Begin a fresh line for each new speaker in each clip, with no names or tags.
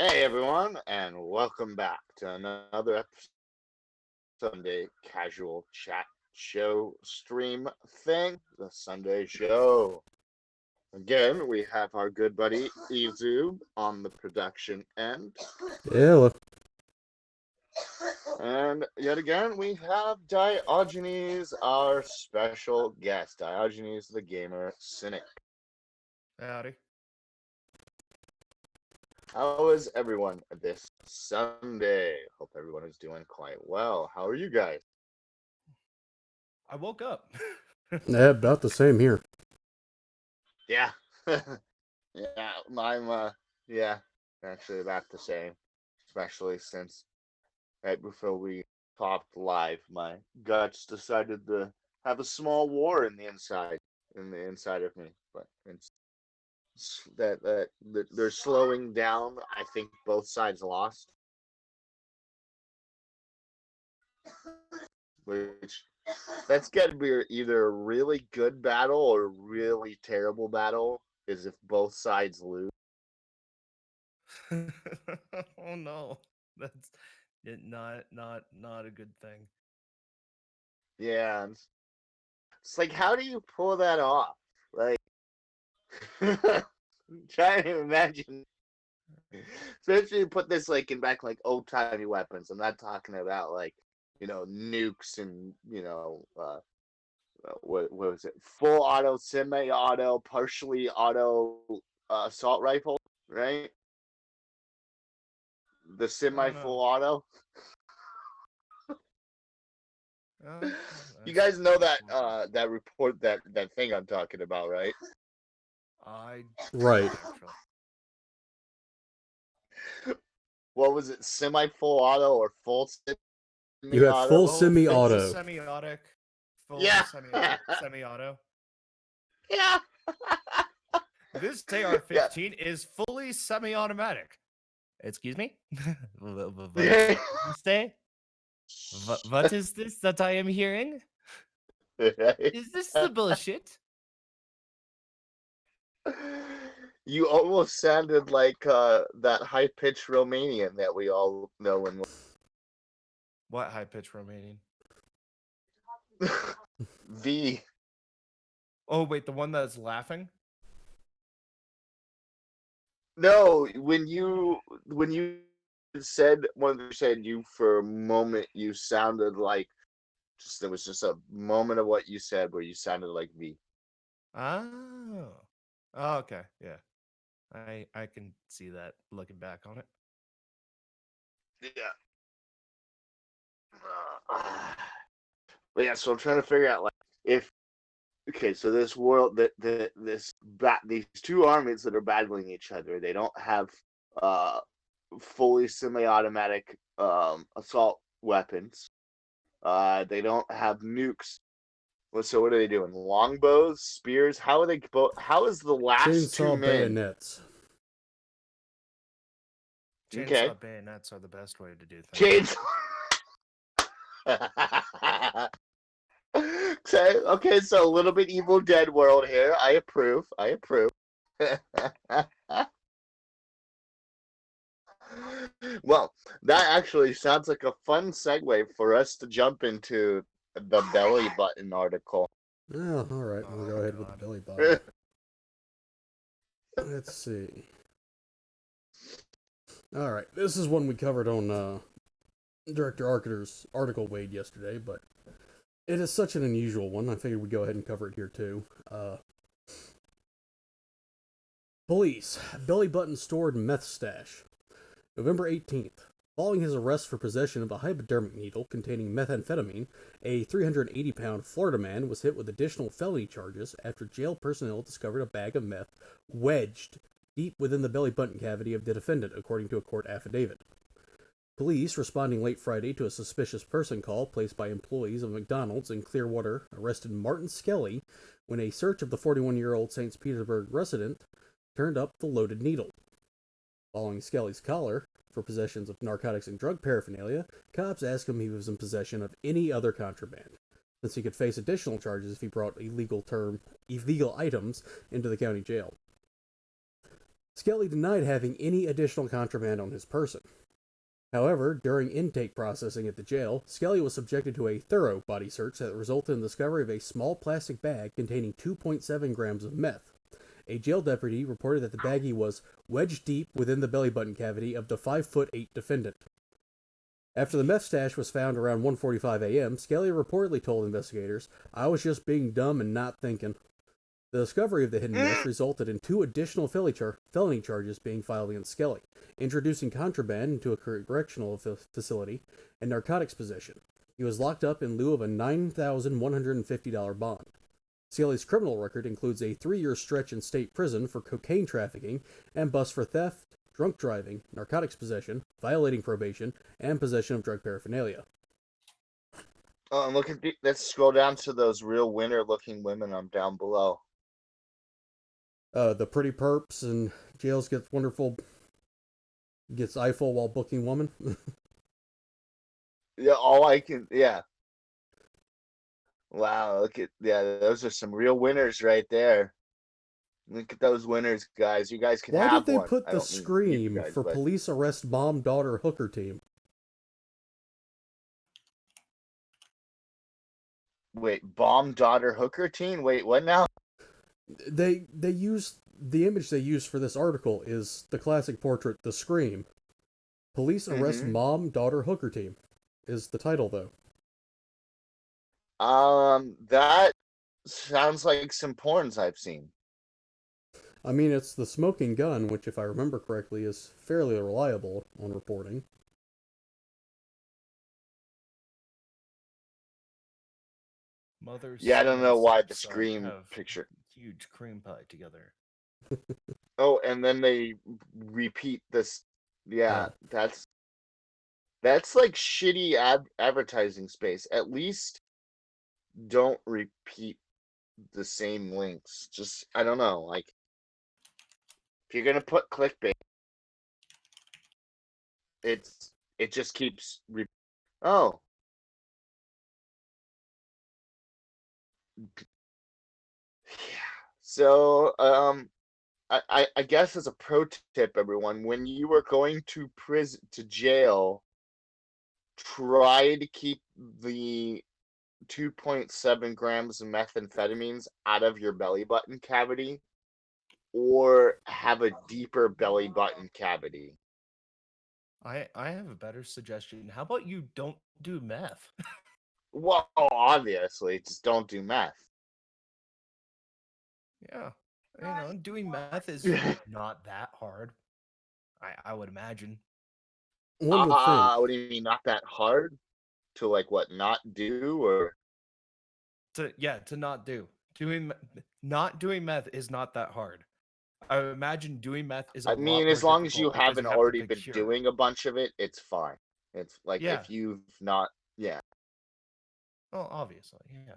Hey everyone, and welcome back to another episode of Sunday Casual Chat Show stream thing, the Sunday Show. Again, we have our good buddy Ezoob on the production end,
Yeah, look.
and yet again we have Diogenes, our special guest, Diogenes the Gamer Cynic.
Howdy.
How is everyone this Sunday? Hope everyone is doing quite well. How are you guys?
I woke up.
Yeah, about the same here.
Yeah. Yeah, yeah, actually about the same. Especially since right before we popped live, my guts decided to have a small war in the inside of me. But that they're slowing down. I think both sides lost, which that's got to be either a really good battle or a really terrible battle. Is if both sides lose.
Oh no, that's not a good thing.
Yeah, it's like, how do you pull that off? Like, trying to imagine. Especially put this like in back like old timey weapons. I'm not talking about like nukes and what was it? Full auto, semi-auto, partially auto assault rifle, right? The
I don't know.
semi-full auto.
Oh,
You
that's
guys know that
unfortunate.
that report that thing I'm talking about, right?
I
Right.
actually.
What was it? Semi-full auto or full
You have full
semi-auto?
Full
semi-auto.
semi-auto. Full
Yeah.
semi-auto.
Yeah.
This
Yeah.
AR-15 is fully semi-automatic. Excuse me?
Yeah.
Stay. What is this that I am hearing? Is this the bullshit?
You almost sounded like that high-pitched Romanian that we all know and
What high-pitch Romanian?
V.
Oh wait, the one that's laughing?
No, when you said you for a moment you sounded like there was just a moment of what you said where you sounded like V.
Oh. Oh, okay. Yeah. I can see that looking back on it.
Yeah. But yeah, so I'm trying to figure out like if okay, so this world these two armies that are battling each other, they don't have uh fully semi-automatic assault weapons. They don't have nukes. Well, so what are they doing? Longbows, spears? How are they both? How is the last two
Chainsaw
men?
bayonets.
Okay,
Chainsaw bayonets are the best way to do things.
chains. Okay, so a little bit Evil Dead world here. I approve. I approve. Well, that actually sounds like a fun segue for us to jump into the belly button article.
Oh, alright, we'll go
Oh
ahead with the
god.
belly button. Let's see. Alright, this is one we covered on Director Arcater's article Wade yesterday, but it is such an unusual one, I figured we'd go ahead and cover it here too. Police. Belly button stored meth stash. November 18th. Following his arrest for possession of a hypodermic needle containing methamphetamine, a 380-pound Florida man was hit with additional felony charges after jail personnel discovered a bag of meth wedged deep within the belly button cavity of the defendant, according to a court affidavit. Police, responding late Friday to a suspicious person call placed by employees of McDonald's in Clearwater, arrested Martin Skelly when a search of the 41-year-old St. Petersburg resident turned up the loaded needle. Following Skelly's collar for possessions of narcotics and drug paraphernalia, cops asked him if he was in possession of any other contraband, since he could face additional charges if he brought illegal items into the county jail. Skelly denied having any additional contraband on his person. However, during intake processing at the jail, Skelly was subjected to a thorough body search that resulted in the discovery of a small plastic bag containing 2.7 grams of meth. A jail deputy reported that the baggie was wedged deep within the belly button cavity of the 5'8" defendant. After the meth stash was found around 1:45 a.m., Skelly reportedly told investigators, "I was just being dumb and not thinking." The discovery of the hidden meth resulted in 2 additional felony charges being filed against Skelly, introducing contraband into a correctional facility and narcotics possession. He was locked up in lieu of a $9,150 bond. Skelly's criminal record includes a 3-year stretch in state prison for cocaine trafficking and bus for theft, drunk driving, narcotics possession, violating probation, and possession of drug paraphernalia.
Oh, and let's scroll down to those real winner-looking women down below.
The pretty perps and jails gets Eiffel while booking woman.
Yeah. Wow, those are some real winners right there. Look at those winners, guys. You guys can
Why
have
did they
one.
put
I
the
don't mean you
scream
guys,
for
but-
police arrest mom daughter hooker team?
Wait, bomb daughter hooker teen? Wait, what now?
They use the image they use for this article is the classic portrait, The Scream. Police arrest mom daughter hooker team is the title though.
That sounds like some porns I've seen.
I mean, it's the smoking gun, which, if I remember correctly, is fairly reliable on reporting.
Mothers.
Yeah, I don't know why the
son
Scream
have
picture.
huge cream pie together.
Oh, and then they repeat this. Yeah, that's like shitty advertising space. At least don't repeat the same links. Just, I don't know, like, if you're gonna put clickbait, it just keeps oh. Yeah. So, I guess as a pro tip, everyone, when you are going to jail, try to keep the 2.7 grams of methamphetamines out of your belly button cavity, or have a deeper belly button cavity.
I have a better suggestion. How about you don't do meth?
Well, obviously, just don't do meth.
Yeah. Doing meth is not that hard. I would imagine.
One would think.
What do you mean, not that hard? To like what, not do, or
To not do. Not doing meth is not that hard. I would imagine doing meth is a
I
lot
mean,
more
as long as you
difficult because
haven't
have the
already
big
been
cure.
doing a bunch of it, it's fine. It's like
Yeah.
if you've not, yeah.
Well, obviously, yeah.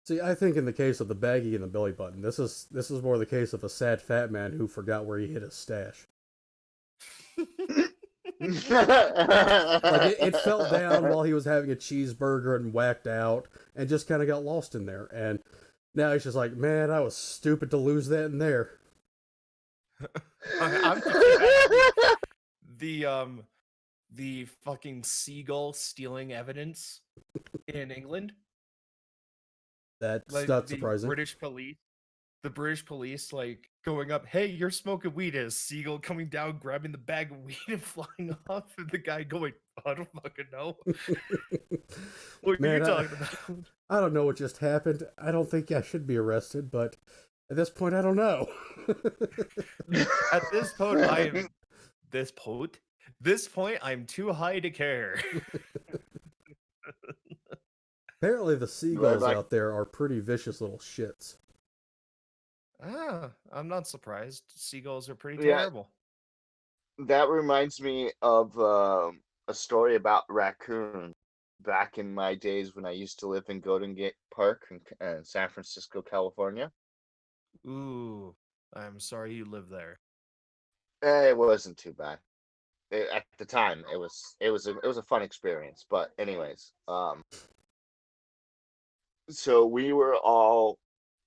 See, I think in the case of the baggie and the belly button, this is more the case of a sad fat man who forgot where he hid his stash. Like it fell down while he was having a cheeseburger and whacked out, and just kind of got lost in there. And now he's just like, man, I was stupid to lose that in there.
I'm the fucking seagull stealing evidence in England.
That's
Like
not
the
surprising.
The British police like going up, hey, you're smoking weed, and a seagull coming down, grabbing the bag of weed and flying off, and the guy going, I don't fucking know. What are you talking about?
I don't know what just happened. I don't think I should be arrested, but at this point, I don't know.
At this point, I'm too high to care.
Apparently, the seagulls out there are pretty vicious little shits.
I'm not surprised. Seagulls are pretty terrible.
That reminds me of a story about raccoon. Back in my days when I used to live in Golden Gate Park in San Francisco, California.
Ooh, I'm sorry you live there.
It wasn't too bad. At the time, it was a fun experience. But anyways, so we were all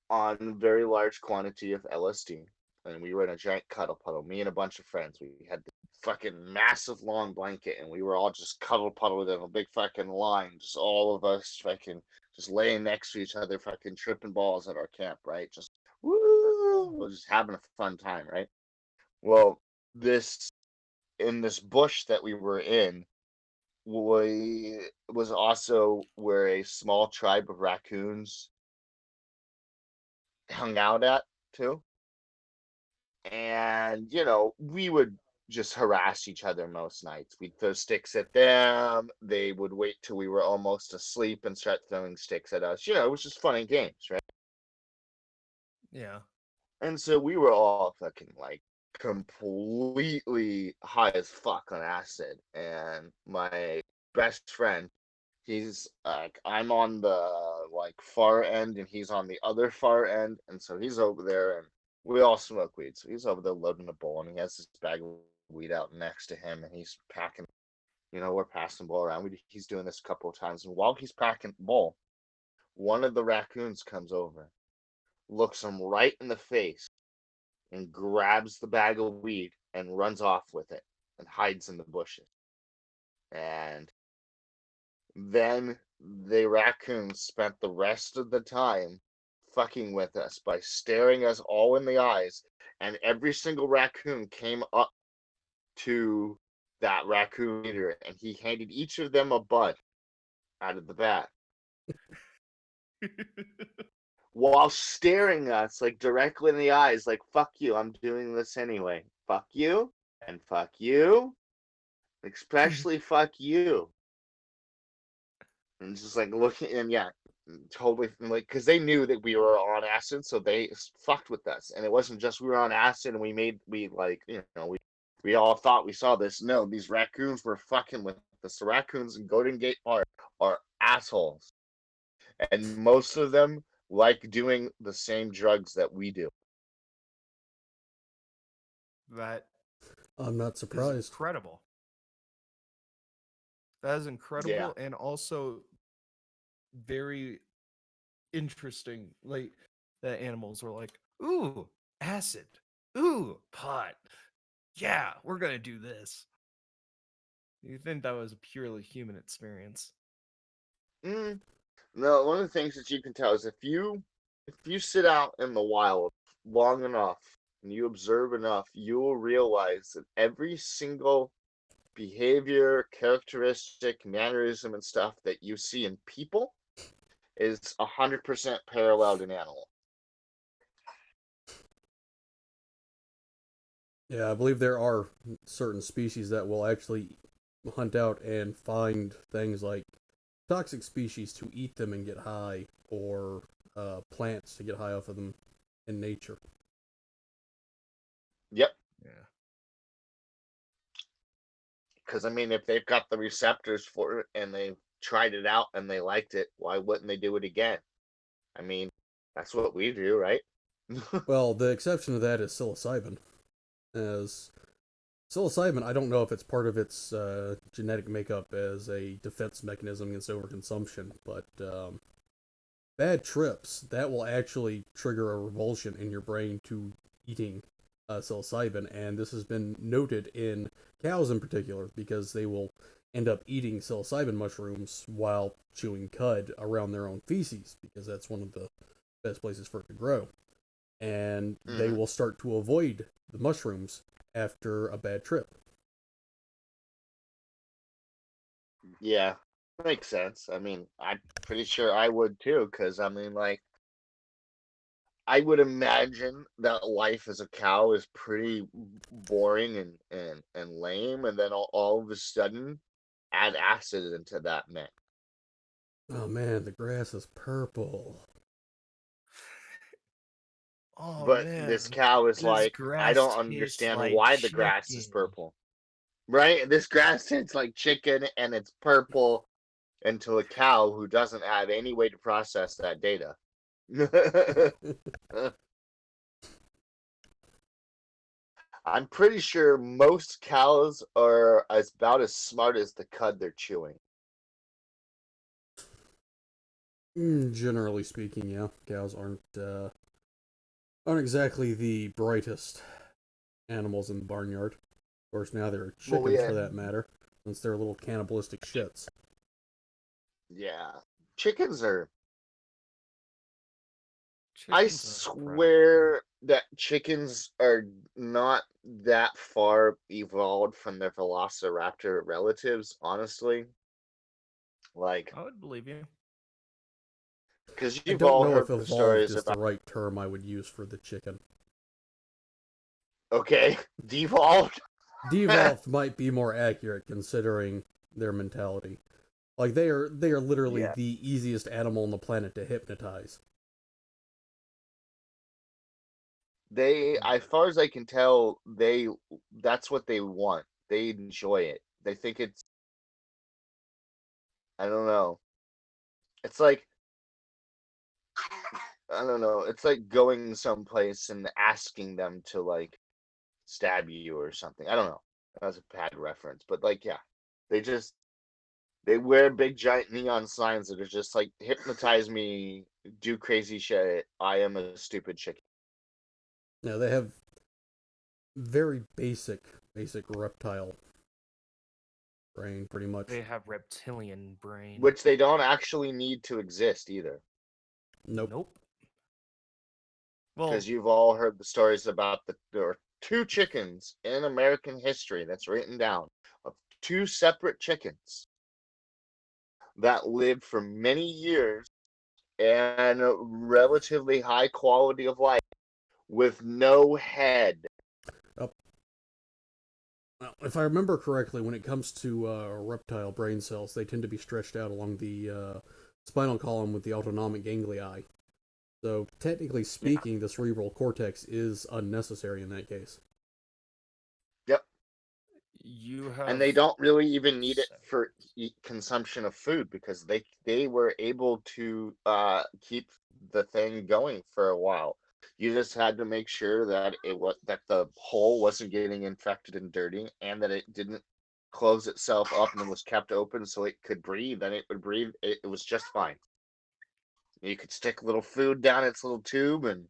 on a very large quantity of LSD, and we were in a giant cuddle puddle. Me and a bunch of friends. We had the fucking massive long blanket, and we were all just cuddle puddled in a big fucking line. Just all of us fucking just laying next to each other, fucking tripping balls at our camp, right? Just woo, just having a fun time, right? Well, this in this bush that we were in, we was also where a small tribe of raccoons hung out at too. And we would just harass each other most nights. We'd throw sticks at them. They would wait till we were almost asleep and start throwing sticks at us. It was just fun and games, right?
Yeah.
And so we were all fucking like completely high as fuck on acid. And my best friend, he's like, I'm on the like far end and he's on the other far end. And so he's over there and we all smoke weed. So he's over there loading a bowl and he has this bag of weed out next to him and he's packing, we're passing the bowl around. He's doing this a couple of times. And while he's packing the bowl, one of the raccoons comes over, looks him right in the face, and grabs the bag of weed and runs off with it and hides in the bushes. And then the raccoons spent the rest of the time fucking with us by staring us all in the eyes. And every single raccoon came up to that raccoon leader and he handed each of them a bud out of the bag while staring us like directly in the eyes, like, fuck you, I'm doing this anyway. Fuck you and fuck you, especially fuck you. And just like looking, and yeah, totally like because they knew that we were on acid, so they fucked with us. And it wasn't just we were on acid and we like we all thought we saw this. No, these raccoons were fucking with us. The raccoons in Golden Gate Park are assholes, and most of them like doing the same drugs that we do.
That
I'm not
is
surprised.
incredible. That is
Yeah.
incredible and also very interesting. Like that animals were like, ooh, acid. Ooh, pot. Yeah, we're gonna do this. You think that was a purely human experience?
Mm. No, one of the things that you can tell is if you sit out in the wild long enough and you observe enough, you will realize that every single behavior, characteristic, mannerism, and stuff that you see in people is 100% paralleled in animal.
Yeah, I believe there are certain species that will actually hunt out and find things like toxic species to eat them and get high, or plants to get high off of them in nature.
Yep.
Yeah.
Because I mean, if they've got the receptors for it and they've tried it out and they liked it, why wouldn't they do it again? I mean, that's what we do, right?
Well, the exception to that is psilocybin. As psilocybin, I don't know if it's part of its genetic makeup as a defense mechanism against overconsumption, but bad trips, that will actually trigger a revulsion in your brain to eating psilocybin, and this has been noted in cows in particular because they will end up eating psilocybin mushrooms while chewing cud around their own feces because that's one of the best places for it to grow. And they
Mhm.
will start to avoid the mushrooms after a bad trip.
Yeah, makes sense. I mean, I'm pretty sure I would too, because I mean, like, I would imagine that life as a cow is pretty boring and lame, and then all of a sudden add acid into that mix.
Oh man, the grass is purple.
Oh
But this
man,
cow is
this
like, I
grass
don't
tastes
understand
like
why the grass is
chicken.
purple. Right? This grass tastes like chicken and it's purple into a cow who doesn't have any way to process that data. I'm pretty sure most cows are about as smart as the cud they're chewing.
Generally speaking, yeah, cows aren't aren't exactly the brightest animals in the barnyard. Of course, now they're
Well,
chickens for that matter, since they're little cannibalistic shits.
yeah, chickens are. I
Chickens are incredible.
swear that chickens are not that far evolved from their velociraptor relatives, honestly. Like,
I would believe you.
because
I
you've
don't
all
know if
heard the
evolved
stories
is the
about,
right term I would use for the chicken.
okay, devolved.
Devolved might be more accurate considering their mentality. Like they are literally
Yeah,
the easiest animal on the planet to hypnotize.
as far as I can tell, that's what they want. They enjoy it. They think it's, I don't know. It's like, I don't know. It's like going someplace and asking them to like stab you or something. I don't know. That was a bad reference, but like, yeah, they just they wear big giant neon signs that are just like hypnotize me, do crazy shit. I am a stupid chicken.
Now they have very basic reptile brain, pretty much.
They have reptilian brain.
Which they don't actually need to exist either.
Nope.
Nope. Well,
Because you've all heard the stories about there are two chickens in American history that's written down of two separate chickens that lived for many years and relatively high quality of life with no head.
Oh, well, if I remember correctly, when it comes to reptile brain cells, they tend to be stretched out along the spinal column with the autonomic ganglion. So, technically
Yeah.
speaking, the cerebral cortex is unnecessary in that case.
Yep.
you
And
have
they don't really even need it for consumption of food because they were able to keep the thing going for a while. You just had to make sure that the hole wasn't getting infected and dirty, and that it didn't close itself up and was kept open so it could breathe, and it would breathe. It was just fine. You could stick a little food down its little tube, and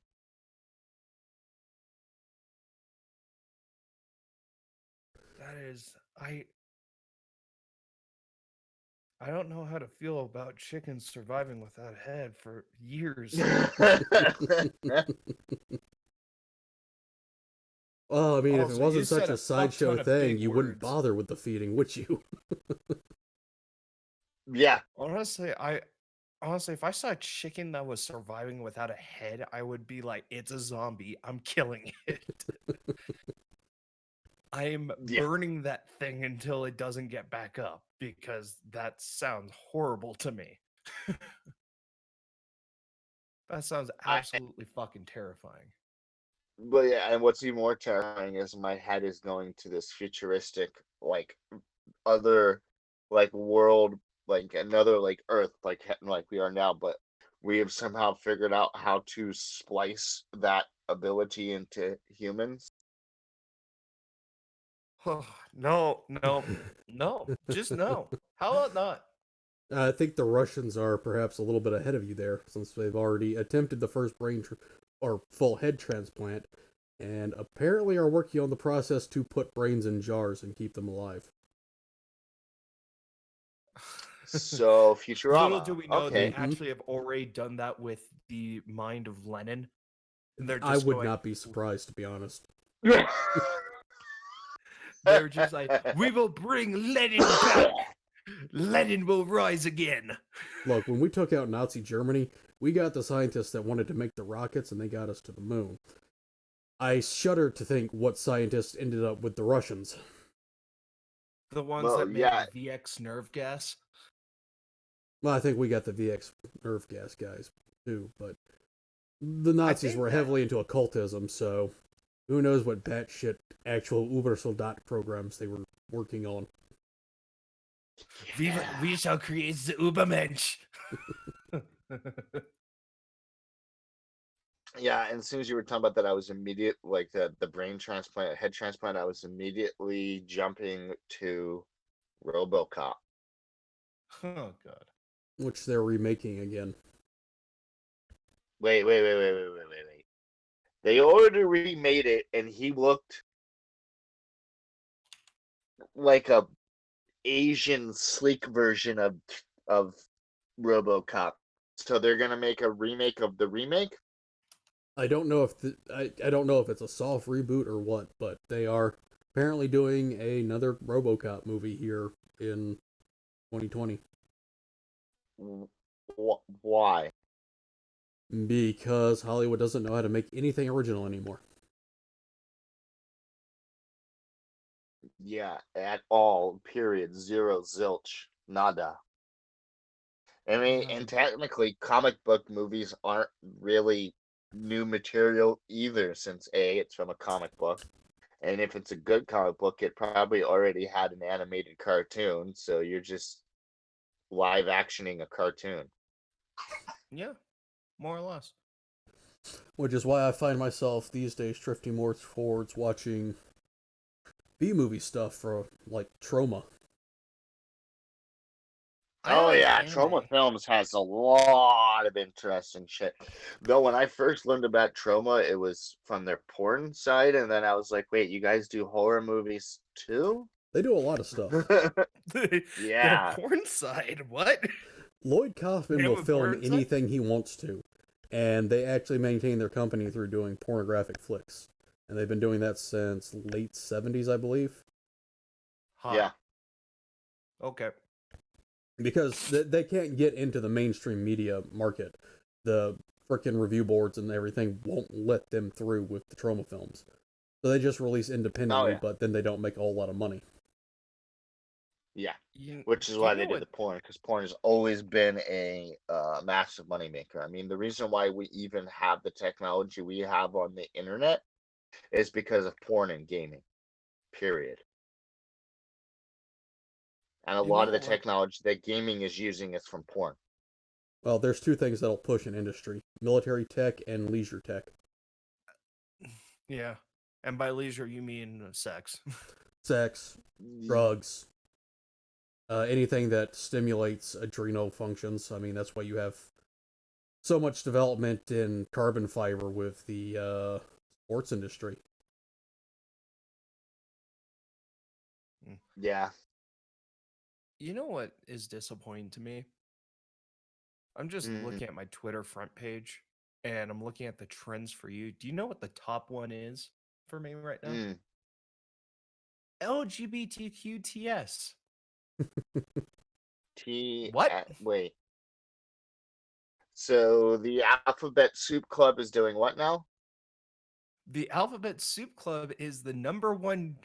that is I don't know how to feel about chickens surviving without a head for years.
Well, I mean, if it
Also, you
wasn't
said
such
a
a
fuck
sideshow
ton of
thing,
big
you wouldn't
words.
bother with the feeding, would you?
yeah,
Honestly, if I saw a chicken that was surviving without a head, I would be like, it's a zombie. I'm killing it. I'm
yeah.
burning that thing until it doesn't get back up because that sounds horrible to me. That sounds
I
absolutely fucking terrifying.
But yeah, and what's even more terrifying is my head is going to this futuristic, like other, like world, like another like Earth, like we are now. But we have somehow figured out how to splice that ability into humans.
Oh, no, no, no. Just no. How about not?
I think the Russians are perhaps a little bit ahead of you there, since they've already attempted the first or full head transplant, and apparently are working on the process to put brains in jars and keep them alive.
So
Little
Futurama,
do we know, they
okay.
Hmm.
actually have already done that with the mind of Lenin. And they're
I
just
would
going,
not be surprised, to be honest.
they're just like, we will bring Lenin back. Lenin will rise again.
Look, when we took out Nazi Germany, we got the scientists that wanted to make the rockets, and they got us to the moon. I shudder to think what scientists ended up with the Russians.
The ones
Well,
that made
yeah,
VX nerve gas.
Well, I think we got the VX nerve gas guys too, but the
I
Nazis
think
were
that
heavily into occultism, so who knows what batshit actual Ubersoldat programs they were working on.
we shall create the Ubermensch.
yeah. And as soon as you were talking about that, I was immediate like the brain transplant, head transplant. I was immediately jumping to RoboCop.
Oh god.
Which they're remaking again.
Wait. They already remade it, and he looked like a Asian sleek version of RoboCop. So they're gonna make a remake of the remake.
I don't know if I don't know if it's a soft reboot or what, but they are apparently doing another RoboCop movie here in 2020
Why?
because Hollywood doesn't know how to make anything original anymore.
Yeah, at all. Period. Zero. Zilch. Nada. I mean, and technically, comic book movies aren't really new material either, since A, it's from a comic book. And if it's a good comic book, it probably already had an animated cartoon, so you're just live actioning a cartoon.
Yeah, more or less.
Which is why I find myself these days drifting more towards watching B-movie stuff for like Trauma.
I
Oh
like
yeah, Trauma
anime.
Films has a lot of interesting shit. Though when I first learned about Trauma, it was from their porn side, and then I was like, wait, you guys do horror movies too?
They do a lot of stuff.
Their
Yeah.
porn side. What?
Lloyd
They
Kaufman
have
will
a
film
porn side?
anything he wants to, and they actually maintain their company through doing pornographic flicks, and they've been doing that since late '70s, I believe.
Huh.
Yeah.
Okay. Because they can't get into the mainstream media market. The frickin' review boards and everything won't let them through with the Trauma films. So they just release
Oh
independently,
yeah.
but then they don't make a whole lot of money.
Yeah.
You,
Which is
do you
why
know
they did
what?
the porn, because porn has always been a massive moneymaker. I mean, the reason why we even have the technology we have on the internet is because of porn and gaming. Period. And a
You
lot
know
of the
what?
technology that gaming is using is from porn.
Well, there's two things that'll push an industry: military tech and leisure tech.
Yeah. And by leisure, you mean sex.
Sex, drugs, anything that stimulates adrenal functions. I mean, that's why you have so much development in carbon fiber with the sports industry.
Yeah.
You know what is disappointing to me? I'm just
Mm,
looking at my Twitter front page and I'm looking at the trends for you. Do you know what the top one is for me right now?
mm.
LGBTQTS. What?
Wait. So the Alphabet Soup Club is doing what now?
The Alphabet Soup Club is the number one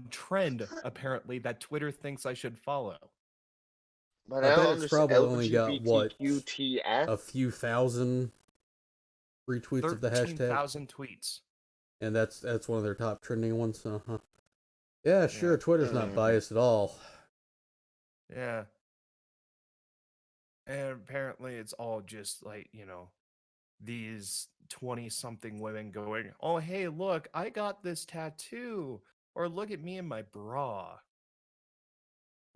trend apparently that Twitter thinks I should follow.
But
I
I
bet
don't
it's
understand.
probably only got what
LGBTQTS?
a few thousand retweets of the hashtag,
13,000 tweets.
and that's one of their top trending ones. Uh-huh. Yeah,
Yeah.
sure. Twitter's not
Mm,
biased at all.
Yeah. And apparently it's all just like, these 20 something women going, "Oh, hey, look, I got this tattoo." Or look at me in my bra.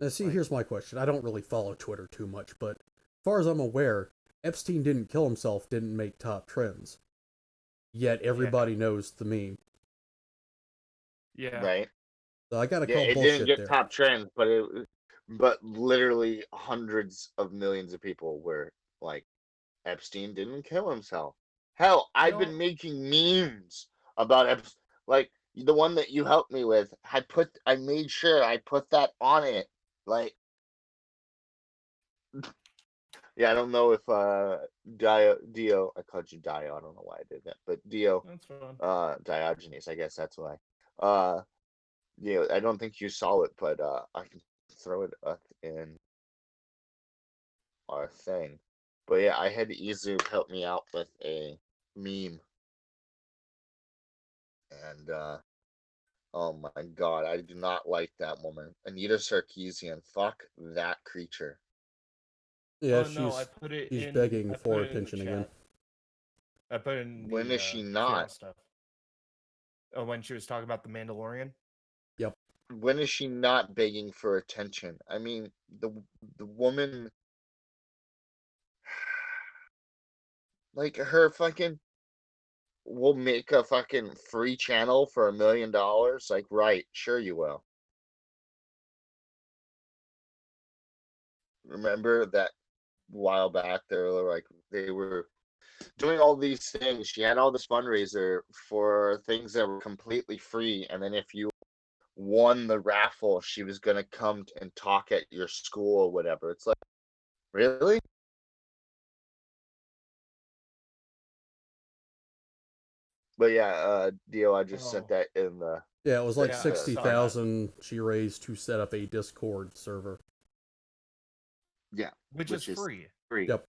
Now, see,
Like,
here's my question. I don't really follow Twitter too much, but as far as I'm aware, Epstein didn't kill himself, didn't make top trends. Yet
yeah.
everybody knows the meme.
Yeah.
right.
So I gotta
Yeah,
call
it didn't
bullshit
get
there.
top trends, but literally hundreds of millions of people were like, Epstein didn't kill himself. Hell,
You
I've been
know,
making memes about Epstein. Like the one that you helped me with, I made sure I put that on it. Like, yeah, I don't know if Dio, I called you Dio. I don't know why I did that, but Dio,
that's fun.
Diogenes, I guess that's why. Uh, I don't think you saw it, but I can throw it up in our thing. But yeah, I had Ezoob help me out with a meme, and oh my god, I do not like that woman. Anita Sarkeesian, fuck that creature.
Yeah,
Oh no, I
she's
put it
she's
in
begging
I put
for
it in the
attention again.
chat. I put it in
When
the
is she
channel
not?
stuff. Oh, when she was talking about the Mandalorian?
Yep.
When is she not begging for attention? I mean, the woman, like her fucking we'll make a fucking free channel for $1 million. Like, right, sure you will. Remember that a while back they were doing all these things. She had all this fundraiser for things that were completely free, and then if you won the raffle, she was gonna come and talk at your school or whatever. It's like, really? But yeah, Dio, I just sent
Oh,
that in the
Yeah, it was like
yeah, I saw that.
60,000 she raised to set up a Discord server.
yeah,
Which is
which is
free,
free.
Yep.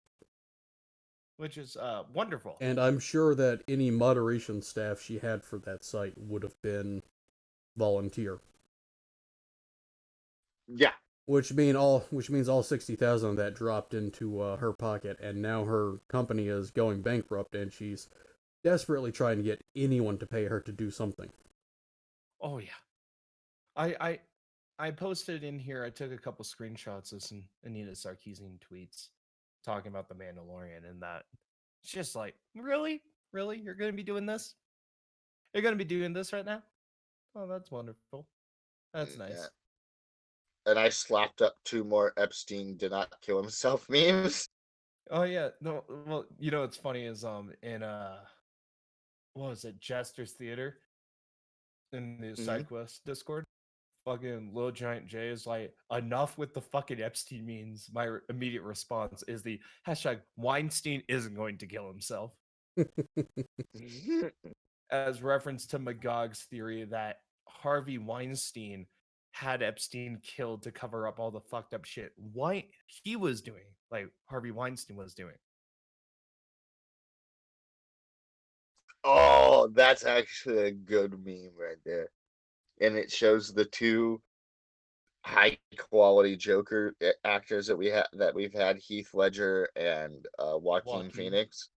which is wonderful.
And I'm sure that any moderation staff she had for that site would have been volunteer.
Yeah.
Which means all 60,000 of that dropped into her pocket, and now her company is going bankrupt, and she's desperately trying to get anyone to pay her to do something.
Oh yeah, I posted in here. I took a couple screenshots of some Anita Sarkeesian tweets talking about the Mandalorian, and that it's just like, really, you're gonna be doing this? You're gonna be doing this right now? Oh, that's wonderful. That's
Yeah.
nice.
And I slapped up 2 more Epstein did not kill himself memes.
Oh yeah, no. Well, you know what's funny is in what was it, Jester's Theater in the
Mhm.
SideQuest Discord? Fucking Little Giant J is like, enough with the fucking Epstein memes. My immediate response is the hashtag Weinstein isn't going to kill himself, as reference to Magog's theory that Harvey Weinstein had Epstein killed to cover up all the fucked up shit he was doing, like Harvey Weinstein was doing.
Oh, that's actually a good meme right there. And it shows the 2 high quality Joker actors that we've had, Heath Ledger and Joaquin
Joaquin.
Phoenix.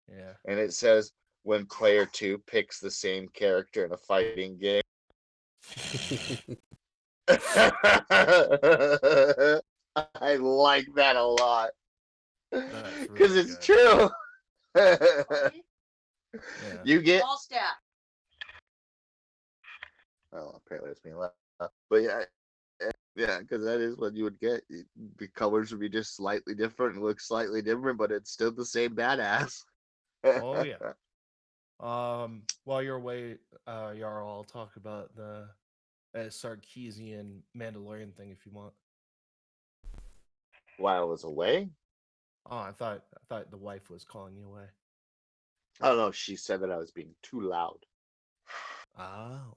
Yeah.
And it says when player 2 picks the same character in a fighting game. I like that a lot.
That's
Because
really
it's
good.
true.
Yeah.
You get.
All stat.
Oh, apparently it's being left. But yeah, because that is what you would get. The colors would be just slightly different and look slightly different, but it's still the same badass.
Oh yeah. While you're away, Yarl, I'll talk about the Sarkeesian Mandalorian thing if you want.
While I was away,
Oh, I thought the wife was calling you away.
I don't know. She said that I was being too loud.
Oh.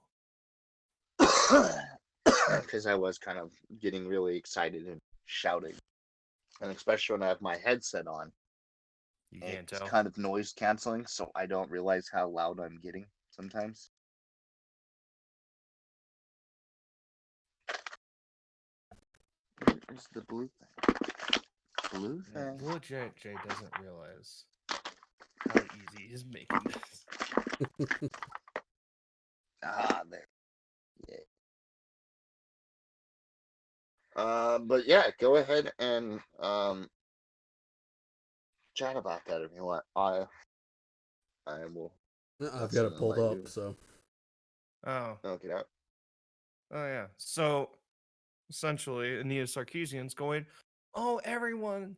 Because I was kind of getting really excited and shouting. And especially when I have my headset on,
You can't
it's
tell.
kind of noise canceling, so I don't realize how loud I'm getting sometimes. Where's the blue thing? Blue
Yeah,
thing.
Little Giant J doesn't realize how easy he's making this.
Ah, there. Yeah. But yeah, go ahead and chat about that if you want. I will
I've got
listen
it
and
pulled
let
up,
you
so.
Oh.
knock it out.
Oh yeah. So essentially, Anita Sarkeesian's going, "Oh, everyone,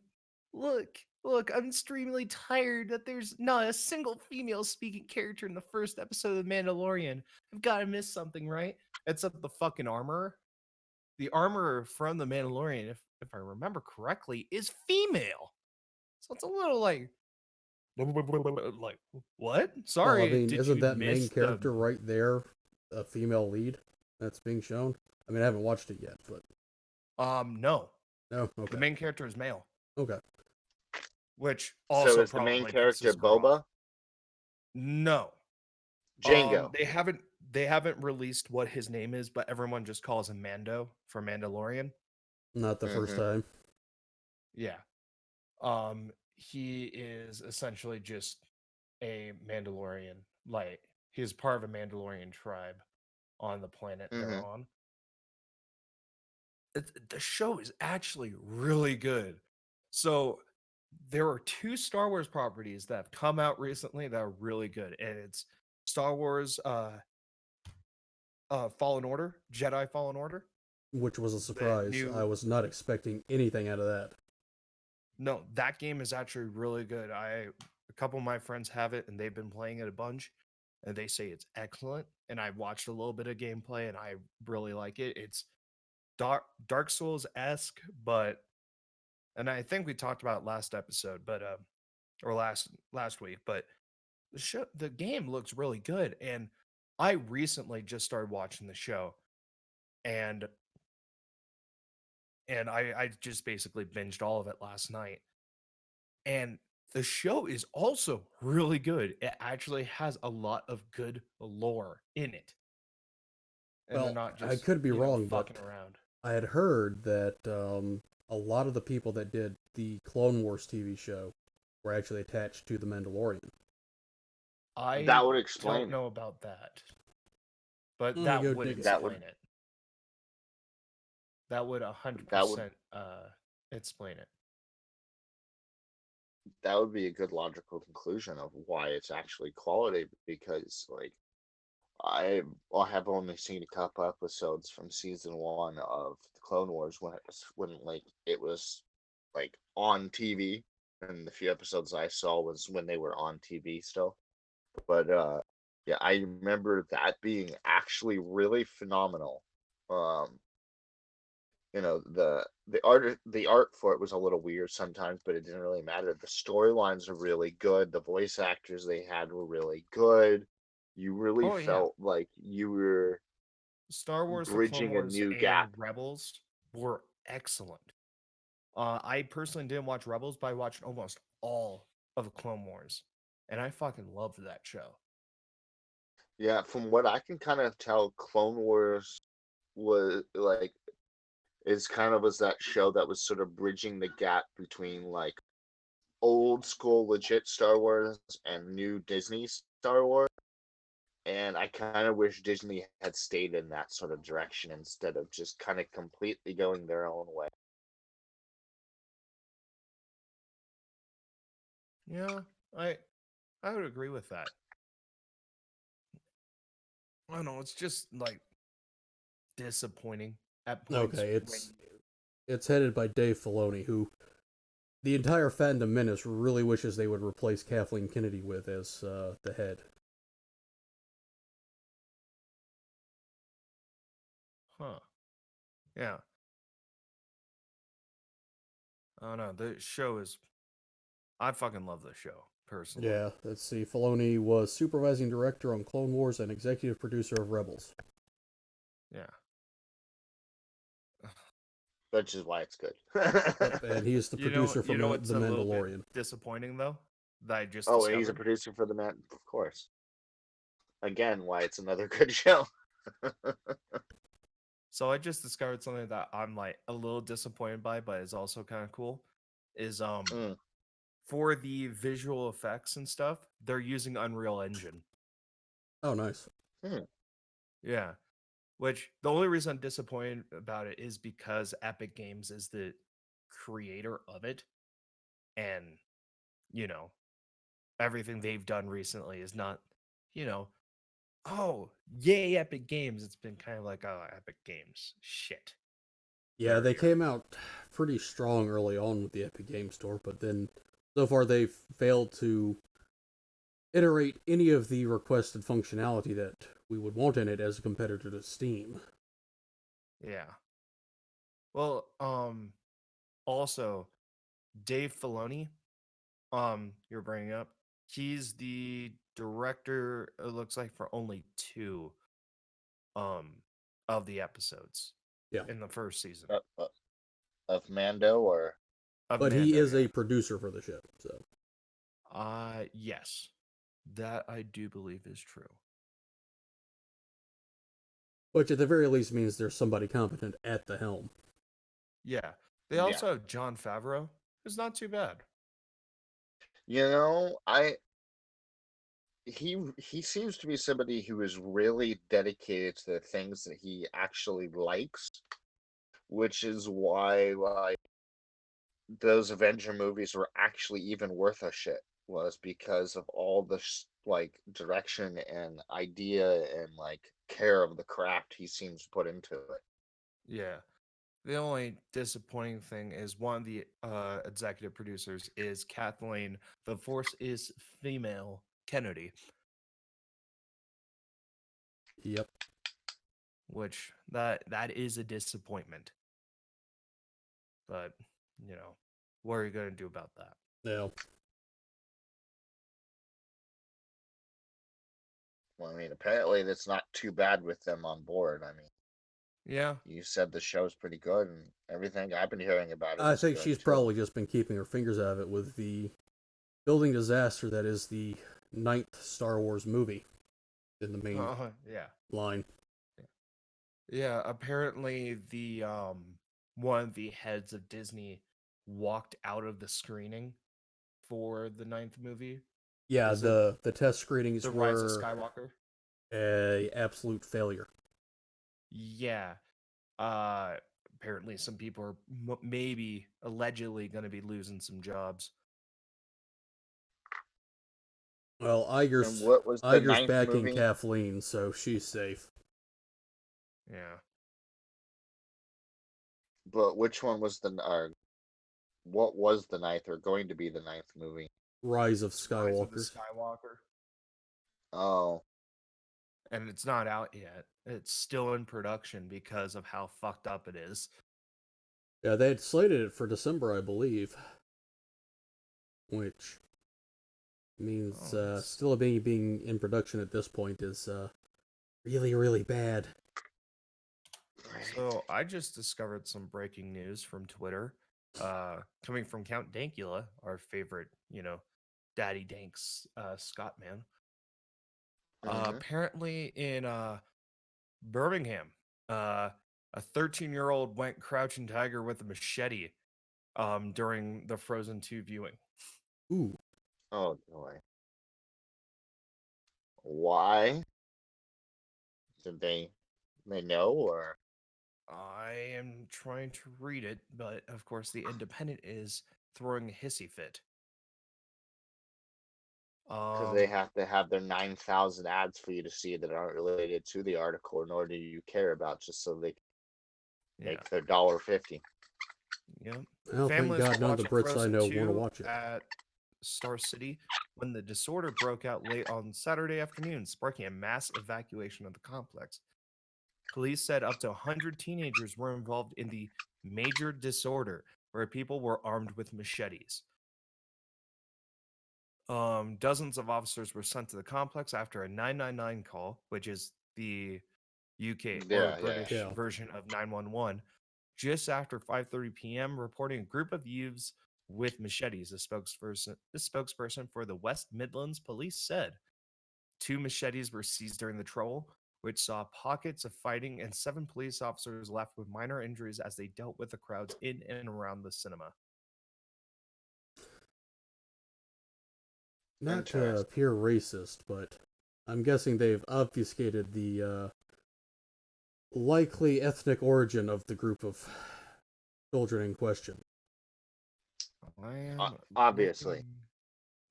look, I'm extremely tired that there's not a single female speaking character in the first episode of The Mandalorian. I've got to miss something, right? Except the fucking armorer. The armorer from The Mandalorian, if I remember correctly, is female. So it's a little like what?
Well, I
Sorry,
mean,
did
isn't
you
that main
miss the
character right there a female lead that's being shown? I mean, I haven't watched it yet, but.
no.
No?
The
Okay.
main character is male,
Okay.
which
So
also
is the main
probably
character
pisses her off.
Boba?
No.
Django.
They haven't released what his name is, but everyone just calls him Mando for Mandalorian.
Not the first
Mhm.
time.
Yeah. He is essentially just a Mandalorian. Like he's part of a Mandalorian tribe on the planet they're
Mhm.
on. The show is actually really good. So there are two Star Wars properties that have come out recently that are really good, and it's Star Wars Fallen Order, Jedi Fallen Order.
which was a
The
surprise. I
new
was not expecting anything out of that.
No, that game is actually really good. A couple of my friends have it and they've been playing it a bunch and they say it's excellent. And I watched a little bit of gameplay and I really like it. It's Dark Souls-esque, but and I think we talked about it last episode, but or last week, but the game looks really good. And I recently just started watching the show and I just basically binged all of it last night. And the show is also really good. It actually has a lot of good lore in it. And they're
Well,
not
I
just,
could be wrong,
fucking
but
around.
I had heard that a lot of the people that did the Clone Wars TV show were actually attached to the Mandalorian.
I
That would
don't
explain it.
know about that, but
Let me
that
go
would
dig it
That
up.
would
explain it. That would
that would
100% explain it.
that would be a good logical conclusion of why it's actually quality, because like I have only seen a couple episodes from season 1 of the Clone Wars when it was like on TV, and the few episodes I saw was when they were on TV still. But yeah, I remember that being actually really phenomenal. Um, the art for it was a little weird sometimes, but it didn't really matter. The storylines are really good. The voice actors they had were really good. You really
Oh, yeah.
felt like you were
Star Wars, The Clone
bridging a
Wars,
new
and
gap.
Rebels were excellent. I personally didn't watch Rebels, but I watched almost all of the Clone Wars. And I fucking loved that show.
Yeah, from what I can kind of tell, Clone Wars was like is kind of was that show that was sort of bridging the gap between like old school legit Star Wars and new Disney Star Wars. And I kind of wish Disney had stayed in that sort of direction instead of just kind of completely going their own way.
Yeah, I I would agree with that. I don't know, it's just like disappointing at points
Okay,
when
it's headed by Dave Filoni, who the entire fandom menace really wishes they would replace Kathleen Kennedy with as the head.
huh. Yeah. I don't know. The show is I fucking love the show, personally.
Yeah, let's see. Filoni was supervising director on Clone Wars and executive producer of Rebels.
Yeah.
Which is why it's good.
Yep, and he is the producer
You
from
know what's
The
a little bit
Mandalorian.
disappointing though? That I just
Oh, and he's a
discovered.
producer for the man, of course. Again, why it's another good show.
So I just discovered something that I'm like a little disappointed by, but is also kind of cool. Is
Mm.
for the visual effects and stuff, they're using Unreal Engine.
Oh, nice.
Hmm.
Yeah. Which the only reason I'm disappointed about it is because Epic Games is the creator of it. And, you know, everything they've done recently is not, you know, oh, yay, Epic Games. It's been kind of like, oh, Epic Games. Shit.
Yeah,
They're
they
here.
came out pretty strong early on with the Epic Game Store, but then so far they've failed to iterate any of the requested functionality that we would want in it as a competitor to Steam.
Yeah. Well, also, Dave Filoni, you're bringing up, he's the director, it looks like, for only two um of the episodes
Yeah,
in the first season
Uh, uh, of Mando, or
of
but he
Mando.
is
Yeah.
a producer for the show, so
Yes, that I do believe is true.
which at the very least means there's somebody competent at the helm.
Yeah, they
yeah,
also have John Favreau, who's not too bad.
I he seems to be somebody who is really dedicated to the things that he actually likes, which is why like those Avenger movies were actually even worth a shit was because of all the like direction and idea and like care of the craft he seems to put into it.
Yeah. The only disappointing thing is one of the executive producers is Kathleen. The Force is female Kennedy,
Yep.
which that is a disappointment. But what are you gonna do about that?
Yeah.
Well, I mean, apparently that's not too bad with them on board. I mean,
Yeah.
you said the show's pretty good, and everything I've been hearing about it
I
is
think
good
she's
too.
probably just been keeping her fingers out of it with the building disaster that is the 9th Star Wars movie in the main
Yeah.
line.
Yeah. Apparently, the one of the heads of Disney walked out of the screening for the ninth movie.
Yeah,
Is it
the test screenings
The Rise of
were
Skywalker?
a absolute failure.
Yeah. Apparently, some people are maybe allegedly going to be losing some jobs.
Well,
And what was the
Iger's
ninth
backing
movie?
Kathleen, so she's safe.
Yeah.
But which one was what was the ninth or going to be the ninth movie?
Rise of
Rise of the
Skywalker.
Skywalker.
Oh,
And it's not out yet. It's still in production because of how fucked up it is.
Yeah, they had slated it for December, I believe. Which means still being in production at this point is really, really bad.
So I just discovered some breaking news from Twitter, coming from Count Dankula, our favorite, Daddy Danks Scott man.
mm-hmm.
Apparently in Birmingham, a 13-year-old went crouching tiger with a machete during the Frozen 2 viewing.
Ooh.
Oh boy. Why? Did they know or
I am trying to read it, but of course the Independent is throwing a hissy fit.
because they have to have their 9,000 ads for you to see that aren't related to the article, nor do you care about, just so they can
Yeah.
make their $1.50.
Yep.
Well, thank
Families
God
were
none of the
watching
Brits I
Frozen
know want to
2
watch it.
at Star City when the disorder broke out late on Saturday afternoon, sparking a mass evacuation of the complex. Police said up to 100 teenagers were involved in the major disorder, where people were armed with machetes. Dozens of officers were sent to the complex after a 999 call, which is the UK or
Yeah, yeah.
British
Yeah.
version of 911, just after 5:30 p.m., reporting a group of youths with machetes. The spokesperson for the West Midlands Police said 2 machetes were seized during the trouble, which saw pockets of fighting, and 7 police officers left with minor injuries as they dealt with the crowds in and around the cinema.
Not to
Interesting.
appear racist, but I'm guessing they've obfuscated the likely ethnic origin of the group of children in question.
I am
Obviously.
looking.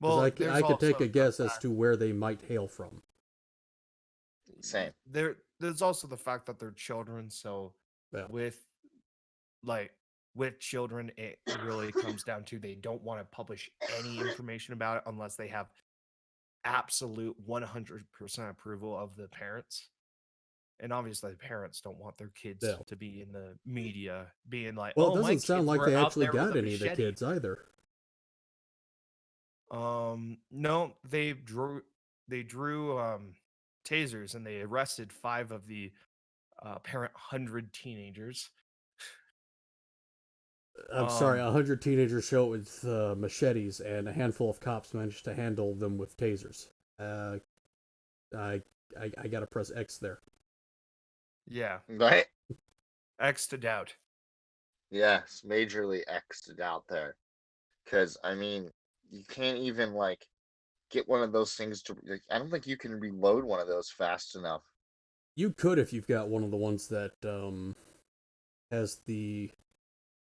Because
Well, there's
I could take
also
a
the
guess as
fact
to where they might hail from.
Same.
there's also the fact that they're children, so
Yeah.
with like with children it really comes down to they don't want to publish any information about it unless they have absolute 100% approval of the parents. And obviously the parents don't want their kids
Yeah.
to be in the media being like,
Well, it
oh, my
doesn't sound
kids
like
were
they
out
actually
there with
got
a
any of the
machete.
kids either.
No, they drew tasers, and they arrested 5 of the apparent 100 teenagers.
I'm sorry, 100 teenagers show up with machetes, and a handful of cops managed to handle them with tasers. I gotta press X there.
Yeah,
Right?
X to doubt.
Yes, majorly X'd out there. Because, I mean, you can't even, like, get one of those things to. Like, I don't think you can reload one of those fast enough.
You could if you've got one of the ones that has the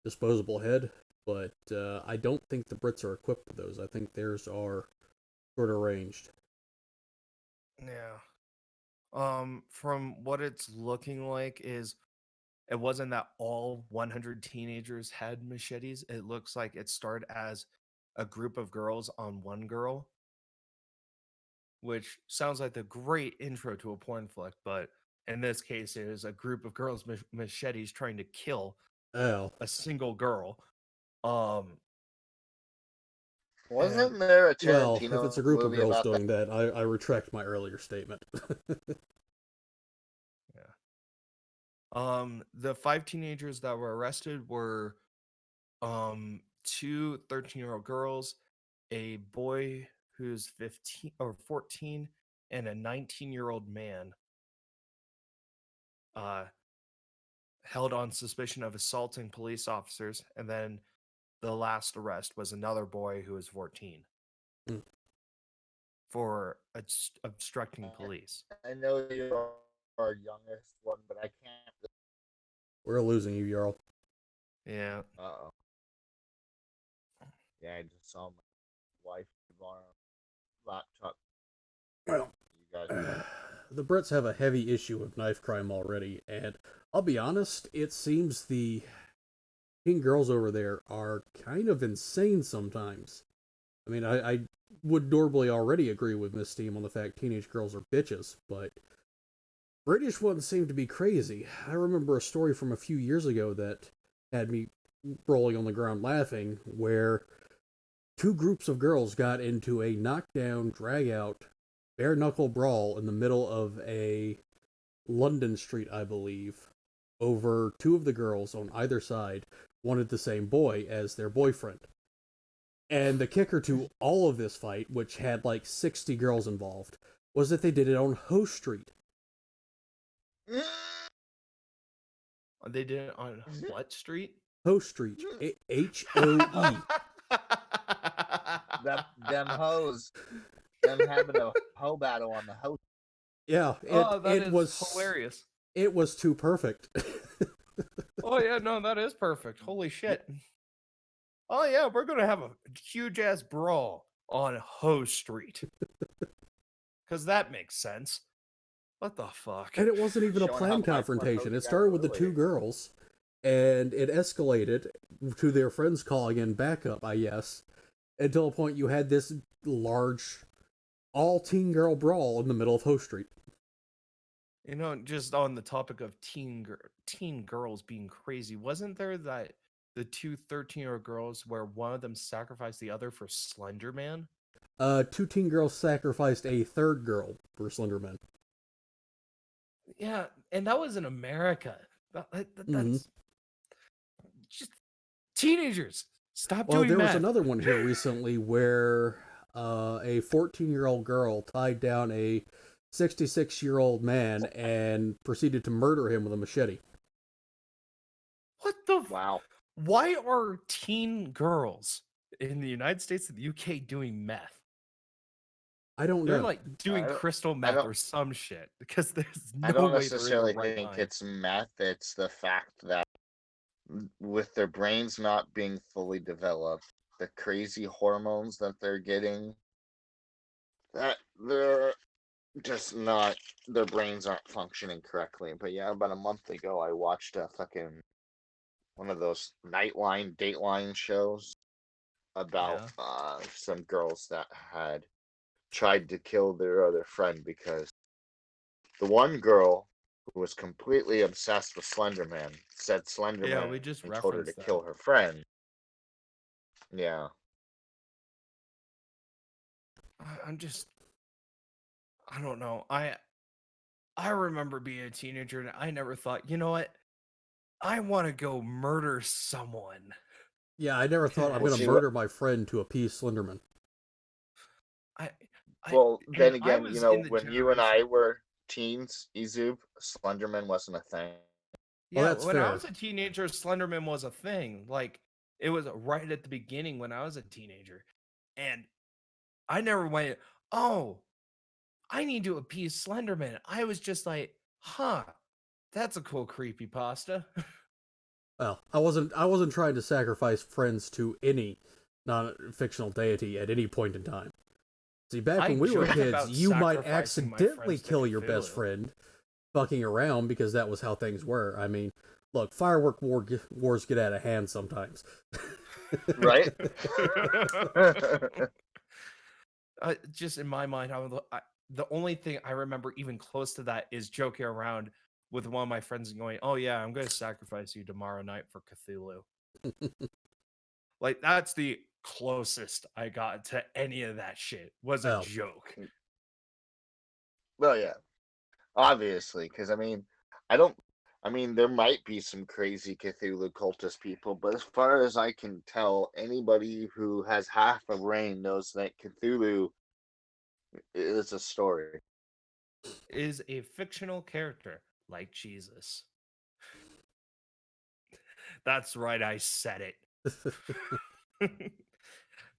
disposable head. but I don't think the Brits are equipped with those. I think theirs are sort of ranged.
Yeah. From what it's looking like is it wasn't that all 100 teenagers had machetes. It looks like it started as a group of girls on one girl, which sounds like the great intro to a porn flick, but in this case, it is a group of girls with machetes trying to kill
Oh,
a single girl. Um, and
Wasn't there a
well, if it's
Tarantino
a group of
movie
girls
about that?
doing that, I retract my earlier statement.
yeah. The 5 teenagers that were arrested were two 13-year-old girls, a boy who's 15 or 14, and a 19-year-old man uh held on suspicion of assaulting police officers, and then the last arrest was another boy who was 14
Hmm.
for obstructing police.
I know you're our youngest one, but I can't.
We're losing you, Jarl.
Yeah.
Uh oh. Yeah, I just saw my wife borrow a laptop.
Well,
You guys.
the Brits have a heavy issue of knife crime already, and I'll be honest, it seems the teen girls over there are kind of insane sometimes. I mean, I would normally already agree with Miss Steam on the fact teenage girls are bitches, but British ones seem to be crazy. I remember a story from a few years ago that had me rolling on the ground laughing, where two groups of girls got into a knockdown, drag out, bare knuckle brawl in the middle of a London street, I believe, over two of the girls on either side wanted the same boy as their boyfriend. And the kicker to all of this fight, which had like 60 girls involved, was that they did it on Hoe Street.
They did it on what street?
Hoe Street. Hoe.
Them hoes. Them having a hoe battle on the hoe.
Yeah,
Oh, that
it
is
was
hilarious.
it was too perfect.
Oh yeah, no, that is perfect. Holy shit. Oh yeah, we're gonna have a huge ass brawl on Hoe Street. Cause that makes sense. What the fuck?
And it wasn't even a
Showing how
planned
much more
confrontation.
hoes
It
you
started
got
with the two
earlier.
girls, and it escalated to their friends calling in backup, I guess, until a point you had this large, all teen girl brawl in the middle of Hoe Street.
You know, just on the topic of teen girls being crazy, wasn't there that the two 13-year-old girls where one of them sacrificed the other for Slender Man?
Two teen girls sacrificed a third girl for Slenderman.
Yeah, and that was in America.
Mm-hmm.
That's just teenagers. Stop
Well,
doing
there was
meth.
another one here recently where a 14-year-old girl tied down a 66-year-old man and proceeded to murder him with a machete.
What the?
Wow.
Why are teen girls in the United States and the UK doing meth?
I don't
They're
know.
like doing
I don't-
crystal
I
meth
don't-
or some shit because there's
I
no
don't
way they're in their
necessarily
right
think
mind.
it's meth. It's the fact that with their brains not being fully developed, the crazy hormones that they're getting, that they're just not, their brains aren't functioning correctly. But yeah, about a month ago, I watched a fucking one of those Nightline, Dateline shows about
Yeah.
some girls that had tried to kill their other friend because the one girl who was completely obsessed with Slenderman said
Yeah,
Slenderman
we just
told her to
referenced that.
kill her friend. Yeah.
I'm just I don't know. I remember being a teenager and I never thought, you know what? I want to go murder someone.
Yeah, I never thought I'm
Well,
going to
see,
murder my friend to appease Slenderman.
I I
well, then
and I
again,
was in the
when you and I
generation.
were teens, Ezoob, Slenderman wasn't a thing.
Well,
Yeah,
that's
when I
fair.
was a teenager, Slenderman was a thing. Like it was right at the beginning when I was a teenager. And I never went, "Oh, I need to appease Slenderman." I was just like, "Huh, that's a cool creepy pasta."
Well, I wasn't trying to sacrifice friends to any non-fictional deity at any point in time. See, back
I
when we were
joked
kids,
about
you might
sacrificing my
accidentally
friends to
kill your best
Cthulhu.
friend fucking around because that was how things were. I mean, look, firework wars get out of hand sometimes.
Right?
Just in my mind, the only thing I remember even close to that is joking around with one of my friends and going, "Oh yeah, I'm going to sacrifice you tomorrow night for Cthulhu." Like that's the closest I got to any of that shit. Was a
Oh,
joke.
Well, yeah, obviously, because I don't. I mean, there might be some crazy Cthulhu cultist people, but as far as I can tell, anybody who has half a brain knows that Cthulhu is a story.
Is a fictional character like Jesus. That's right, I said it.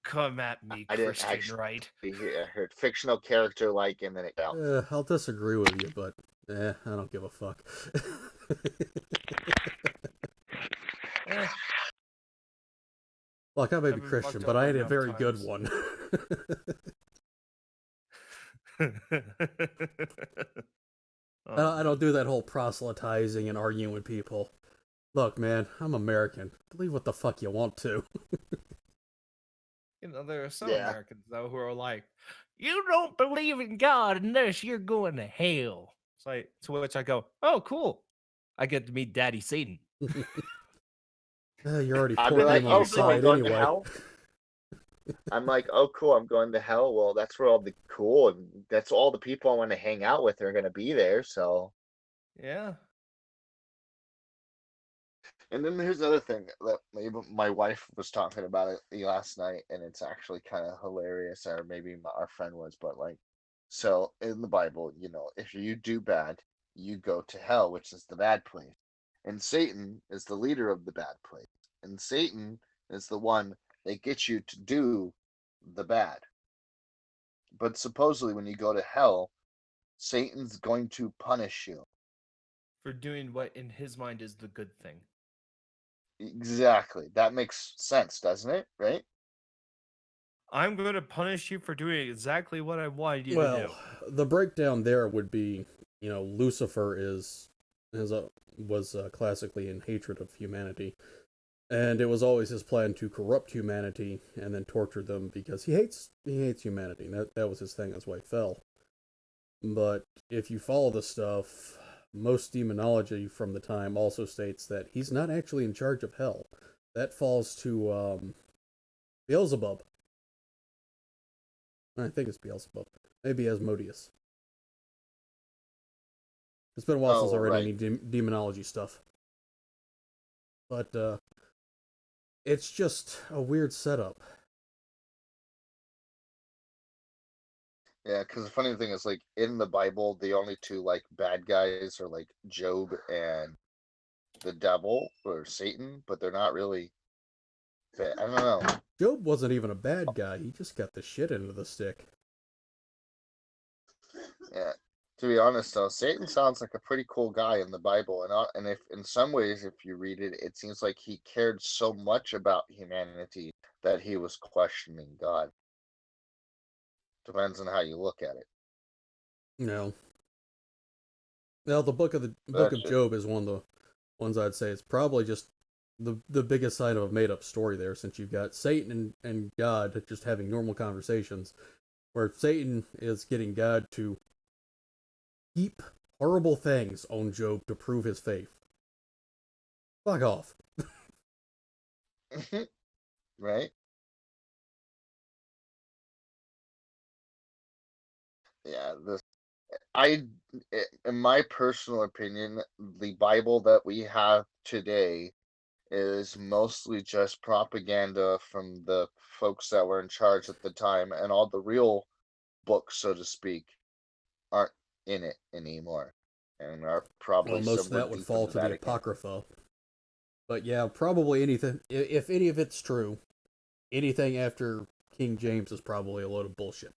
Come at me,
I didn't
Christian,
actually
right?
hear. I heard fictional character like, and then it out.
I'll disagree with you, but I don't give a fuck.
Eh,
Look, I may
I've
be
been
Christian,
fucked
but I
over
ain't a
enough
very good
times.
one.
Oh
I don't
man.
do that whole proselytizing and arguing with people. Look, man, I'm American. Believe what the fuck you want to.
You know, there are some
Yeah,
Americans though who are like, "You don't believe in God unless you're going to hell." It's like to which I go, "Oh, cool! I get to meet Daddy Satan."
You're already
I'd be
putting
like,
him on the
oh, cool, I'm
side
going to
anyway.
hell. I'm like, oh, cool, I'm going to hell. Well, that's where all the cool and that's all the people I want to hang out with are going to be there. So,
Yeah.
and then here's the other thing that maybe my wife was talking about it last night, and it's actually kind of hilarious, or maybe our friend was, but like, so in the Bible, if you do bad, you go to hell, which is the bad place, and Satan is the leader of the bad place, and Satan is the one that gets you to do the bad. But supposedly, when you go to hell, Satan's going to punish you.
For doing what in his mind is the good thing.
Exactly. That makes sense, doesn't it? Right?
I'm going to punish you for doing exactly what I wanted you to
Well,
do.
the breakdown there would be, Lucifer was classically in hatred of humanity, and it was always his plan to corrupt humanity and then torture them because he hates humanity. And that was his thing. That's why he fell. But if you follow the stuff, most demonology from the time also states that he's not actually in charge of hell. That falls to Beelzebub. I think it's Beelzebub. Maybe Asmodeus. It's been a while since I
Oh,
read
right.
any demonology stuff. But it's just a weird setup.
Yeah, because the funny thing is, like, in the Bible, the only two, like, bad guys are, like, Job and the devil or Satan, but they're not really. I don't know.
Job wasn't even a bad guy. He just got the shit into the stick.
Yeah. To be honest, though, Satan sounds like a pretty cool guy in the Bible, and if in some ways, if you read it, it seems like he cared so much about humanity that he was questioning God. Depends on how you look at it.
No. Now the book
That's
of
just
Job is one of the ones I'd say it's probably just the biggest sign of a made up story there, since you've got Satan and God just having normal conversations, where Satan is getting God to heap horrible things on Job to prove his faith. Fuck off.
right. Yeah. I, in my personal opinion, the Bible that we have today is mostly just propaganda from the folks that were in charge at the time, and all the real books, so to speak, aren't in it anymore, and are
Well,
probably
most of
somewhere
that would
deep in
fall
the
to the
Vatican.
Apocrypha. But yeah, probably anything, if any of it's true, anything after King James is probably a load of bullshit.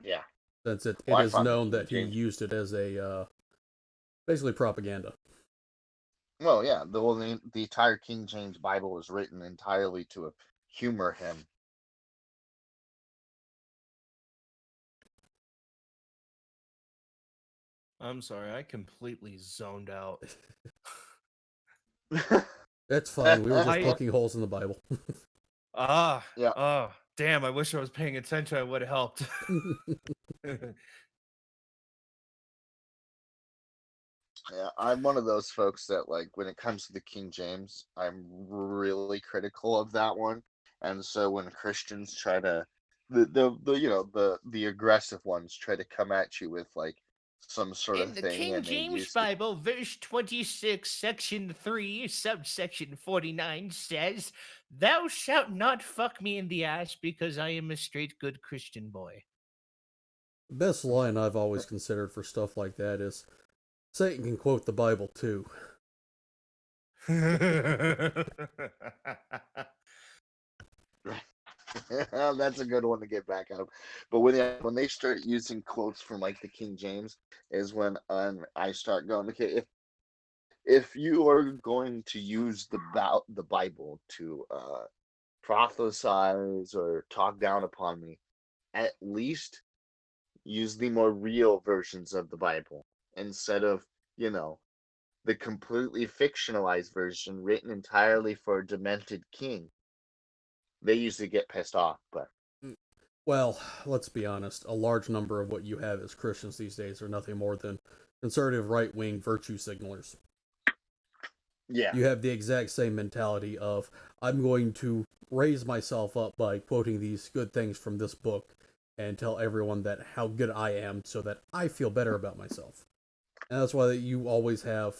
Yeah.
Since it
Well, I
is
found the
known
King
that he
James.
used it as a basically propaganda.
Well, yeah, the entire King James Bible was written entirely to humor him.
I'm sorry, I completely zoned out.
That's fine. We were just
I-
poking holes in the Bible.
Yeah.
Damn, I wish I was paying attention. I would have helped.
Yeah, I'm one of those folks that, like, when it comes to the King James, I'm really critical of that one. And so when Christians try to the aggressive ones try to come at you with like some sort
In
of
the
thing,
King
and they
James
use the
Bible, verse 26, section 3, subsection 49 says, "Thou shalt not fuck me in the ass because I am a straight good Christian boy."
Best line I've always considered for stuff like that is Satan can quote the Bible too.
That's a good one to get back out of. But when they start using quotes from like the King James is when I start going, okay, if you are going to use the Bible to prophesize or talk down upon me, at least use the more real versions of the Bible instead of, you know, the completely fictionalized version written entirely for a demented king. They usually get pissed off, but
Well, let's be honest. A large number of what you have as Christians these days are nothing more than conservative right wing virtue signalers.
yeah,
You have the exact same mentality of, I'm going to raise myself up by quoting these good things from this book and tell everyone that how good I am so that I feel better about myself. And that's why you always have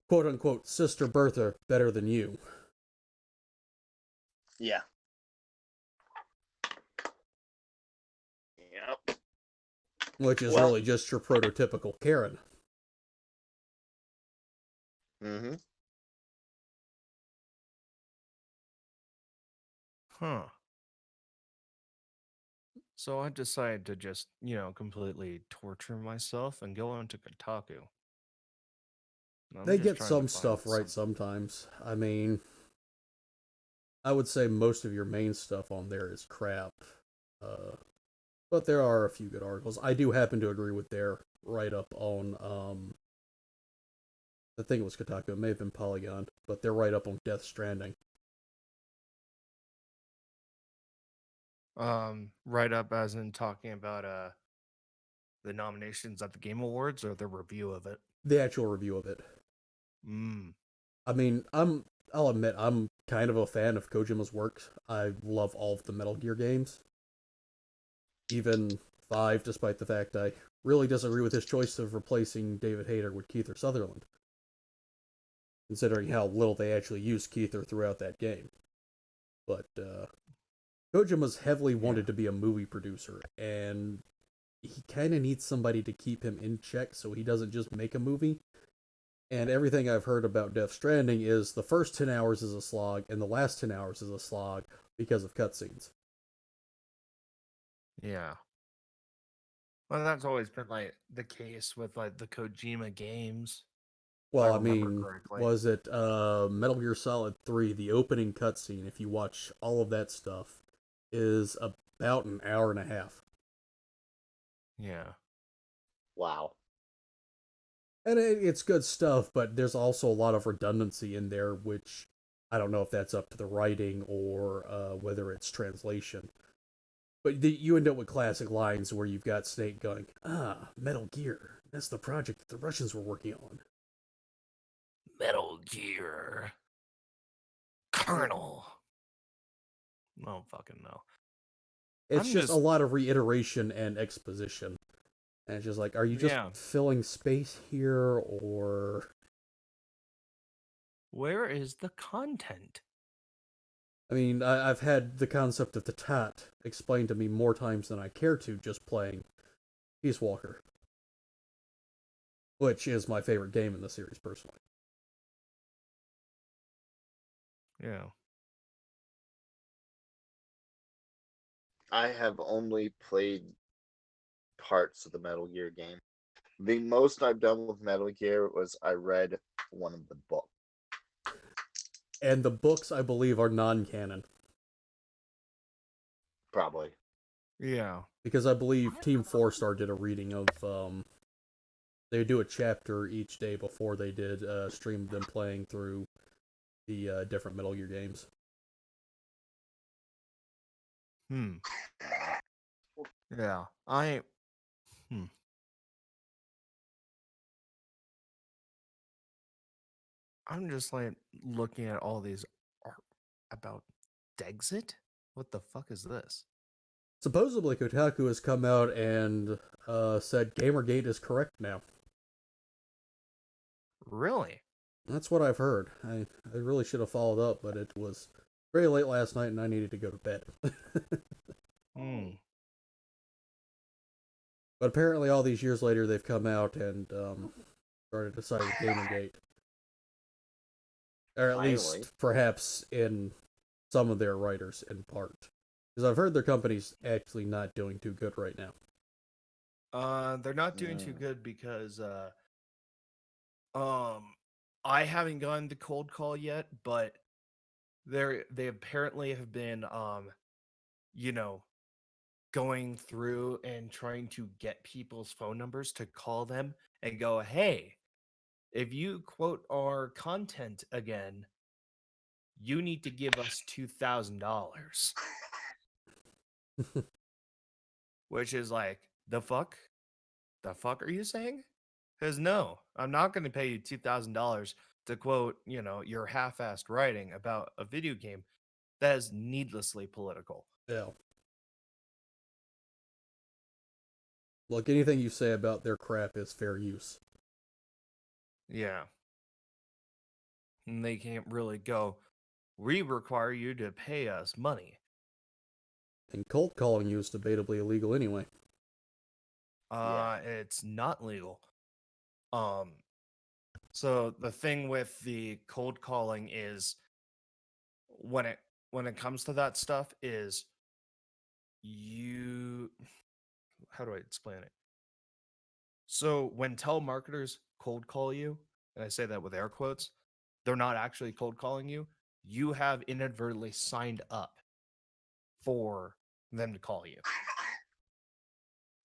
quote unquote Sister Bertha better than you.
yeah, yep.
Which is
Well,
really just your prototypical Karen.
mm-hmm.
Huh. So I decided to just, completely torture myself and go onto Kotaku. I'm
They
just
get
trying to
some
find
stuff right sometimes. I mean, I would say most of your main stuff on there is crap. Uh, but there are a few good articles. I do happen to agree with their write up on I think it was Kotaku, it may have been Polygon, but their write up on Death Stranding.
Right up as in talking about the nominations at the Game Awards or the review of it.
The actual review of it.
Mm.
I mean, I'll admit I'm kind of a fan of Kojima's works. I love all of the Metal Gear games. Even 5, despite the fact I really disagree with his choice of replacing David Hayter with Keith Sutherland, considering how little they actually used Keither throughout that game. But Kojima's heavily wanted to be a movie producer, and he kind of needs somebody to keep him in check so he doesn't just make a movie. And everything I've heard about Death Stranding is the first 10 hours is a slog, and the last 10 hours is a slog because of cutscenes.
Yeah. Well, that's always been like the case with like the Kojima games.
Well,
I
I
remember
mean,
correctly.
was it Metal Gear Solid 3, the opening cutscene, if you watch all of that stuff, is about an hour and a half.
Yeah.
Wow.
And it's good stuff, but there's also a lot of redundancy in there, which I don't know if that's up to the writing or whether it's translation. But you end up with classic lines where you've got Snake going, Metal Gear. That's the project that the Russians were working on.
Metal Gear. Colonel. I don't fucking know.
It's
I'm
just a
just
lot of reiteration and exposition. And it's just like, are you just
yeah.
filling space here, or...
Where is the content?
I mean, I've had the concept of the tat explained to me more times than I care to just playing Peace Walker, which is my favorite game in the series, personally.
Yeah.
I have only played parts of the Metal Gear game. The most I've done with Metal Gear was I read one of the books.
And the books, I believe, are non-canon.
Probably.
Yeah.
Because I believe Team 4-Star did a reading of, they do a chapter each day before they did stream them playing through the different Metal Gear games.
Yeah. I'm just like looking at all these art about Dexit. What the fuck is this?
Supposedly, Kotaku has come out and said Gamergate is correct now.
Really?
That's what I've heard. I really should have followed up, but it was very late last night and I needed to go to bed. But apparently, all these years later, they've come out and started to side with Gamergate. Or at
Finally.
least, perhaps, in some of their writers, in part. Because I've heard their company's actually not doing too good right now.
They're not doing too good because I haven't gotten the cold call yet, but they apparently have been you know, going through and trying to get people's phone numbers to call them and go, "Hey, if you quote our content again, you need to give us $2,000." Which is like, the fuck? The fuck are you saying? Because no, I'm not going to pay you $2,000 to quote, your half-assed writing about a video game that is needlessly political.
Yeah. Look, anything you say about their crap is fair use.
Yeah. And they can't really go, "We require you to pay us money."
And cold calling you is debatably illegal anyway.
It's not legal. So the thing with the cold calling is when it comes to that stuff is how do I explain it? So when telemarketers cold call you, and I say that with air quotes, they're not actually cold calling you. You have inadvertently signed up for them to call you.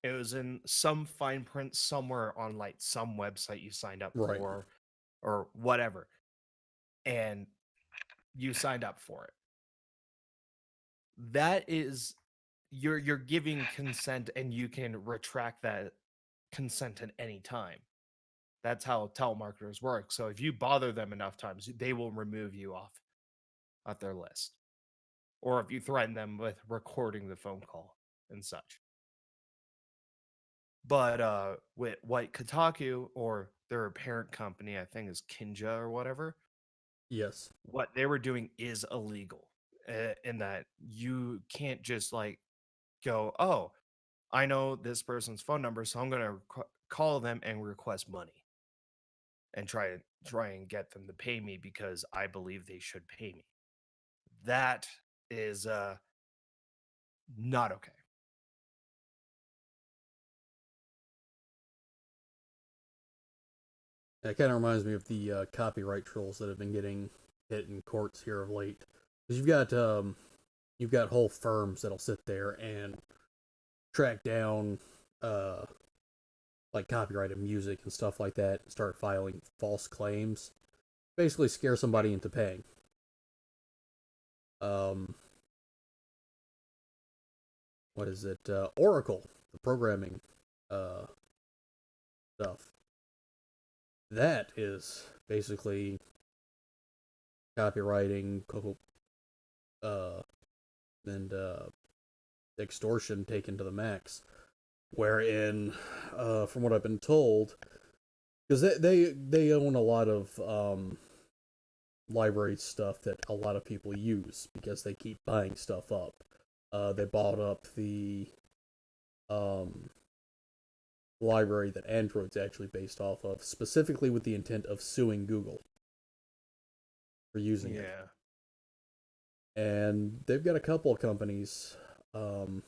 It was in some fine print somewhere on like some website you signed up
Right.
for or whatever. And you signed up for it. That is you're giving consent and you can retract that consent at any time. That's how telemarketers work. So if you bother them enough times, they will remove you off their list. Or if you threaten them with recording the phone call and such. But with White Kotaku or their parent company, I think is Kinja or whatever,
Yes.
what they were doing is illegal in that you can't just like go, "Oh, I know this person's phone number, so I'm going to call them and request money and try and get them to pay me because I believe they should pay me." That is not okay.
That kind of reminds me of the copyright trolls that have been getting hit in courts here of late. Because you've got whole firms that'll sit there and track down like copyrighted music and stuff like that and start filing false claims. Basically scare somebody into paying. What is it? Oracle, the programming stuff. That is basically copywriting and extortion taken to the max. Wherein, from what I've been told, because they own a lot of library stuff that a lot of people use because they keep buying stuff up. They bought up the library that Android's actually based off of, specifically with the intent of suing Google for using it. And they've got a couple of companies in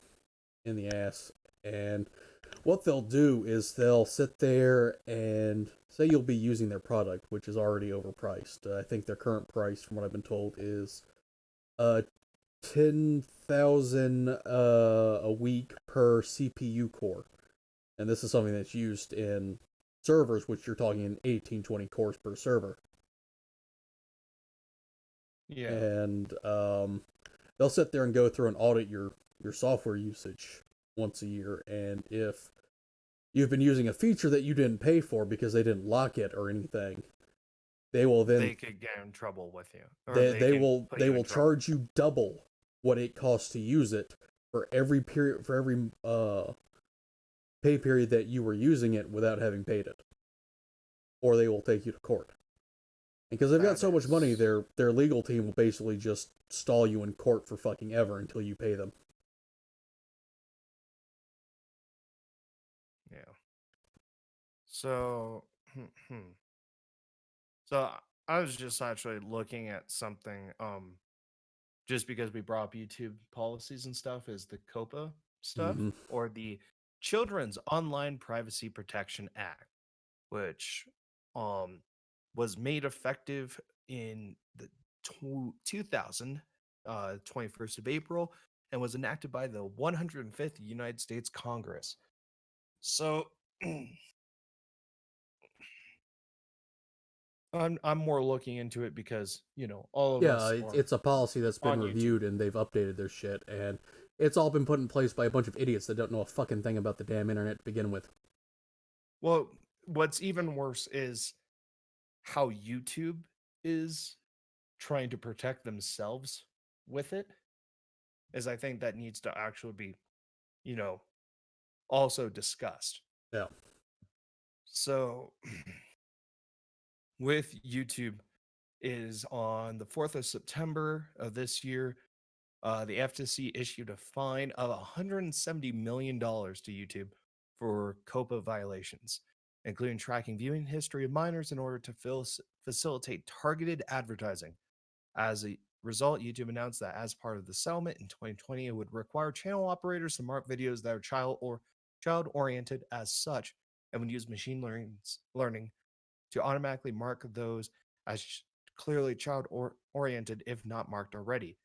the ass. And what they'll do is they'll sit there and say you'll be using their product, which is already overpriced. I think their current price, from what I've been told, is 10,000 a week per CPU core, and this is something that's used in servers, which you're talking in 18-20 cores per server.
Yeah.
And they'll sit there and go through and audit your software usage once a year, and if you've been using a feature that you didn't pay for because they didn't lock it or anything, they will then
They could get in trouble with you. Or
they
can
will
put you in trouble.
charge you double what it costs to use it for every period, for every pay period that you were using it without having paid it, or they will take you to court. Because they've got so much money, their legal team will basically just stall you in court for fucking ever until you pay them.
Yeah. So, so I was just actually looking at something. Just because we brought up YouTube policies and stuff, is the COPA stuff, or the Children's Online Privacy Protection Act, which was made effective in the 2000, 21st of April, and was enacted by the 105th United States Congress. So I'm more looking into it because, all of us
it's a policy that's been
on
reviewed and they've updated their shit, and it's all been put in place by a bunch of idiots that don't know a fucking thing about the damn internet to begin with.
Well, what's even worse is how YouTube is trying to protect themselves with it. Is I think that needs to actually be, also discussed.
Yeah.
So with YouTube is on the 4th of September of this year, the FTC issued a fine of $170 million to YouTube for COPA violations, including tracking viewing history of minors in order to facilitate targeted advertising. As a result, YouTube announced that as part of the settlement in 2020, it would require channel operators to mark videos that are child-oriented as such, and would use machine learning to automatically mark those as clearly child-oriented if not marked already.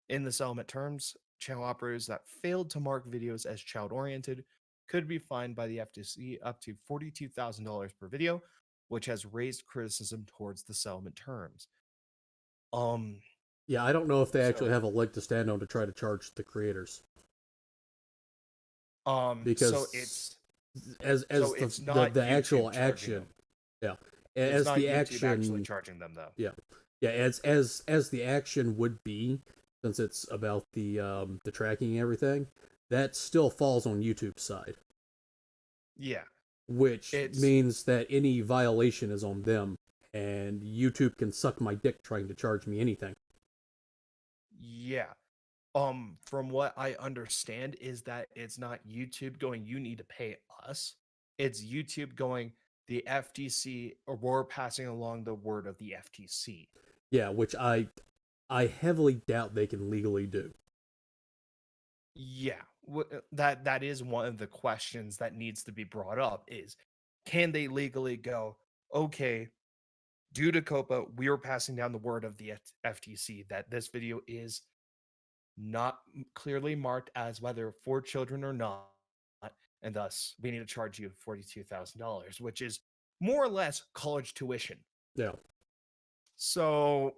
In the settlement terms, channel operators that failed to mark videos as child-oriented could be fined by the FTC up to $42,000 per video, which has raised criticism towards the settlement terms.
Yeah, I don't know if they actually have a leg to stand on to try to charge the creators. Because
so it's
the actual action, yeah,
it's
as
not
the
YouTube
action
actually charging them though.
Yeah, as the action would be, since it's about the tracking and everything, that still falls on YouTube's side.
Yeah,
which means that any violation is on them, and YouTube can suck my dick trying to charge me anything.
Yeah. From what I understand is that it's not YouTube going, you need to pay us. It's YouTube going, the FTC, or we're passing along the word of the FTC.
Yeah, which I heavily doubt they can legally do.
Yeah, that is one of the questions that needs to be brought up is, can they legally go, okay, due to COPA, we are passing down the word of the FTC that this video is not clearly marked as whether for children or not, and thus we need to charge you $42,000, which is more or less college tuition.
Yeah.
So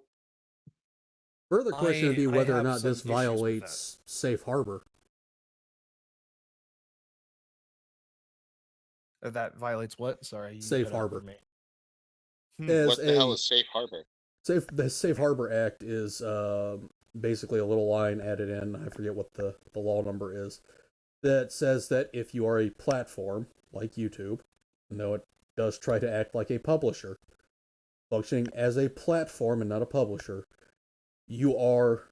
further question would be whether or not this violates safe harbor.
That violates what? Sorry,
safe harbor.
What the hell is safe harbor?
The Safe Harbor Act is basically a little line added in, I forget what the law number is, that says that if you are a platform like YouTube, though it does try to act like a publisher, functioning as a platform and not a publisher, you are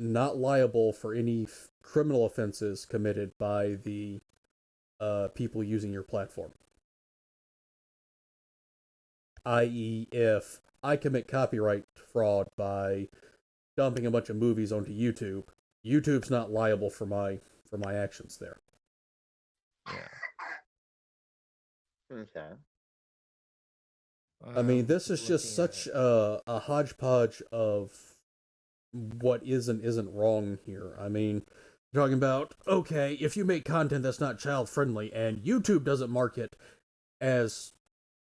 not liable for any criminal offenses committed by the people using your platform. I.e., if I commit copyright fraud by dumping a bunch of movies onto YouTube, YouTube's not liable for my actions there.
Yeah.
Okay.
I mean, this is just such a hodgepodge of what is and isn't wrong here. I mean, you're talking about, okay, if you make content that's not child friendly and YouTube doesn't mark it as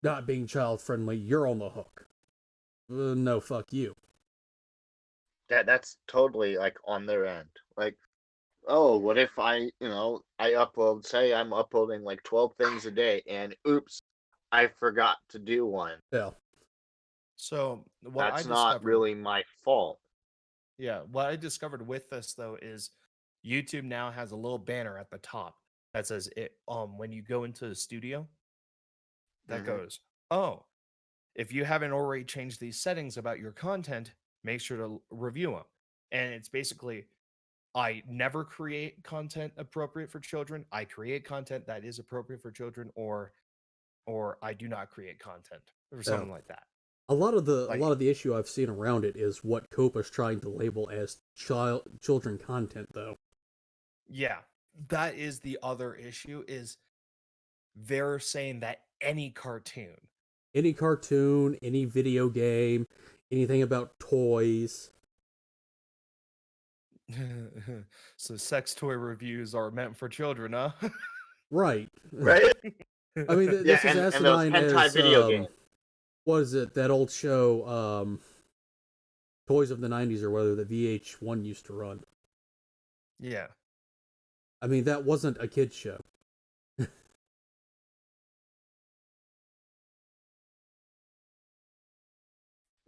not being child friendly, you're on the hook. No, fuck you.
That's totally like on their end. Like, oh, what if I upload, say I'm uploading like 12 things a day and oops, I forgot to do one.
Yeah.
So what I
That's not
discovered,
really my fault.
yeah, what I discovered with this though is YouTube now has a little banner at the top that says it when you go into the studio that
Mhm.
goes, "Oh, if you haven't already changed these settings about your content, make sure to review them." And it's basically I never create content appropriate for children. I create content that is appropriate for children or I do not create content or something like that.
A lot of
Like
the issue I've seen around it is what Copa's trying to label as children content, though.
yeah, that is the other issue is they're saying that any cartoon.
Any cartoon, any video game, anything about toys.
So sex toy reviews are meant for children, huh?
Right.
Right?
I mean,
Yeah,
this is
and those
asinine
hentai
as,
video games.
what is it, that old show, Toys of the 90s or whether the VH1 used to run.
Yeah.
I mean, that wasn't a kid's show.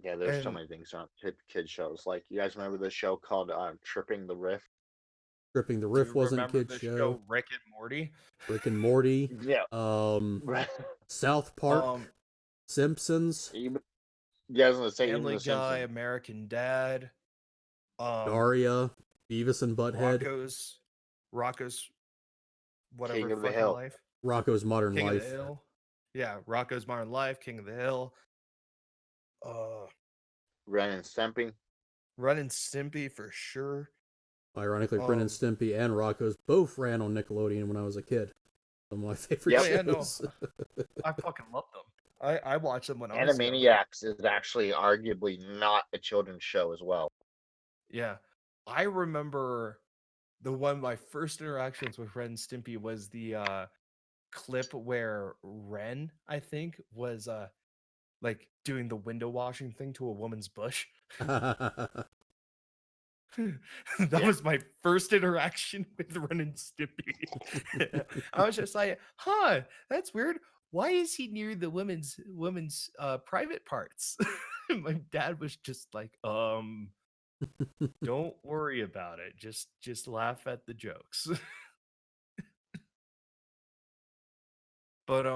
Yeah, there's so
And
many things on kid shows. Like, you guys remember the show called Tripping the Riff?
Tripping the
do
Riff
you
wasn't
remember
kid's
the
show.
Rick and Morty?
Rick and Morty.
Yeah. Right.
South Park. Simpsons.
You guys gonna say even
Family
the
Guy,
Simpsons?
American Dad,
Daria. Beavis and Butthead.
Rocco's whatever
King of the
fucking
Hill.
life.
Rocco's Modern
King of the
Life.
Hill. Yeah, Rocco's Modern Life, King of the Hill.
Ren and Stimpy.
Ren and Stimpy for sure.
Ironically, Ren and Stimpy and Rocco's both ran on Nickelodeon when I was a kid. Some of my favorite shows.
I fucking love them. I watched them when I was young.
Animaniacs is actually arguably not a children's show as well.
Yeah. I remember my first interactions with Ren and Stimpy was the clip where Ren, I think, was like doing the window washing thing to a woman's bush. That was my first interaction with Ren and Stimpy. I was just like, huh, that's weird. Why is he near the women's private parts? My dad was just like, don't worry about it. Just laugh at the jokes. But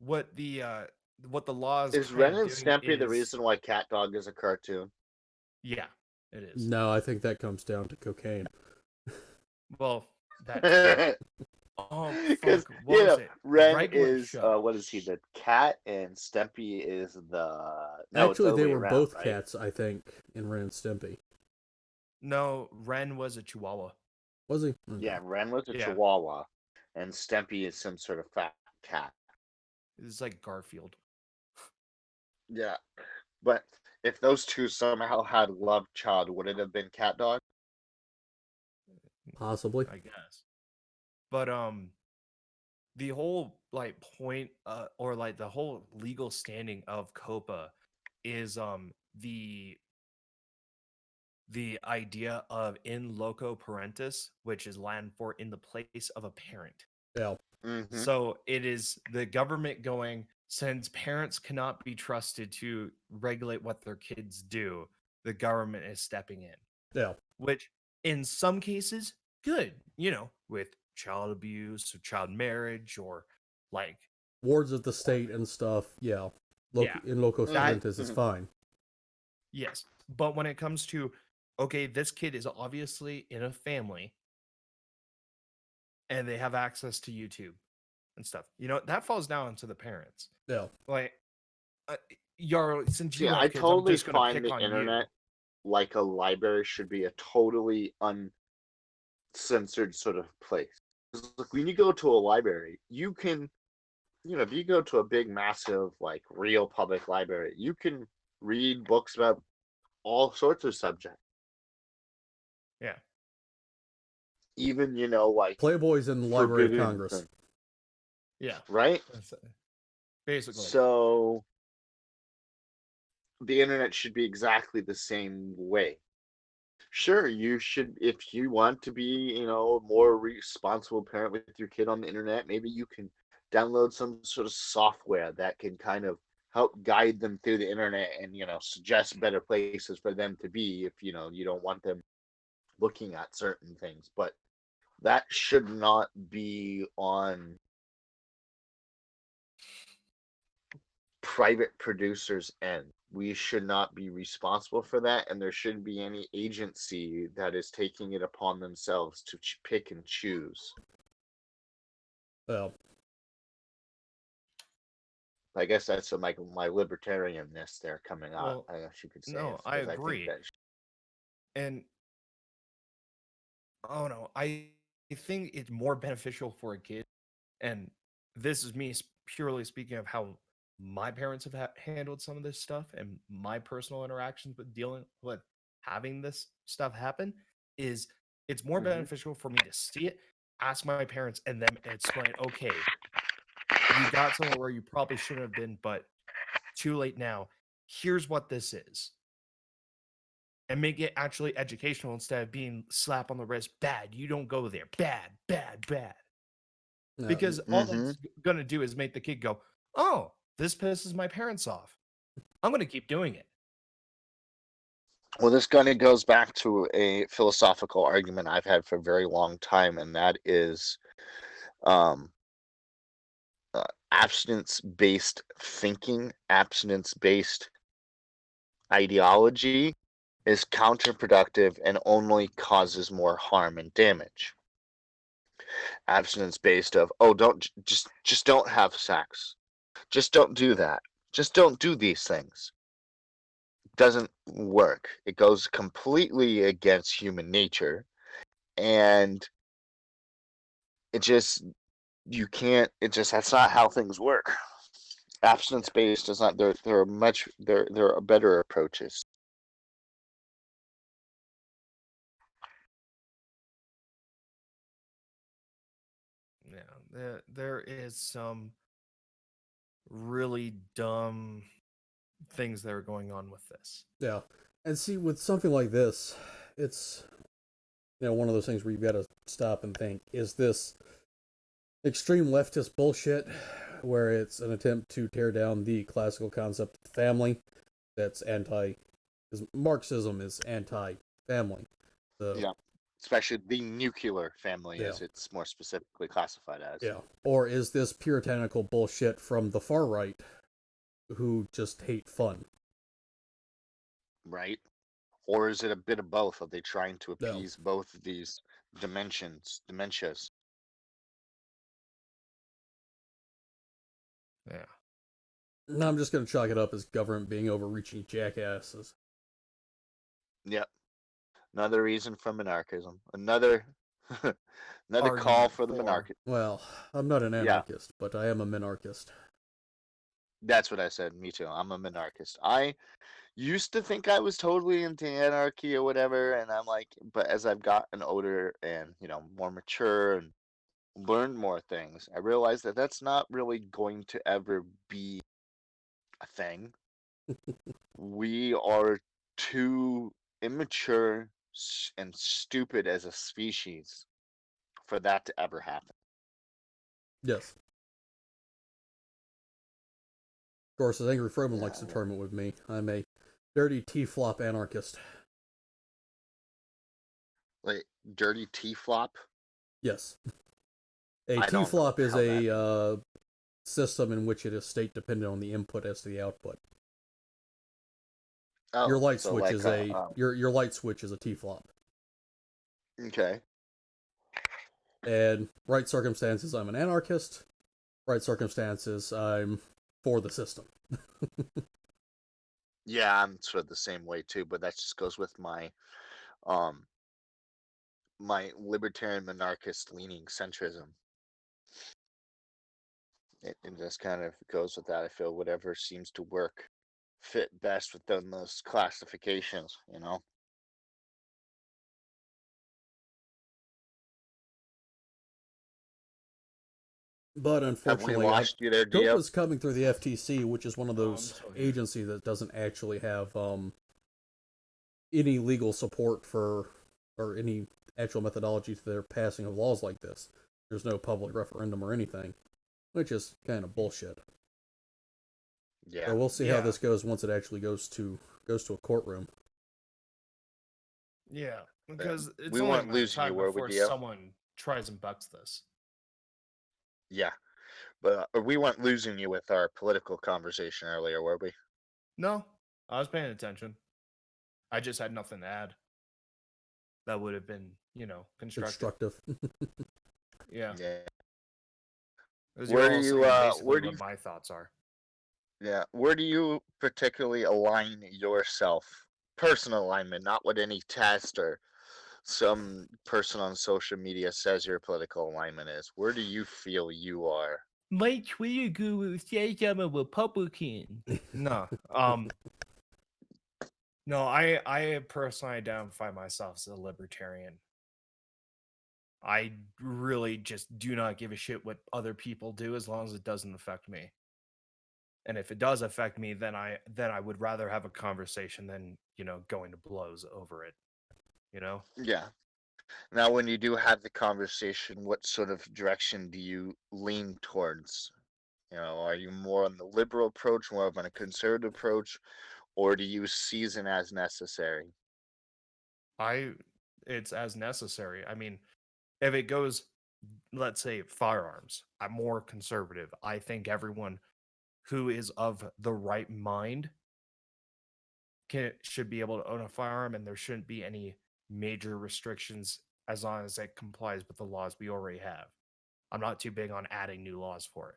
what the laws
Is
kind
Ren
of
and
doing
Stimpy the
is
reason why Cat Dog is a cartoon?
yeah, it is.
No, I think that comes down to cocaine.
Well, that
Because
fuck, what was it?
Ren
Regular
is
show.
what is he? The cat, and Stimpy is the. No, it's
Actually,
the
they
other way
were
around,
both
right?
cats, I think, in Ren and Stimpy.
No, Ren was a Chihuahua.
Was he? Okay.
Yeah, Ren was a
Yeah.
Chihuahua, and Stimpy is some sort of fat cat.
It's like Garfield.
Yeah, but if those two somehow had love child, would it have been Cat Dog?
Possibly.
I guess. But the whole like point or like the whole legal standing of COPA is the idea of in loco parentis, which is Latin for in the place of a parent.
Yeah.
Mm-hmm.
So it is the government going, since parents cannot be trusted to regulate what their kids do, the government is stepping in.
Yeah.
Which in some cases, good, with child abuse or child marriage or like
wards of the state and stuff. Yeah. In loco parentis is fine.
Yes. But when it comes to, okay, this kid is obviously in a family and they have access to YouTube and stuff, that falls down to the parents.
Yeah.
Like, since you have
I
kids,
totally
I'm just gonna
find
pick
the
on
internet
you.
like a library should be a totally uncensored sort of place. Like, when you go to a library, you can if you go to a big, massive, like real public library, you can read books about all sorts of subjects.
Yeah.
Even, like
Playboy's in the Library of
forbidden
Congress.
things,
Yeah.
right?
Basically.
So the internet should be exactly the same way. Sure, you should, if you want to be, a more responsible parent with your kid on the internet, maybe you can download some sort of software that can kind of help guide them through the internet and, suggest better places for them to be if, you don't want them looking at certain things. But that should not be on private producers' end. We should not be responsible for that, and there shouldn't be any agency that is taking it upon themselves to pick and choose.
Well,
I guess that's my libertarianness there coming out.
Well,
I guess you could say.
no, I
because
agree.
think that
And oh no, I think it's more beneficial for a kid. And this is me purely speaking of how my parents have handled some of this stuff and my personal interactions with dealing with having this stuff happen. Is it's more beneficial for me to see it, ask my parents, and them explain, okay, you got somewhere where you probably shouldn't have been, but too late now. Here's what this is. And make it actually educational instead of being slap on the wrist. Bad. You don't go there. Bad, bad, bad.
no,
Because all that's going to do is make the kid go, oh, this pisses my parents off. I'm going to keep doing it.
Well, this kind of goes back to a philosophical argument I've had for a very long time, and that is abstinence-based thinking, abstinence-based ideology is counterproductive and only causes more harm and damage. Abstinence-based of, oh, don't just don't have sex, just don't do that, just don't do these things, doesn't work. It goes completely against human nature, and it just you can't. It just that's not how things work. Abstinence based is not. There are better approaches.
Yeah, there is some really dumb things that are going on with this.
yeah. And see, with something like this, it's one of those things where you've got to stop and think: is this extreme leftist bullshit, where it's an attempt to tear down the classical concept of family, that's anti, because Marxism is anti-family. So,
Yeah, especially the nuclear family,
Yeah.
as it's more specifically classified as.
yeah. Or is this puritanical bullshit from the far right, who just hate fun?
Right? Or is it a bit of both? Are they trying to
No.
appease both of these dementias?
Yeah.
No, I'm just going to chalk it up as government being overreaching jackasses.
Yep. Another reason for monarchism. Another call
Argument
for the
for-
monarchy.
Well, I'm not an
Yeah.
anarchist, but I am a minarchist.
That's what I said. Me too. I'm a monarchist. I used to think I was totally into anarchy or whatever, and I'm like, but as I've gotten older and more mature and learned more things, I realized that that's not really going to ever be a thing. We are too immature and stupid as a species for that to ever happen.
Yes. Of course, as Angry Froman likes to
Yeah.
term it with me, I'm a dirty T-flop anarchist.
Like dirty T-flop.
Yes. A
I don't know
T-flop is
how that
a system in which it is state dependent on the input as to the output.
Oh,
Your light
so
switch
like
is your light switch is a T-flop.
okay.
And right circumstances, I'm an anarchist. Right circumstances, I'm for the system.
Yeah, I'm sort of the same way too, but that just goes with my my libertarian monarchist leaning centrism. it just kind of goes with that. I feel whatever seems to work fit best within those classifications, you know.
But
Have we
unfortunately,
lost you there, Dio?
COPA's coming through the FTC, which is one of
Oh, I'm
those
still here.
agencies that doesn't actually have any legal support for or any actual methodology to their passing of laws like this. There's no public referendum or anything, which is kind of bullshit.
Yeah.
So we'll see how this goes once it actually goes to a courtroom.
Yeah, because it's
We
only a
weren't
matter of
losing you,
time
were we,
before
Dio?
someone tries and bucks this.
Yeah. But we weren't losing you with our political conversation earlier, were we?
No, I was paying attention. I just had nothing to add. That would have been, constructive. Yeah.
Yeah.
Because
Where
you're
do
all
you,
saying basically
where do
what
you,
my thoughts are.
yeah, where do you particularly align yourself? Personal alignment, not what any test or some person on social media says your political alignment is. Where do you feel you are?
My Twitter guru says I'm a Republican.
No. No, I personally identify myself as a libertarian. I really just do not give a shit what other people do as long as it doesn't affect me. And if it does affect me, then I would rather have a conversation than, going to blows over it.
Yeah. Now, when you do have the conversation, what sort of direction do you lean towards? You know, are you more on the liberal approach, more of on a conservative approach, or do you season as necessary?
It's as necessary. I mean, if it goes, let's say firearms, I'm more conservative. I think everyone who is of the right mind should be able to own a firearm, and there shouldn't be any major restrictions as long as it complies with the laws we already have. I'm not too big on adding new laws for it.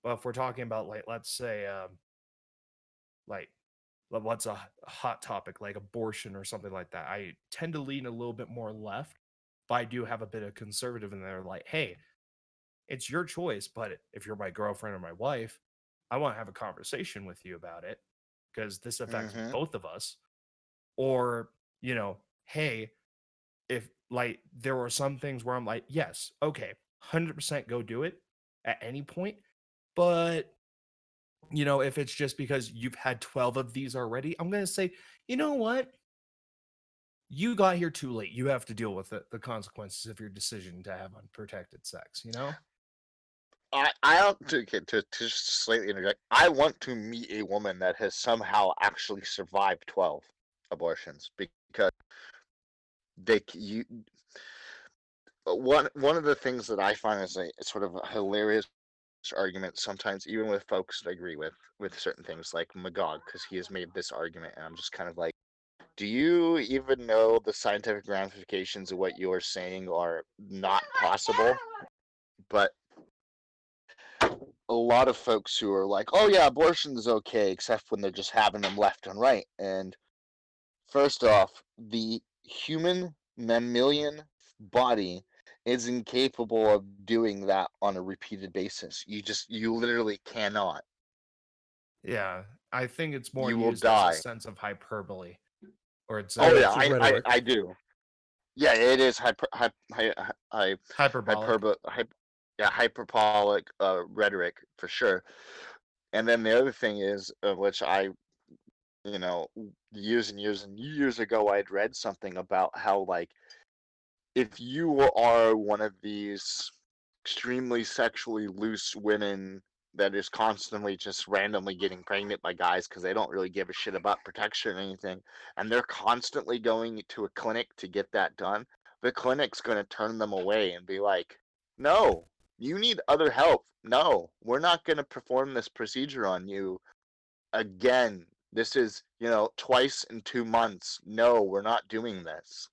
But if we're talking about, like, let's say like what's a hot topic like abortion or something like that, I tend to lean a little bit more left, but I do have a bit of conservative in there. Like, hey, it's your choice, but if you're my girlfriend or my wife, I want to have a conversation with you about it because this affects
Mm-hmm.
both of us. Or, hey, if like there were some things where I'm like, yes, okay, 100% go do it at any point. But, if it's just because you've had 12 of these already, I'm going to say, you know what? You got here too late. You have to deal with the consequences of your decision to have unprotected sex,
I don't to just slightly interject. I want to meet a woman that has somehow actually survived 12 abortions because you one of the things that I find is a sort of a hilarious argument sometimes, even with folks that I agree with certain things like Magog, because he has made this argument, and I'm just kind of like, do you even know the scientific ramifications of what you're saying are not possible? But a lot of folks who are like, oh yeah, abortion is okay, except when they're just having them left and right. And first off, the human mammalian body is incapable of doing that on a repeated basis. You literally cannot.
Yeah, I think it's more
You will
used as a
die.
sense of hyperbole, or it's
Oh yeah,
It's just
I, I,
rhetoric.
I do. Yeah, it is
hyperbolic.
yeah, hyperbolic rhetoric for sure. And then the other thing is, which I, you know, years and years and years ago, I'd read something about how, like, if you are one of these extremely sexually loose women that is constantly just randomly getting pregnant by guys because they don't really give a shit about protection or anything, and they're constantly going to a clinic to get that done, the clinic's going to turn them away and be like, no, you need other help. No, we're not going to perform this procedure on you again. This is, twice in 2 months. No, we're not doing this.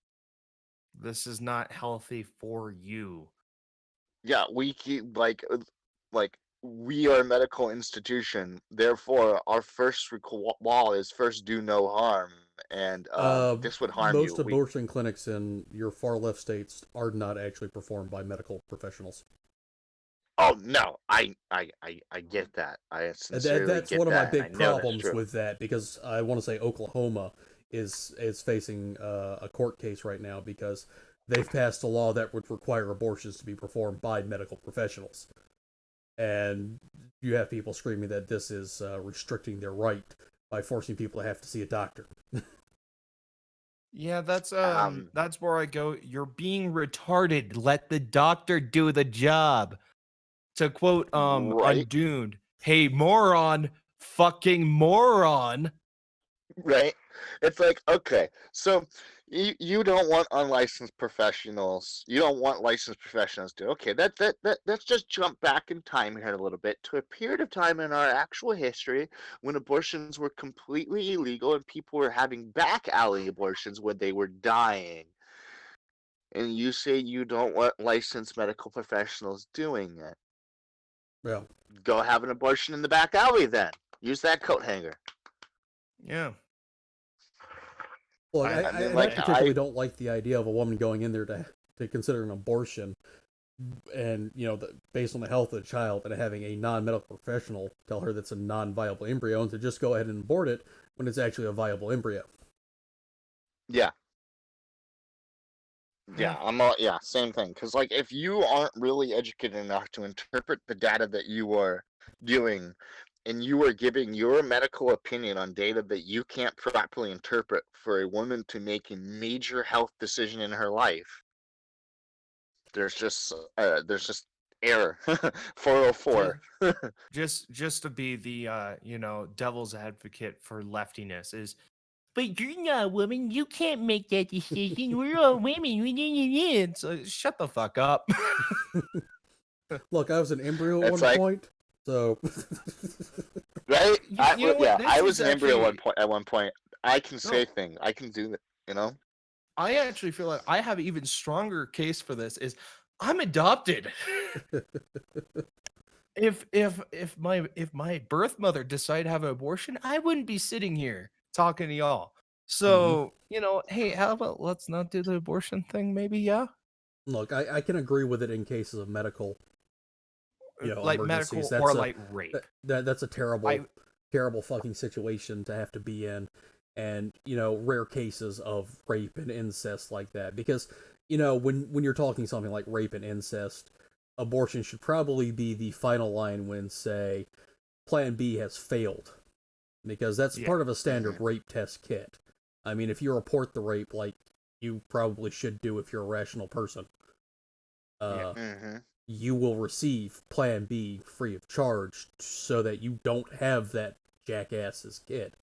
This is not healthy for you.
Yeah, we keep like we are a medical institution. Therefore, our first law is first do no harm, and this would harm you.
Most abortion clinics in your far left states are not actually performed by medical professionals.
Oh no, I get that. I sincerely
That's
get
one of my
that, and I
big
know that's
problems
true.
with that, because I want to say Oklahoma is facing a court case right now because they've passed a law that would require abortions to be performed by medical professionals, and you have people screaming that this is restricting their right by forcing people to have to see a doctor.
Yeah, that's
Um,
where I go. You're being retarded. Let the doctor do the job. To quote
right,
Undoomed, hey moron, fucking moron.
right. It's like, okay, so you don't want unlicensed professionals. You don't want licensed professionals to. Okay, let's just jump back in time here a little bit to a period of time in our actual history when abortions were completely illegal and people were having back alley abortions when they were dying. And you say you don't want licensed medical professionals doing it.
Well,
Go have an abortion in the back alley then. Use that coat hanger.
Yeah.
look,
I,
I mean,
I
like,
particularly don't like the idea of a woman going in there to consider an abortion, and based on the health of the child, and having a non-medical professional tell her that's a non-viable embryo and to just go ahead and abort it when it's actually a viable embryo.
yeah.
yeah.
Yeah, same thing. Because, like, if you aren't really educated enough to interpret the data that you are doing, and you are giving your medical opinion on data that you can't properly interpret for a woman to make a major health decision in her life, there's just error. 404.
Just to be the devil's advocate for leftiness is,
But you're not a woman. You can't make that decision. We're all women.
so shut the fuck up.
Look, I was an embryo at
It's
one
like,
point, so
right?
You know what?
I
This
was
is
an embryo
actually
at one point. I can
no.
say things. I can do that. You know.
I actually feel like I have an even stronger case for this. Is I'm adopted. If my birth mother decided to have an abortion, I wouldn't be sitting here talking to y'all. So hey, how about let's not do the abortion thing? Maybe
look, I can agree with it in cases of medical,
like
emergencies.
medical or like rape.
That's a
I
terrible fucking situation to have to be in, and rare cases of rape and incest like that, because when you're talking something like rape and incest, abortion should probably be the final line when, say, Plan B has failed, because that's
Yeah.
part of a standard rape test kit. I mean, if you report the rape, like you probably should do if you're a rational person, you will receive Plan B free of charge so that you don't have that jackass's kid.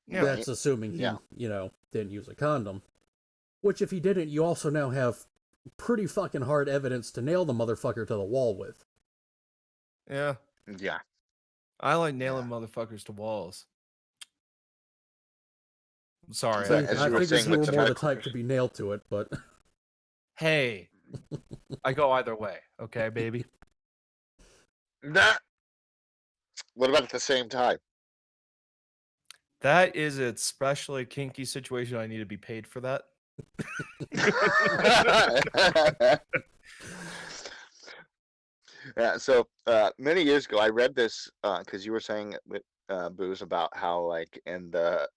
Yeah.
That's assuming he, didn't use a condom. Which, if he didn't, you also now have pretty fucking hard evidence to nail the motherfucker to the wall with.
Yeah.
Yeah.
I like nailing motherfuckers to walls. I'm sorry.
So,
See,
as
I
you were
figured
saying
you
with
were
the
more the
medical
type to be nailed to it, but
Hey, I go either way. Okay, baby.
that. What about at the same time?
That is a especially kinky situation. I need to be paid for that.
Yeah. So many years ago, I read this because you were saying with Booze about how, like, in the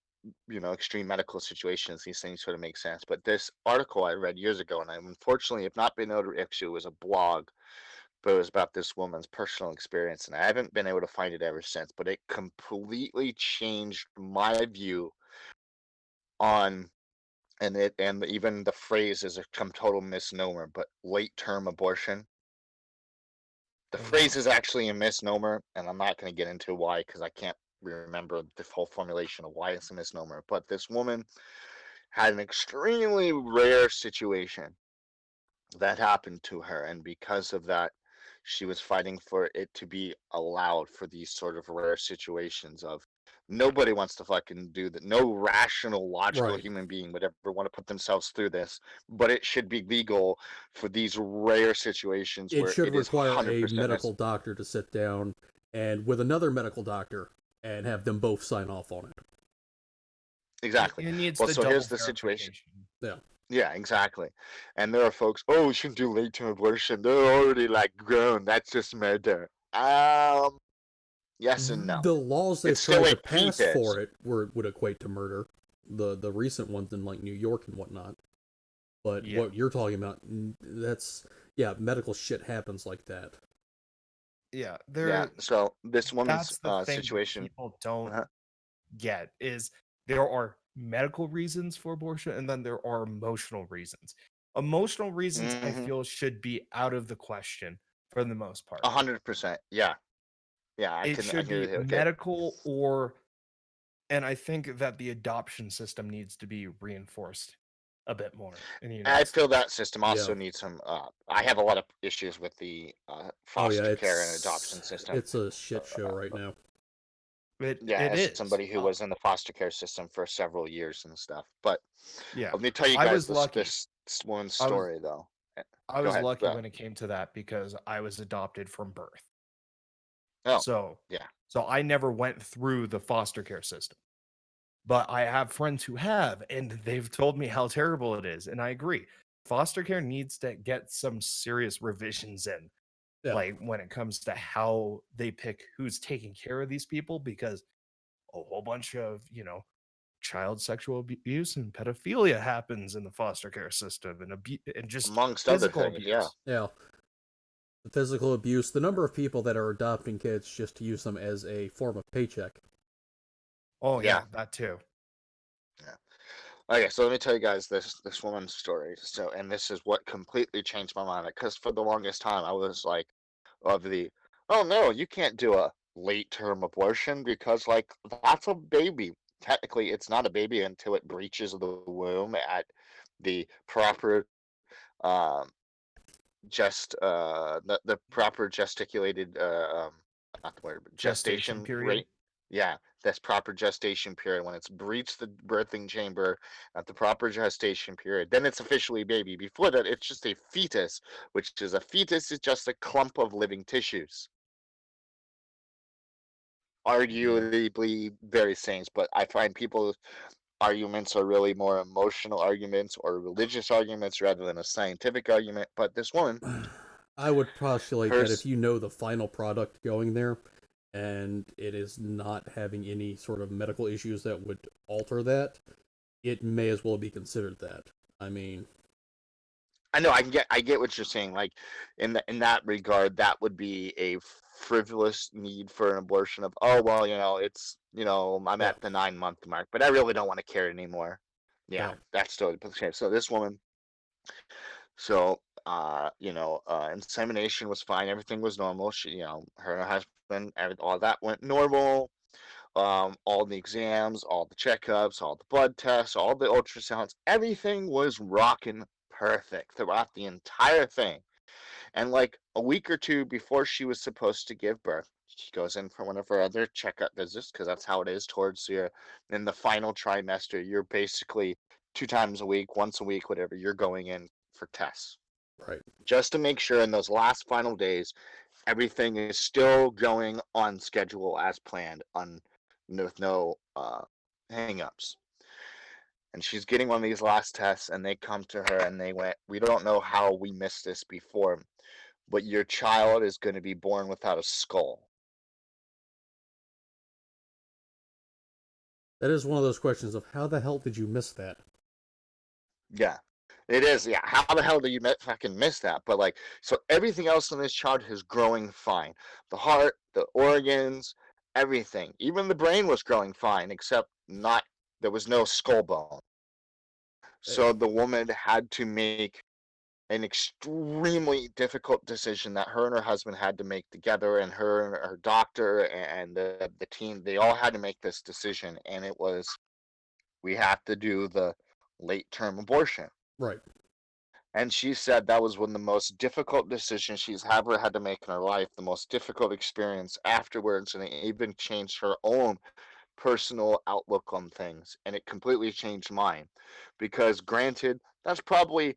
extreme medical situations, these things sort of make sense. But this article I read years ago, and I unfortunately have not been able to. Actually, it was a blog, but it was about this woman's personal experience, and I haven't been able to find it ever since. But it completely changed my view on, and even the phrase is a total misnomer, but late term abortion. The
Oh,
phrase
no.
is actually a misnomer, and I'm not going to get into why because I can't remember the whole formulation of why it's a misnomer. But this woman had an extremely rare situation that happened to her, and because of that, she was fighting for it to be allowed for these sort of rare situations of nobody wants to fucking do that. No rational, logical
right.
human being would ever want to put themselves through this, but it should be legal for these rare situations
It
where
should
it is
require a
100%
medical doctor to sit down and with another medical doctor and have them both sign off on it.
exactly.
It needs
Well,
the
so
double
here's the situation.
verification.
Yeah.
Yeah, exactly. And there are folks, oh, we shouldn't do late-term abortion. They're already like grown. That's just murder. Yes and no.
The laws they've
It's still
tried
a
to pass
fetus.
for it would equate to murder. The recent ones in like New York and whatnot. But
Yeah.
what you're talking about, medical shit happens like that.
Yeah,
Yeah. So this woman's
that's the thing that
situation.
people don't
Uh-huh.
get is there are medical reasons for abortion and then there are emotional reasons. Emotional reasons I
Mm-hmm.
feel should be out of the question for the most part.
100%. Yeah. Yeah. I
It
can
should
agree
be
with you. Okay.
medical and I think that the adoption system needs to be reinforced a bit more in the
I
United
feel
States.
that system also needs some. I have a lot of issues with the
Oh yeah,
foster care and adoption system.
it's a shit show right now.
Yeah,
It
as
is.
somebody who was in the foster care system for several years and stuff. But
Yeah.
let me tell you
I
guys
was lucky.
this woman's
I was
story though.
I
Go
was
ahead.
lucky when it came to that because I was adopted from birth.
Oh,
So
yeah.
so I never went through the foster care system. But I have friends who have, and they've told me how terrible it is. And I agree. Foster care needs to get some serious revisions in,
Yeah.
like when it comes to how they pick who's taking care of these people, because a whole bunch of, child sexual abuse and pedophilia happens in the foster care system and just
Amongst other
physical
things, yeah.
abuse.
Yeah. The physical abuse, the number of people that are adopting kids just to use them as a form of paycheck.
Oh,
Yeah.
yeah, that too.
Yeah. Okay, so let me tell you guys this woman's story. So, and this is what completely changed my mind. Because for the longest time, I was like, oh no, you can't do a late term abortion because like that's a baby. Technically, it's not a baby until it breaches the womb at the proper um the proper gesticulated not the word, but
Gestation
gestation
period.
rate. Yeah, that's proper gestation period. When it's breached the birthing chamber at the proper gestation period, then it's officially baby. Before that, it's just a fetus, which is a fetus is just a clump of living tissues. Arguably very sane, but I find people's arguments are really more emotional arguments or religious arguments rather than a scientific argument. But this woman,
I would postulate that if
hers,
you know the final product going there and it is not having any sort of medical issues that would alter that, it may as well be considered that. I mean,
I know I get what you're saying. Like in that regard, that would be a frivolous need for an abortion of, oh well, it's I'm
yeah,
at the 9 month mark, but I really don't want to carry anymore. Yeah,
yeah,
that's totally okay. So this woman, so insemination was fine, everything was normal. She, her and her husband, all that went normal. All the exams, all the checkups, all the blood tests, all the ultrasounds, everything was rocking perfect throughout the entire thing. And like a week or two before she was supposed to give birth, she goes in for one of her other checkup visits because that's how it is towards your in the final trimester. You're basically 2 times a week, once a week, whatever. You're going in for tests
right.
just to make sure in those last final days everything is still going on schedule as planned, on with no hang-ups. And she's getting one of these last tests, and they come to her and they went, "We don't know how we missed this before, but your child is going to be born without a skull."
That is one of those questions of how the hell did you miss that?
Yeah, it is. Yeah, how the hell do you fucking miss that? But like, so everything else in this child is growing fine. The heart, the organs, everything, even the brain was growing fine, except not there was no skull bone. So the woman had to make an extremely difficult decision that her and her husband had to make together, and her and her doctor and the team, they all had to make this decision, and it was, we have to do the late term abortion.
Right.
And she said that was one of the most difficult decisions she's ever had to make in her life, the most difficult experience afterwards, and it even changed her own personal outlook on things, and it completely changed mine. Because granted, that's probably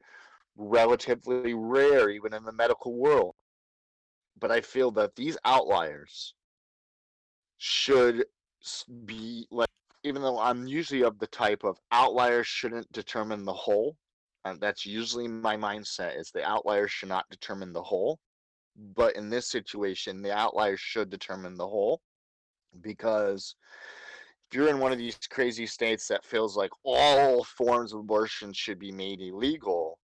relatively rare even in the medical world, but I feel that these outliers should be like, even though I'm usually of the type of outliers shouldn't determine the whole, That's usually my mindset, is the outliers should not determine the whole. But in this situation, the outliers should determine the whole, because if you're in one of these crazy states that feels like all forms of abortion should be made illegal,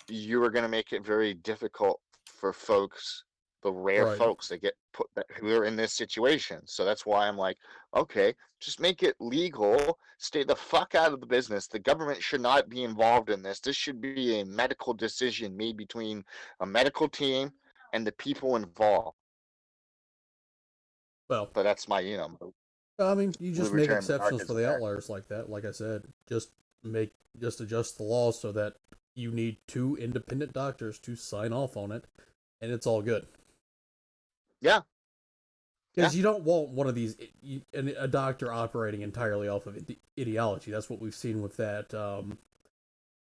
you are going to make it very difficult for folks, the rare
Right.
folks that get put who are in this situation. So that's why I'm like, okay, just make it legal. Stay the fuck out of the business. The government should not be involved in this. This should be a medical decision made between a medical team and the people involved.
Well,
But that's my,
I mean, you just make
libertarian
exceptions for
monarchism
the
there.
outliers like that. Like I said, just adjust the law so that you need 2 independent doctors to sign off on it, and it's all good.
Yeah.
Because you don't want one of these a doctor operating entirely off of ideology. That's what we've seen with that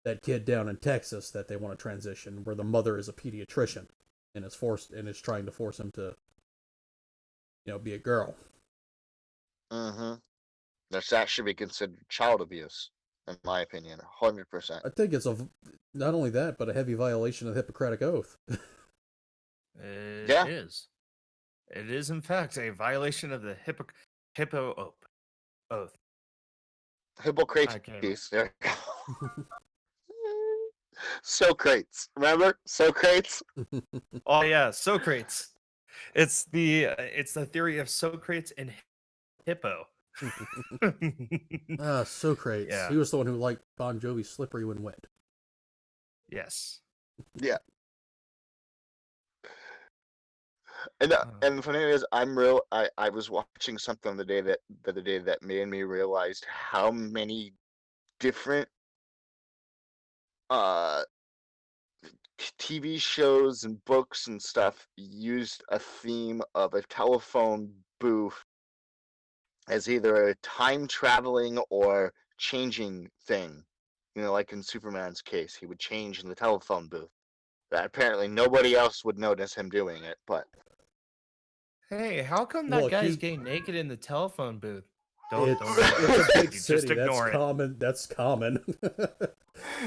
that kid down in Texas that they want to transition, where the mother is a pediatrician and is trying to force him to, be a girl.
Mm-hmm. That should be considered child abuse, in my opinion, 100%.
I think it's not only that, but a heavy violation of the Hippocratic Oath.
It is. It is, in fact, a violation of the Hippo Oath.
Hippocrates. There you go. Socrates. Remember? Socrates?
Oh yeah, Socrates. It's the theory of Socrates and Hippo.
Socrates.
Yeah.
He was the one who liked Bon Jovi's Slippery When Wet.
Yes.
Yeah. And the funny thing is, I was watching something the other day that made me realize how many different TV shows and books and stuff used a theme of a telephone booth as either a time traveling or changing thing. Like in Superman's case, he would change in the telephone booth. That apparently nobody else would notice him doing it, but
hey, how come that
Look,
guy's getting naked in the telephone booth?
It's a big city. That's common. That's common.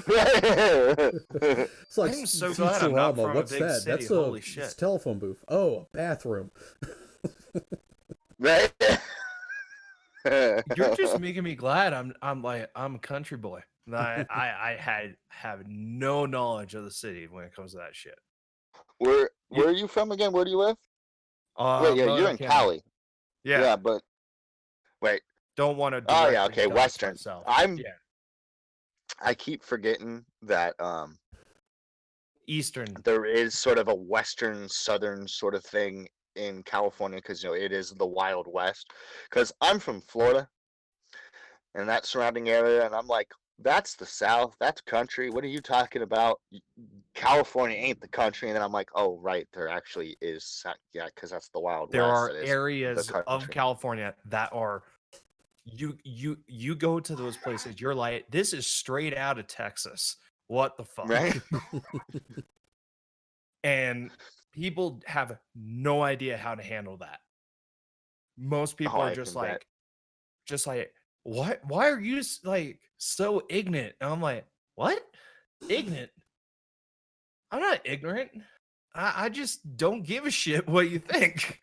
It's like
I'm so glad I'm not
Futurama.
from a
What's
big
that?
city.
That's
Holy
it's
shit.
a telephone booth. Oh, a bathroom.
right?
You're just making me glad I'm a country boy. I have no knowledge of the city when it comes to that shit.
Where are you from again? Where do you live? Wait, yeah, you're
Mono
in
County.
Cali.
Yeah,
but wait.
Don't want to.
Oh yeah, okay, Western.
Myself.
I keep forgetting that
Eastern.
there is sort of a Western Southern sort of thing in California, because it is the Wild West. Because I'm from Florida and that surrounding area, and I'm like, that's the South, that's country. What are you talking about? California ain't the country. And then I'm like, oh right, there actually is. Yeah, because that's the Wild
There
West.
are
That is
areas
the
of
country.
California that are you go to those places, you're like, this is straight out of Texas. What the fuck?
Right?
And people have no idea how to handle that. Most people are just like, what? Why are you like so ignorant? And I'm like, what? Ignorant? I'm not ignorant. I just don't give a shit what you think.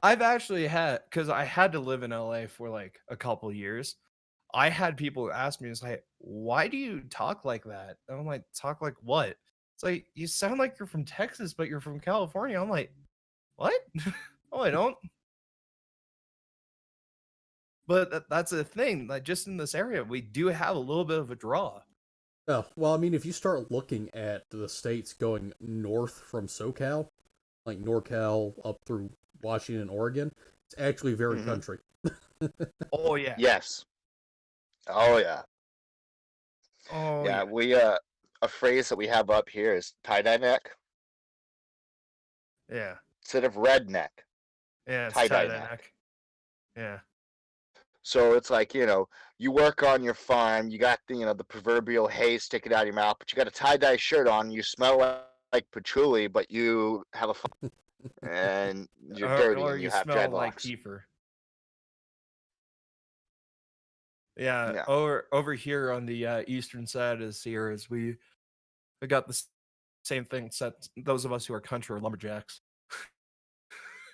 I've actually because I had to live in LA for like a couple years. I had people ask me, it's like, why do you talk like that? And I'm like, talk like what? It's like, you sound like you're from Texas, but you're from California. I'm like, what? Oh, I don't. But that's the thing. Like, just in this area, we do have a little bit of a draw.
Oh, well, I mean, if you start looking at the states going north from SoCal, like NorCal up through Washington, Oregon, it's actually very country.
Oh yeah.
Yes. Oh yeah.
Oh
Yeah,
yeah.
we a phrase that we have up here is tie-dye neck
Yeah.
instead of redneck.
Yeah, it's
Tie-dye
tie-dye
neck.
neck. Yeah.
So it's like, you work on your farm, you got the proverbial hay sticking out of your mouth, but you got a tie-dye shirt on, you smell like patchouli, but you have a and you're dirty
or
and
you
you have
smell like
dreadlocks.
kefir. Yeah,
Yeah.
over here on the eastern side of the Sierras, we got the same thing. Except those of us who are country are lumberjacks.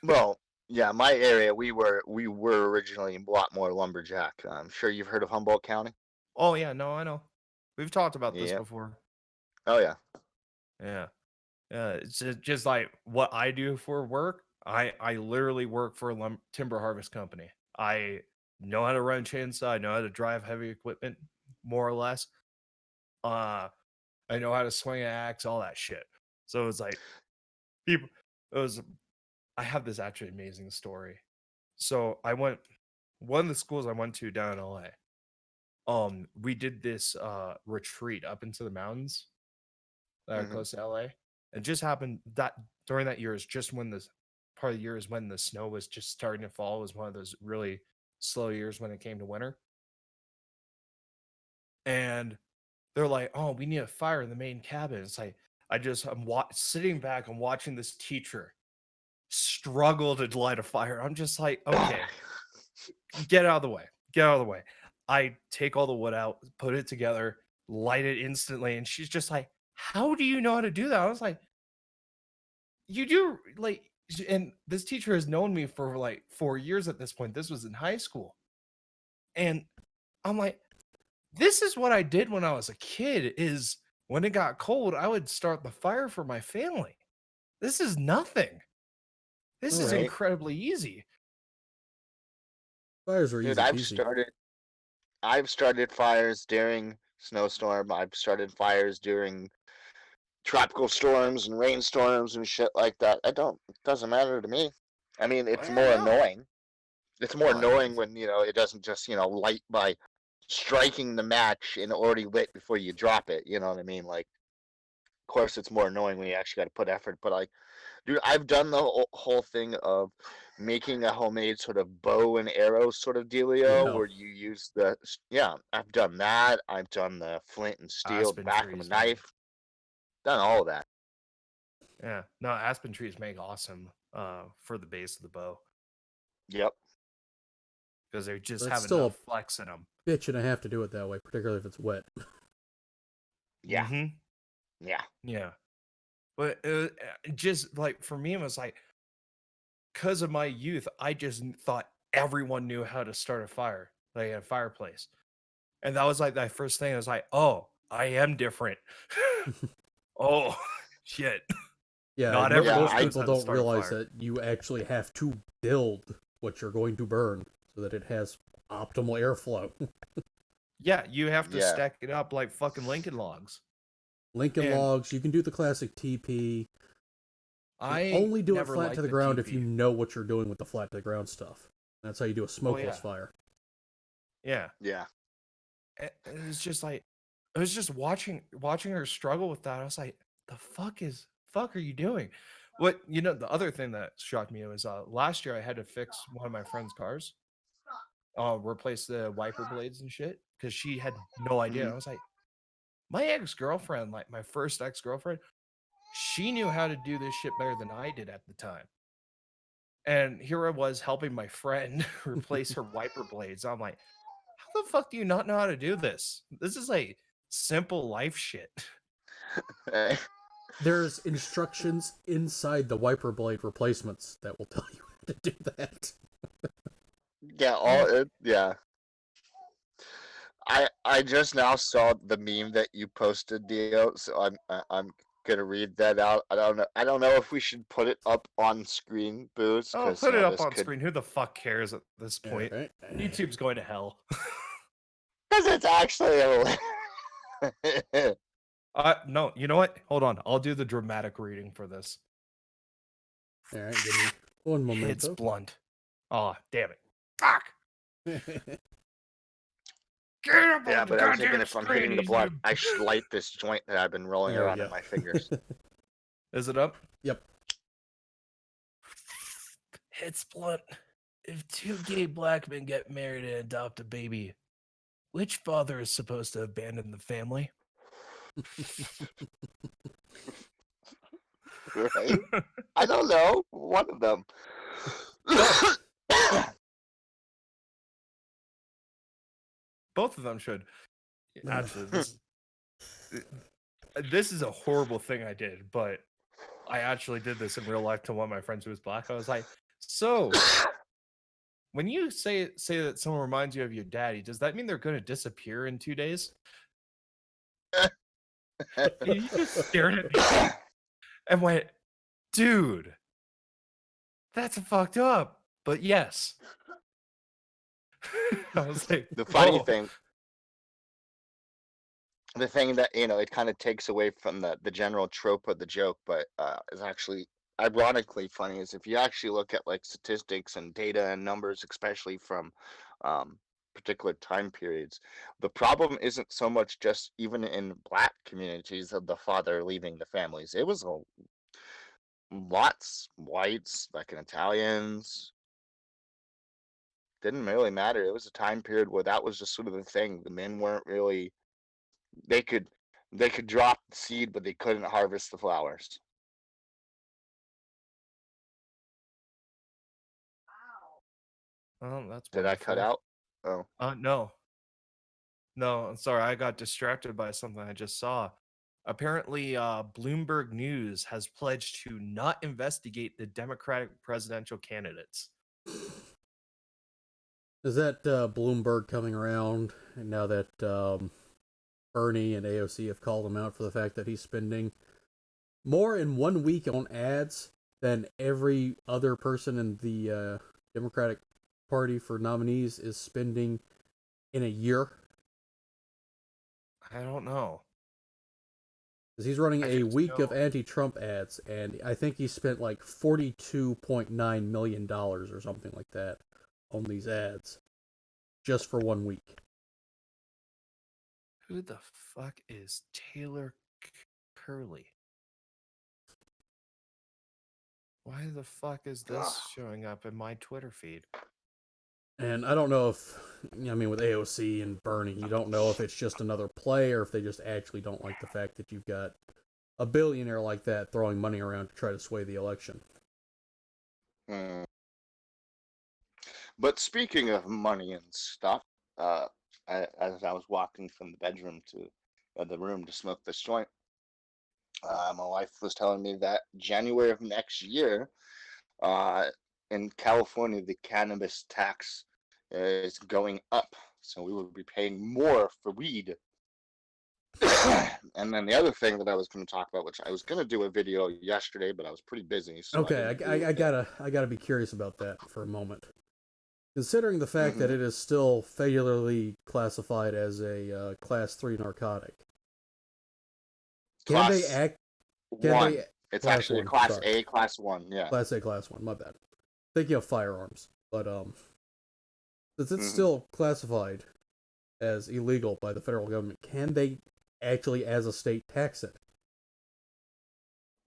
Well, yeah, my area, we were originally a lot more lumberjack. I'm sure you've heard of Humboldt County.
Oh yeah, no, I know. We've talked about this
Yeah.
before.
Oh yeah.
Yeah. It's just like what I do for work. I literally work for a timber harvest company. I know how to run chainsaw. I know how to drive heavy equipment, more or less. I know how to swing an axe, all that shit. So it's like people. It was. I have this actually amazing story. So I went. One of the schools I went to down in LA. We did this retreat up into the mountains that are
Hmm.
close to LA. It just happened that during that year is just when this part of the year is when the snow was just starting to fall. It was one of those really slow years when it came to winter. And they're like, "Oh, we need a fire in the main cabin." It's like I'm sitting back and watching this teacher struggle to light a fire. I'm just like, okay, get out of the way. Get out of the way. I take all the wood out, put it together, light it instantly. And she's just like, "How do you know how to do that?" I was like, "You do like," and this teacher has known me for like 4 years at this point. This was in high school. And I'm like, this is what I did when I was a kid is when it got cold, I would start the fire for my family. This is nothing. This is
Alright.
incredibly easy.
Fires are
Dude,
easy peasy.
I've started fires during snowstorm. I've started fires during tropical storms and rainstorms and shit like that. It doesn't matter to me. I mean,
Oh,
it's
yeah,
more
no.
annoying. It's more
Oh,
annoying when, it doesn't just, light by striking the match and already lit before you drop it. You know what I mean? Like, of course, it's more annoying when you actually got to put effort. But like, dude, I've done the whole thing of making a homemade sort of bow and arrow sort of dealio
Yeah.
where you use yeah, I've done that. I've done the flint and steel, the
aspen
back of a
trees, man.
knife, done all of that.
Yeah. No, aspen trees make awesome for the base of the bow
Yep.
because they just
But it's
have
still
enough flex in them.
bitch and I have to do it that way, particularly if it's wet.
Yeah.
Mm-hmm.
Yeah.
Yeah. But just like for me, it was like, because of my youth, I just thought everyone knew how to start a fire, like a fireplace. And that was like that first thing. I was like, oh, I am different. Oh, shit.
Yeah,
Not
Yeah,
everyone
most
knows
people
how to
don't
start a
realize
fire.
that you actually have to build what you're going to burn so that it has optimal airflow.
Yeah, you have to
Yeah.
stack it up like fucking Lincoln logs.
Lincoln
And
logs, you can do the classic TP.
I
Only do it
never
flat
liked
to the
the
ground if
TP.
you know what you're doing with the flat to the ground stuff. That's how you do a smokeless
yeah.
fire.
Yeah.
Yeah.
It was just like, I was just watching her struggle with that. I was like, the fuck are you doing? What, the other thing that shocked me was last year I had to fix one of my friend's cars, replace the wiper blades and shit, because she had no idea.
Mhm.
I was like, my ex-girlfriend, like my first ex-girlfriend, she knew how to do this shit better than I did at the time. And here I was helping my friend replace her wiper blades. I'm like, how the fuck do you not know how to do this? This is like simple life shit.
There's instructions inside the wiper blade replacements that will tell you how to do that.
Yeah. Yeah. I just now saw the meme that you posted, Dio. So I'm gonna read that out. I don't know if we should put it up on screen, Booze,
Oh,
because
put it up
this
on
could.
screen. Who the fuck cares at this point?
Alright.
YouTube's going to hell.
Because it's actually
No, you know what? Hold on. I'll do the dramatic reading for this.
Alright, give me one moment.
It's blunt. Oh, damn it. Fuck! Get up
Yeah,
on the
but I was thinking
goddamn
if I'm
screen,
hitting the blood,
Ezoob.
I should light this joint that I've been rolling
There we
around in
go.
my fingers.
Is it up?
Yep.
It's blunt. If two gay black men get married and adopt a baby, which father is supposed to abandon the family?
Right? I don't know. One of them.
Both of them should. Actually, this is a horrible thing I did, but I actually did this in real life to one of my friends who was black. I was like, so when you say that someone reminds you of your daddy, does that mean they're going to disappear in 2 days? He just stared at me and went, dude, that's fucked up. But yes. I was like,
The funny
oh.
thing, the thing that, you know, it kind of takes away from the general trope of the joke, but is actually ironically funny, is if you actually look at like statistics and data and numbers, especially from particular time periods, the problem isn't so much just even in black communities of the father leaving the families. It was lots whites, like in Italians. Didn't really matter. It was a time period where that was just sort of the thing. The men weren't really, they could drop the seed, but they couldn't harvest the flowers.
Oh, that's
Did I cut
wonderful.
out? Oh.
No. No, I'm sorry. I got distracted by something I just saw. Apparently, Bloomberg News has pledged to not investigate the Democratic presidential candidates.
Is that Bloomberg coming around now that Bernie and AOC have called him out for the fact that he's spending more in 1 week on ads than every other person in the Democratic Party for nominees is spending in a year?
I don't know.
Because he's running
I
a
just
week of
know-
anti-Trump ads, and I think he spent like $42.9 million or something like that on these ads just for 1 week.
Who the fuck is Taylor Curley? Why the fuck is this showing up in my Twitter feed?
And I don't know if, I mean, with AOC and Bernie, you don't know if it's just another play or if they just actually don't like the fact that you've got a billionaire like that throwing money around to try to sway the election.
But speaking of money and stuff, as I was walking from the bedroom to the room to smoke this joint, my wife was telling me that January of next year, in California, the cannabis tax is going up, so we will be paying more for weed. And then the other thing that I was going to talk about, which I was going to do a video yesterday, but I was pretty busy. So
okay, I gotta be curious about that for a moment. Considering the fact that it is still federally classified as a Class 3 narcotic, can they act?
It's actually a Class A, Class 1, yeah.
Class A, Class 1, my bad. Thinking of firearms, but since it's still classified as illegal by the federal government, can they actually, as a state, tax it?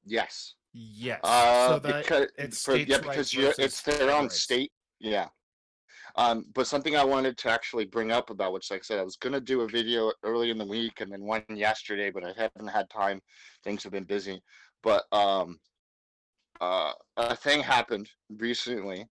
Yes.
So that because it's their own state. Yeah. But something I wanted to actually bring up about, which, like I said, I was gonna do a video early in the week and then one yesterday, but I haven't had time. Things have been busy. But a thing happened recently.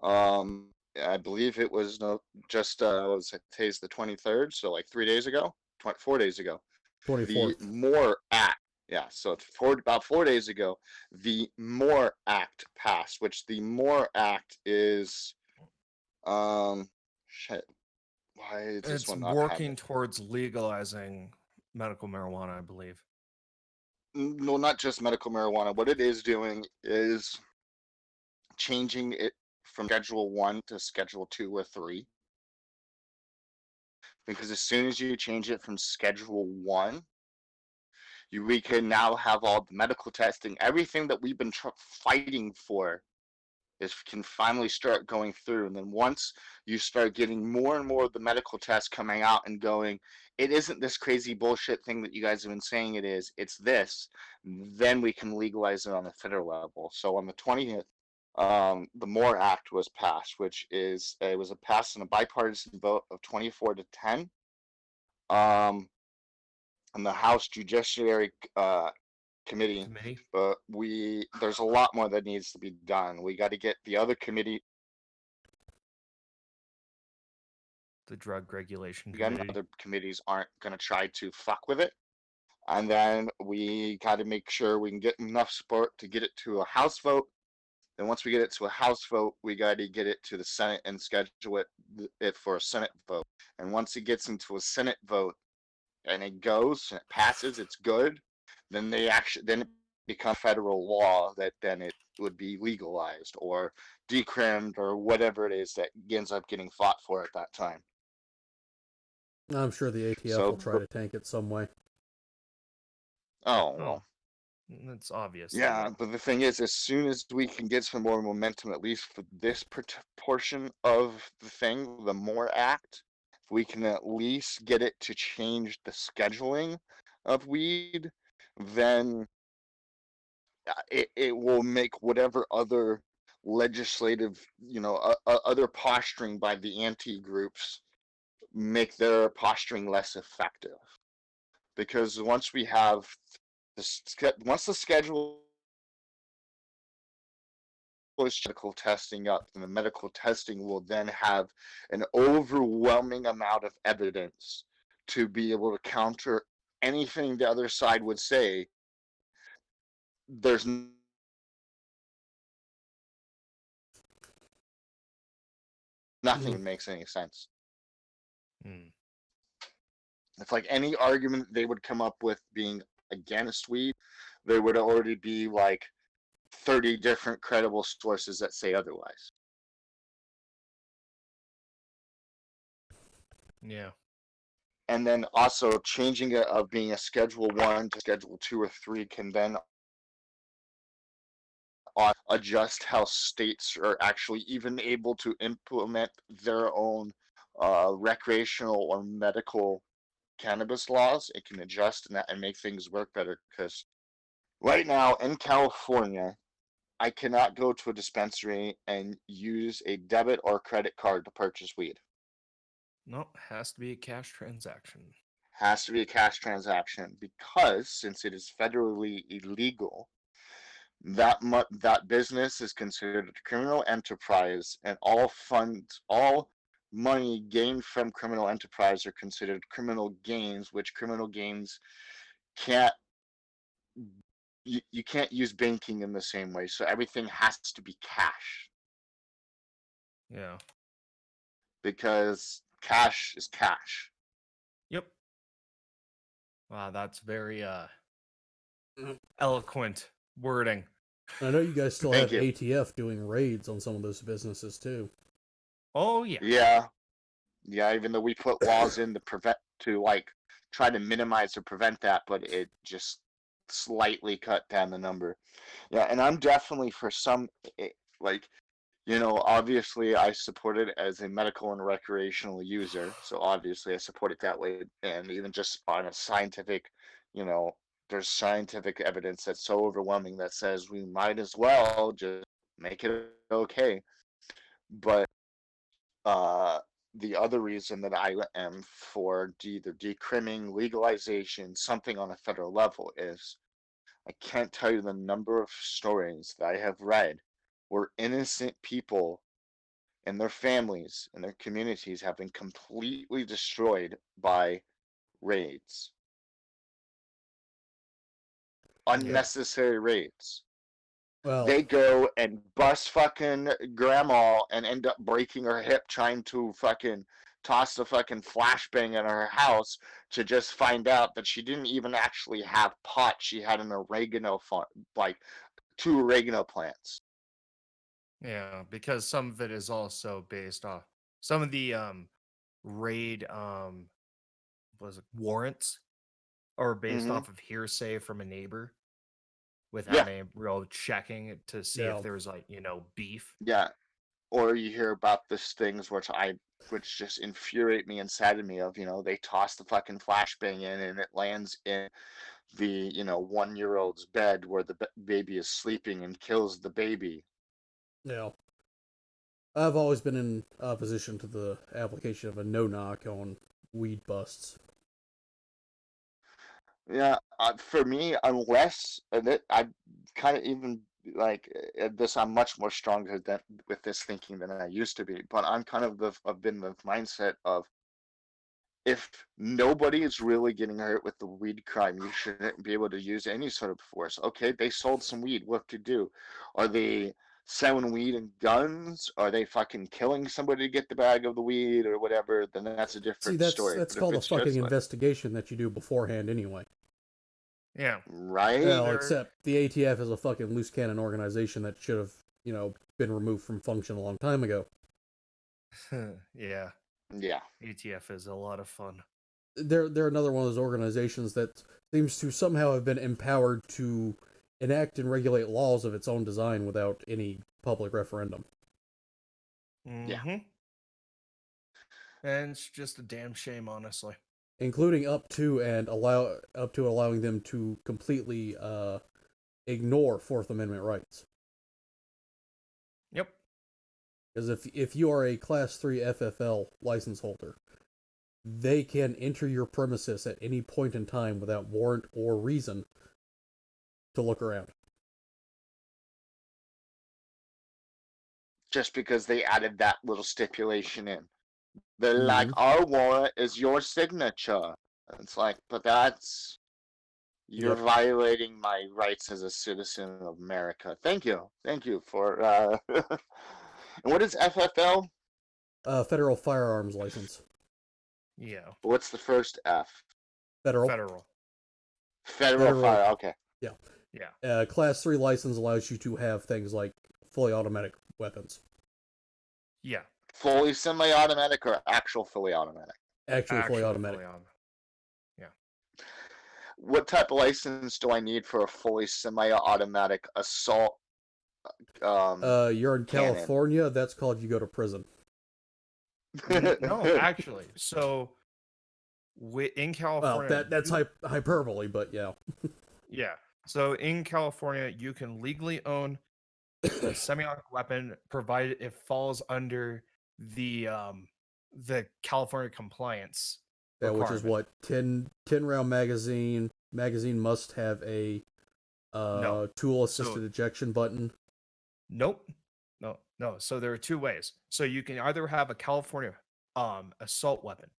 I believe it was today's the 23rd, so like 3 days ago, 4 days ago.
24th.
The MORE Act. Yeah, so it's about 4 days ago, the MORE Act passed, which the MORE Act is, shit. Why is this one not
working towards legalizing medical marijuana, I believe.
No, not just medical marijuana. What it is doing is changing it from Schedule 1 to Schedule 2 or 3. Because as soon as you change it from Schedule 1, we can now have all the medical testing, everything that we've been fighting for can finally start going through. And then once you start getting more and more of the medical tests coming out and going, it isn't this crazy bullshit thing that you guys have been saying it is, it's this, then we can legalize it on the federal level. So on the 20th, the MORE Act was passed, which is, it was passed in a bipartisan vote of 24-10. And the House Judiciary Committee. But there's a lot more that needs to be done. We got to get the other committee.
the drug regulation
again,
committee.
other committees aren't going to try to fuck with it. And then we got to make sure we can get enough support to get it to a House vote. Then once we get it to a House vote, we got to get it to the Senate and schedule it for a Senate vote. And once it gets into a Senate vote and it goes and it passes, it's good. Then it becomes federal law that then it would be legalized or decrimmed or whatever it is that ends up getting fought for at that time.
I'm sure the ATF will try to tank it some way.
Oh, well.
That's obvious.
Yeah, but the thing is, as soon as we can get some more momentum, at least for this portion of the thing, the MORE Act, if we can at least get it to change the scheduling of weed, then it will make whatever other legislative, other posturing by the anti-groups make their posturing less effective. Because once we have once the schedule is medical testing up, and the medical testing will then have an overwhelming amount of evidence to be able to counter anything the other side would say. There's nothing that makes any sense. It's like any argument they would come up with being against weed, there would already be like 30 different credible sources that say otherwise.
Yeah.
And then also changing it of being a Schedule 1 to Schedule 2 or 3 can then adjust how states are actually even able to implement their own recreational or medical cannabis laws. It can adjust and make things work better, because right now in California, I cannot go to a dispensary and use a debit or credit card to purchase weed.
No, has to be a cash transaction.
Has to be a cash transaction, because since it is federally illegal, that business is considered a criminal enterprise, and all money gained from criminal enterprise are considered criminal gains, which criminal gains can't you can't use banking in the same way, so everything has to be cash.
Yeah.
Because cash is cash.
Yep. Wow, that's very eloquent wording.
I know you guys still have ATF doing raids on some of those businesses too.
Oh yeah.
Yeah, even though we put laws in to like try to minimize or prevent that, but it just slightly cut down the number. Yeah, and I'm definitely for some, like, obviously I support it as a medical and recreational user, so obviously I support it that way. And even just on a scientific, there's scientific evidence that's so overwhelming that says we might as well just make it okay. But the other reason that I am for either decrimming, legalization, something on a federal level is I can't tell you the number of stories that I have read where innocent people and their families and their communities have been completely destroyed by raids. Unnecessary raids.
Well,
they go and bust fucking grandma and end up breaking her hip trying to fucking toss the fucking flashbang in her house, to just find out that she didn't even actually have pot. She had an oregano farm, like 2 oregano plants.
Yeah, because some of it is also based off some of the raid was it warrants or based off of hearsay from a neighbor without any real checking to see if there's like, beef.
Yeah. Or you hear about this things which just infuriate me and sadden me of, they toss the fucking flashbang in and it lands in the, 1-year-old's bed where the baby is sleeping and kills the baby.
Yeah. I've always been in opposition to the application of a no-knock on weed busts.
Yeah, for me, unless I kind of even like this, I'm much more stronger with this thinking than I used to be. But I'm kind of I've been the mindset of if nobody is really getting hurt with the weed crime, you shouldn't be able to use any sort of force. Okay, they sold some weed. What to do? Are they selling weed and guns? Are they fucking killing somebody to get the bag of the weed or whatever? Then that's a
See,
different
that's
story.
that's
But if
called a
it's
fucking
just like,
investigation that you do beforehand anyway.
Yeah.
right?
Well,
There-
except the ATF is a fucking loose cannon organization that should have, been removed from function a long time ago.
yeah.
Yeah.
ATF is a lot of fun.
They're another one of those organizations that seems to somehow have been empowered to enact and regulate laws of its own design without any public referendum.
Yeah.
Mhm. And it's just a damn shame, honestly.
Including up to allowing them to completely ignore Fourth Amendment rights.
Yep.
Because if you are a Class 3 FFL license holder, they can enter your premises at any point in time without warrant or reason to look around.
Just because they added that little stipulation in. They're
Mm-hmm.
like, our warrant is your signature. And it's like, but you're
Yep.
violating my rights as a citizen of America. Thank you for. And what is FFL?
Federal firearms license.
Yeah.
What's the first F?
Federal.
Federal fire. Okay.
Yeah.
Class 3 license allows you to have things like fully automatic weapons.
Yeah.
Fully semi-automatic or actual fully automatic?
Actually, fully automatic.
Yeah.
What type of license do I need for a fully semi-automatic assault?
You're in
cannon?
California. That's called you go to prison.
No, actually. So in California,
Well, that's hyperbole, but yeah.
yeah. So in California, you can legally own a semi-automatic weapon provided it falls under the California compliance.
Yeah, which is
requirement.
what 10 round magazine. Magazine must have a
No.
tool assisted ejection button.
Nope. No. So there are two ways. So you can either have a California assault weapon.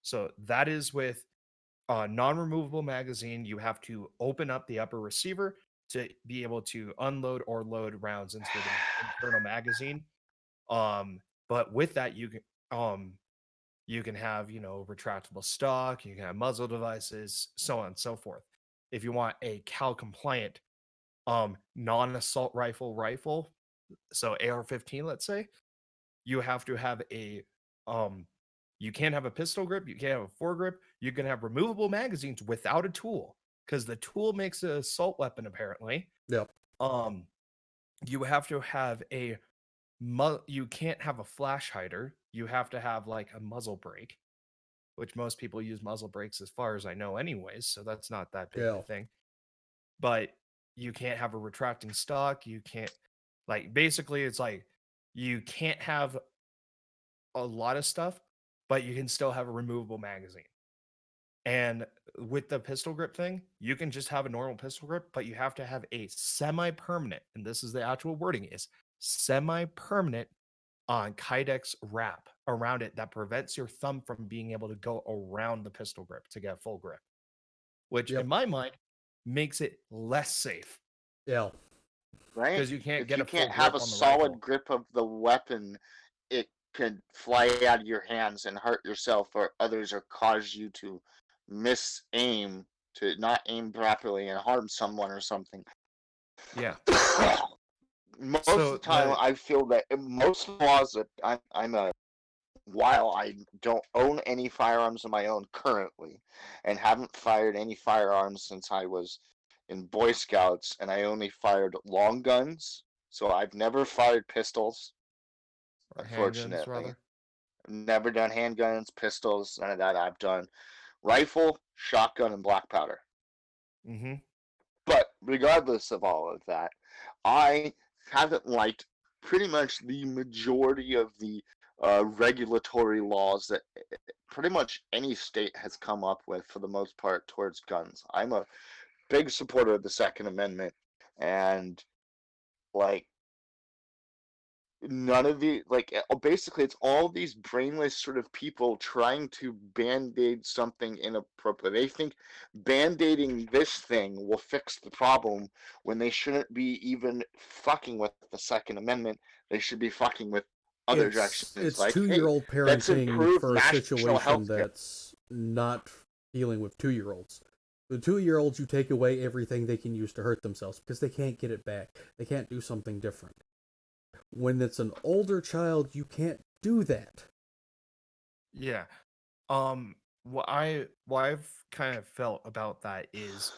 So that is with a non-removable magazine. You have to open up the upper receiver to be able to unload or load rounds into the internal magazine. But with that, you can have, retractable stock, you can have muzzle devices, so on and so forth. If you want a Cal compliant non-assault rifle, so AR-15, let's say, you have to have you can't have a pistol grip, you can't have a foregrip, you can have removable magazines without a tool, because the tool makes an assault weapon apparently.
Yep.
You have to have you can't have a flash hider, you have to have like a muzzle brake, which most people use muzzle brakes as far as I know anyways, so that's not that big of a thing. But you can't have a retracting stock, you can't, like, basically it's like you can't have a lot of stuff, but you can still have a removable magazine. And with the pistol grip thing, you can just have a normal pistol grip, but you have to have a semi-permanent, and this is the actual wording, is semi-permanent on Kydex wrap around it that prevents your thumb from being able to go around the pistol grip to get full grip, which in my mind makes it less safe.
Yeah.
Right?
Because you can't
if
get
you
a full
can't have
grip
a
on the
solid
rifle.
grip of the weapon, it could fly out of your hands and hurt yourself or others, or cause you to miss aim, to not aim properly and harm someone or something.
Yeah.
Most of the time, I feel that most laws that while I don't own any firearms of my own currently, and haven't fired any firearms since I was in Boy Scouts, and I only fired long guns, so I've never fired pistols.
Or
Unfortunately,
handguns, rather.
never done handguns, pistols, none of that. I've done rifle, shotgun, and black powder.
Mm-hmm.
But regardless of all of that, I haven't liked pretty much the majority of the regulatory laws that pretty much any state has come up with for the most part towards guns. I'm a big supporter of the Second Amendment, and like none of the basically it's all these brainless sort of people trying to band-aid something inappropriate. They think band-aiding this thing will fix the problem when they shouldn't be even fucking with the Second Amendment. They should be fucking with other directions.
It's
Like, hey,
2-year-old
let's
parenting
improve
for a
national
situation
health care.
that's not dealing with 2-year-olds. The 2-year-olds, you take away everything they can use to hurt themselves because they can't get it back. They can't do something different. When it's an older child, you can't do that.
Yeah. What I've kind of felt about that is,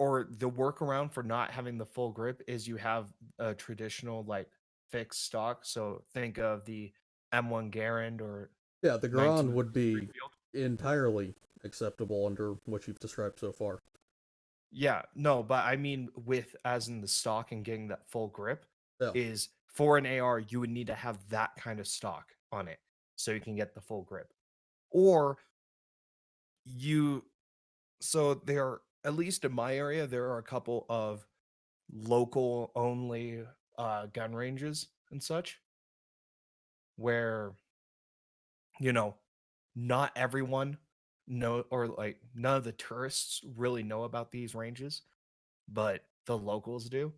or the workaround for not having the full grip is you have a traditional like fixed stock. So think of the M1 Garand or
Yeah, the Garand would
1903
be
Field.
entirely acceptable under what you've described so far.
Yeah, no, but I mean with as in the stock and getting that full grip
Yeah.
is for an AR, you would need to have that kind of stock on it so you can get the full grip. Or you so there, at least in my area, there are a couple of local only gun ranges and such where you know not everyone know, or like none of the tourists really know about these ranges, but the locals do.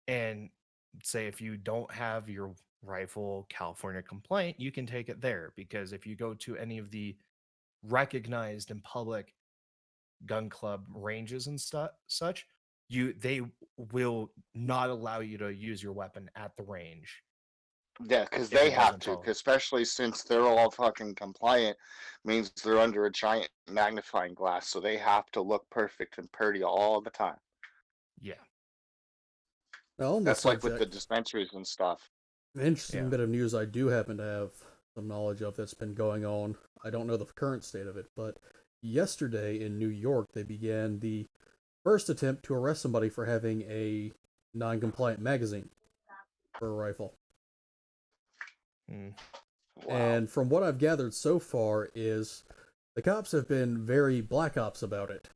And say if you don't have your rifle California complaint, you can take it there, because if you go to any of the recognized and public gun club ranges and such, they will not allow you to use your weapon at the range
Yeah, because
if
they
it
have
doesn't
to,
follow.
especially since they're all fucking compliant, means they're under a giant magnifying glass, so they have to look perfect and pretty all the time.
Yeah.
Now, on this
That's like with the
subject,
dispensaries and stuff.
an interesting
Yeah.
bit of news I do happen to have some knowledge of that's been going on. I don't know the current state of it, but yesterday in New York, they began the first attempt to arrest somebody for having a non-compliant magazine for a rifle.
Mm.
Wow.
And from what I've gathered so far is the cops have been very black ops about it.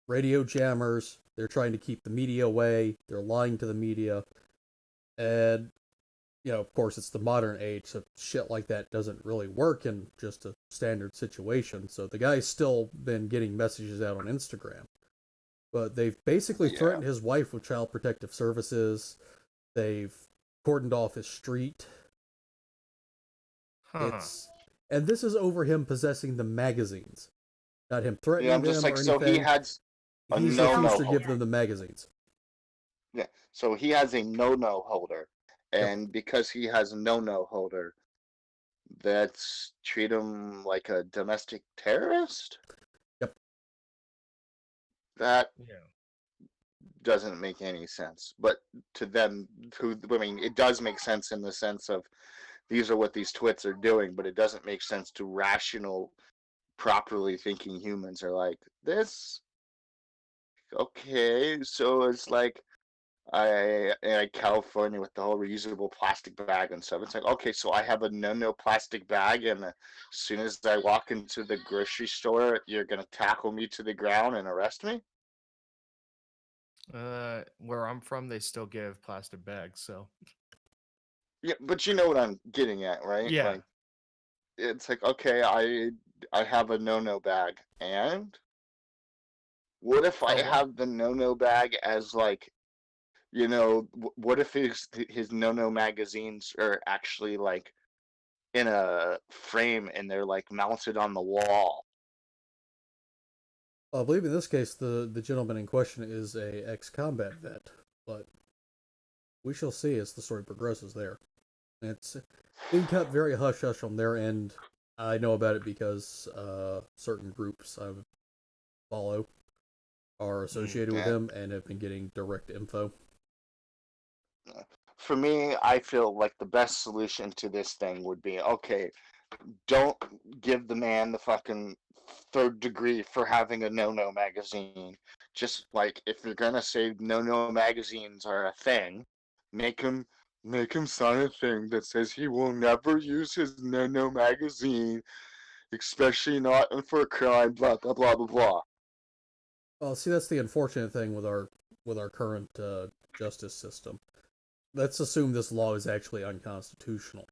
Radio jammers, they're trying to keep the media away, they're lying to the media, and of course, it's the modern age, so shit like that doesn't really work in just a standard situation. So the guy's still been getting messages out on Instagram. But they've basically threatened his wife with child protective services. They've cordoned off his street. And this is over him possessing the magazines, not him threatening
Yeah, I'm just
them
like,
or
so he
anything.
has a
He's
no-no
refused to give
holder.
them the magazines.
Yeah, so he has a no-no holder,
Yep.
and because he has a no-no holder, that's treat him like a domestic terrorist?
Yep.
That
Yeah.
doesn't make any sense. But to them, it does make sense in the sense of these are what these twits are doing, but it doesn't make sense to rational, properly thinking humans are like, this? Okay, so it's like California with the whole reusable plastic bag and stuff. It's like, okay, so I have a no plastic bag, and as soon as I walk into the grocery store, you're gonna tackle me to the ground and arrest me?
Where I'm from, they still give plastic bags, so
Yeah, but you know what I'm getting at, right?
yeah.
Like, it's like, okay, I have a no bag, and what if I
For what?
have the no bag as like, what if his no magazines are actually like in a frame and they're like mounted on the wall?
I believe in this case the gentleman in question is a ex-combat vet, but we shall see as the story progresses there. It's being kept very hush-hush on their end. I know about it because certain groups I follow are associated with
Yeah.
him and have been getting direct info.
For me, I feel like the best solution to this thing would be, okay, don't give the man the fucking third degree for having a no magazine. Just like, if you're gonna say no magazines are a thing, make him sign a thing that says he will never use his no magazine, especially not for a crime, blah blah blah blah blah.
Well, see, that's the unfortunate thing with our current justice system. let's assume this law is actually unconstitutional.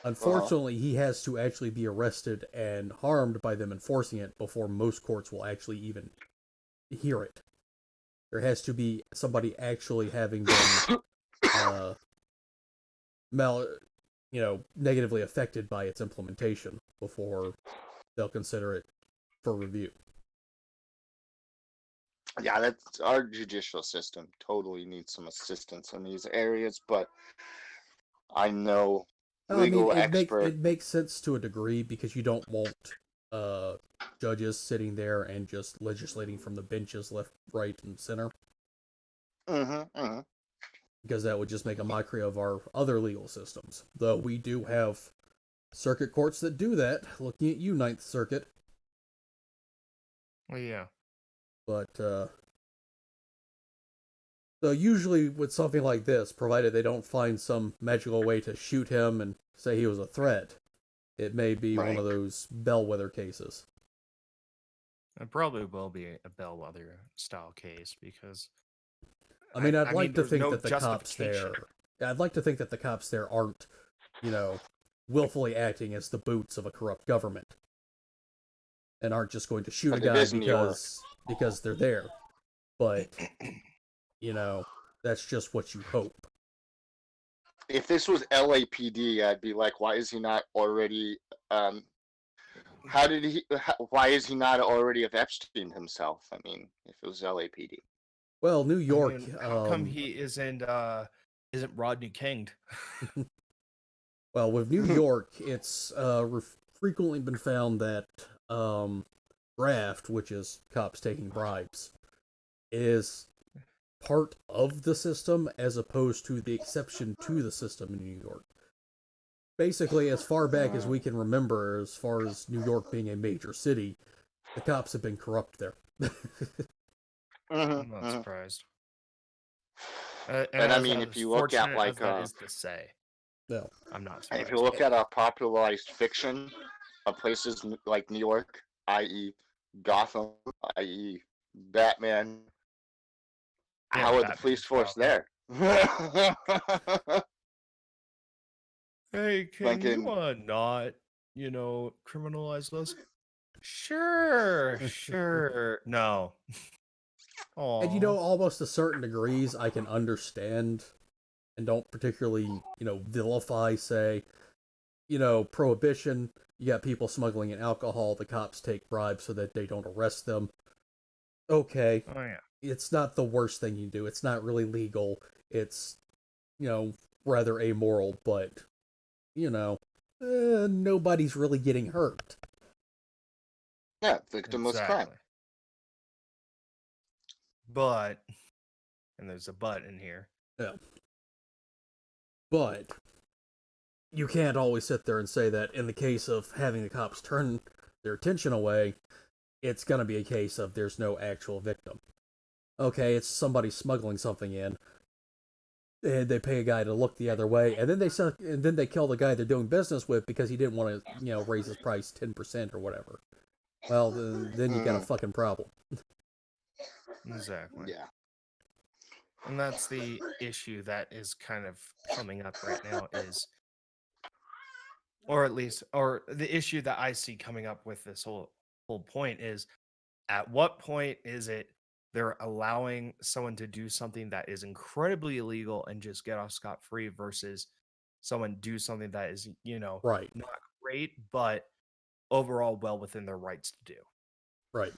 Unfortunately, he has to actually be arrested and harmed by them enforcing it before most courts will actually even hear it. There has to be somebody actually having been negatively affected by its implementation before they'll consider it for review.
Yeah, that's our judicial system totally needs some assistance in these areas, but I know legal expert.
It makes sense to a degree because you don't want judges sitting there and just legislating from the benches left, right, and center. Because that would just make a mockery of our other legal systems. Though we do have circuit courts that do that. Looking at you, Ninth Circuit.
Well, yeah.
But, so usually with something like this, provided they don't find some magical way to shoot him and say he was a threat, it may be one of those bellwether cases.
It probably will be a bellwether style case because
I'd like to think that the cops there aren't, willfully acting as the boots of a corrupt government. And aren't just going to shoot a guy because they're there. But, that's just what you hope.
If this was LAPD, I'd be like, why is he not already, why is he not already of Epstein himself? I mean, if it was LAPD.
Well, New York.
How come he isn't Rodney Kinged?
Well, with New York, it's frequently been found that graft, which is cops taking bribes, is part of the system as opposed to the exception to the system in New York. Basically, as far back as we can remember, as far as New York being a major city, the cops have been corrupt there.
I'm not surprised.
And I mean, if you look at like
that is to say,
no,
I'm not surprised.
If you look at popularized fiction of places like New York, i.e., Gotham, i.e., Batman, how are the police force there?
Hey, can you not, criminalize those? Sure. No.
And almost to certain degrees, I can understand and don't particularly, vilify, say, prohibition. You got people smuggling in alcohol, the cops take bribes so that they don't arrest them. Okay.
Oh, yeah.
It's not the worst thing you do. It's not really legal. It's, rather amoral, but, nobody's really getting hurt.
Yeah, victimless crime.
But, and there's a but in here.
Yeah. But you can't always sit there and say that in the case of having the cops turn their attention away, it's going to be a case of there's no actual victim. Okay, it's somebody smuggling something in, and they pay a guy to look the other way, and then they kill the guy they're doing business with because he didn't want to, raise his price 10% or whatever. Well, then you got a fucking problem.
Exactly.
Yeah.
And that's the issue that is kind of coming up right now or the issue that I see coming up with this whole point is, at what point is it they're allowing someone to do something that is incredibly illegal and just get off scot-free versus someone do something that is,
right,
not great, but overall well within their rights to do.
Right.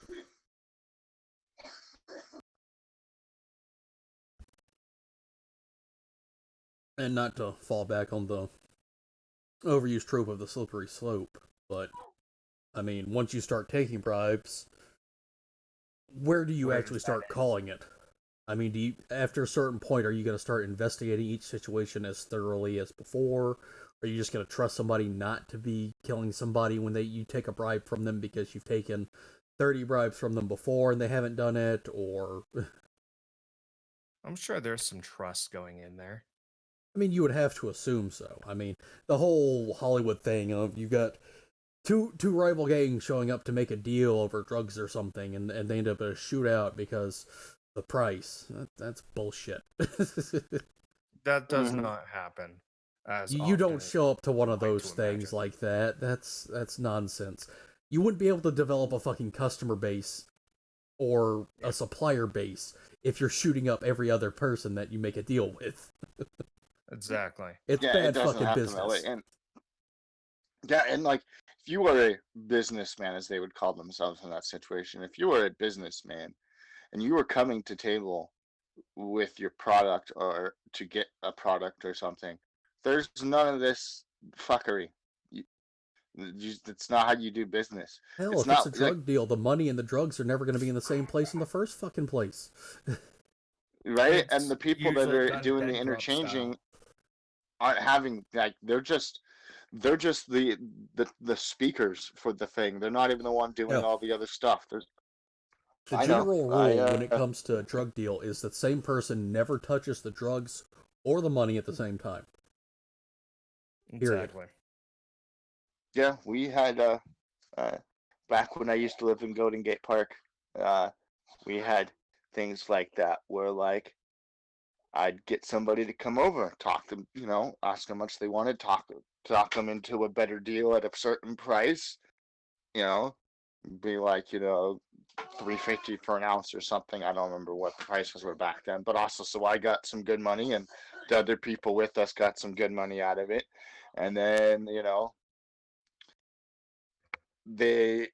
And not to fall back on the overused trope of the slippery slope, but, I mean, once you start taking bribes, where do you actually start calling it? I mean, after a certain point, are you going to start investigating each situation as thoroughly as before? Are you just going to trust somebody not to be killing somebody when you take a bribe from them because you've taken 30 bribes from them before and they haven't done it, or...
I'm sure there's some trust going in there.
I mean, you would have to assume so. I mean, the whole Hollywood thing of you've got two rival gangs showing up to make a deal over drugs or something, and they end up in a shootout because the price. That's bullshit.
That does not happen as
You
often
don't
as
show up to one of
like
those
to
things
imagine.
like that. That's nonsense. You wouldn't be able to develop a fucking customer base or a supplier base if you're shooting up every other person that you make a deal with.
Exactly.
It's
Yeah, it
bad
doesn't
fucking
happen that way.
business.
And yeah, and like if you were a businessman, as they would call themselves in that situation, if you were a businessman and you were coming to table with your product or to get a product or something, there's none of this fuckery. It's not how you do business.
Hell,
It's
if it's a
not like
drug deal, the money and the drugs are never going to be in the same place in the first fucking place.
right, and
It's
the people that
usually
are
done
doing the
dead drop
interchanging
style.
aren't having like they're just the speakers for the thing. They're not even the one doing
Yeah.
all the other stuff.
The
I know.
general rule when it comes to a drug deal is that the same person never touches the drugs or the money at the same time. Period.
Exactly.
Yeah, we had back when I used to live in Golden Gate Park, we had things like that where like I'd get somebody to come over, talk them, ask how much they wanted, talk them into a better deal at a certain price, you know, be like, $3.50 for an ounce or something. I don't remember what the prices were back then, but also so I got some good money and the other people with us got some good money out of it. And then, they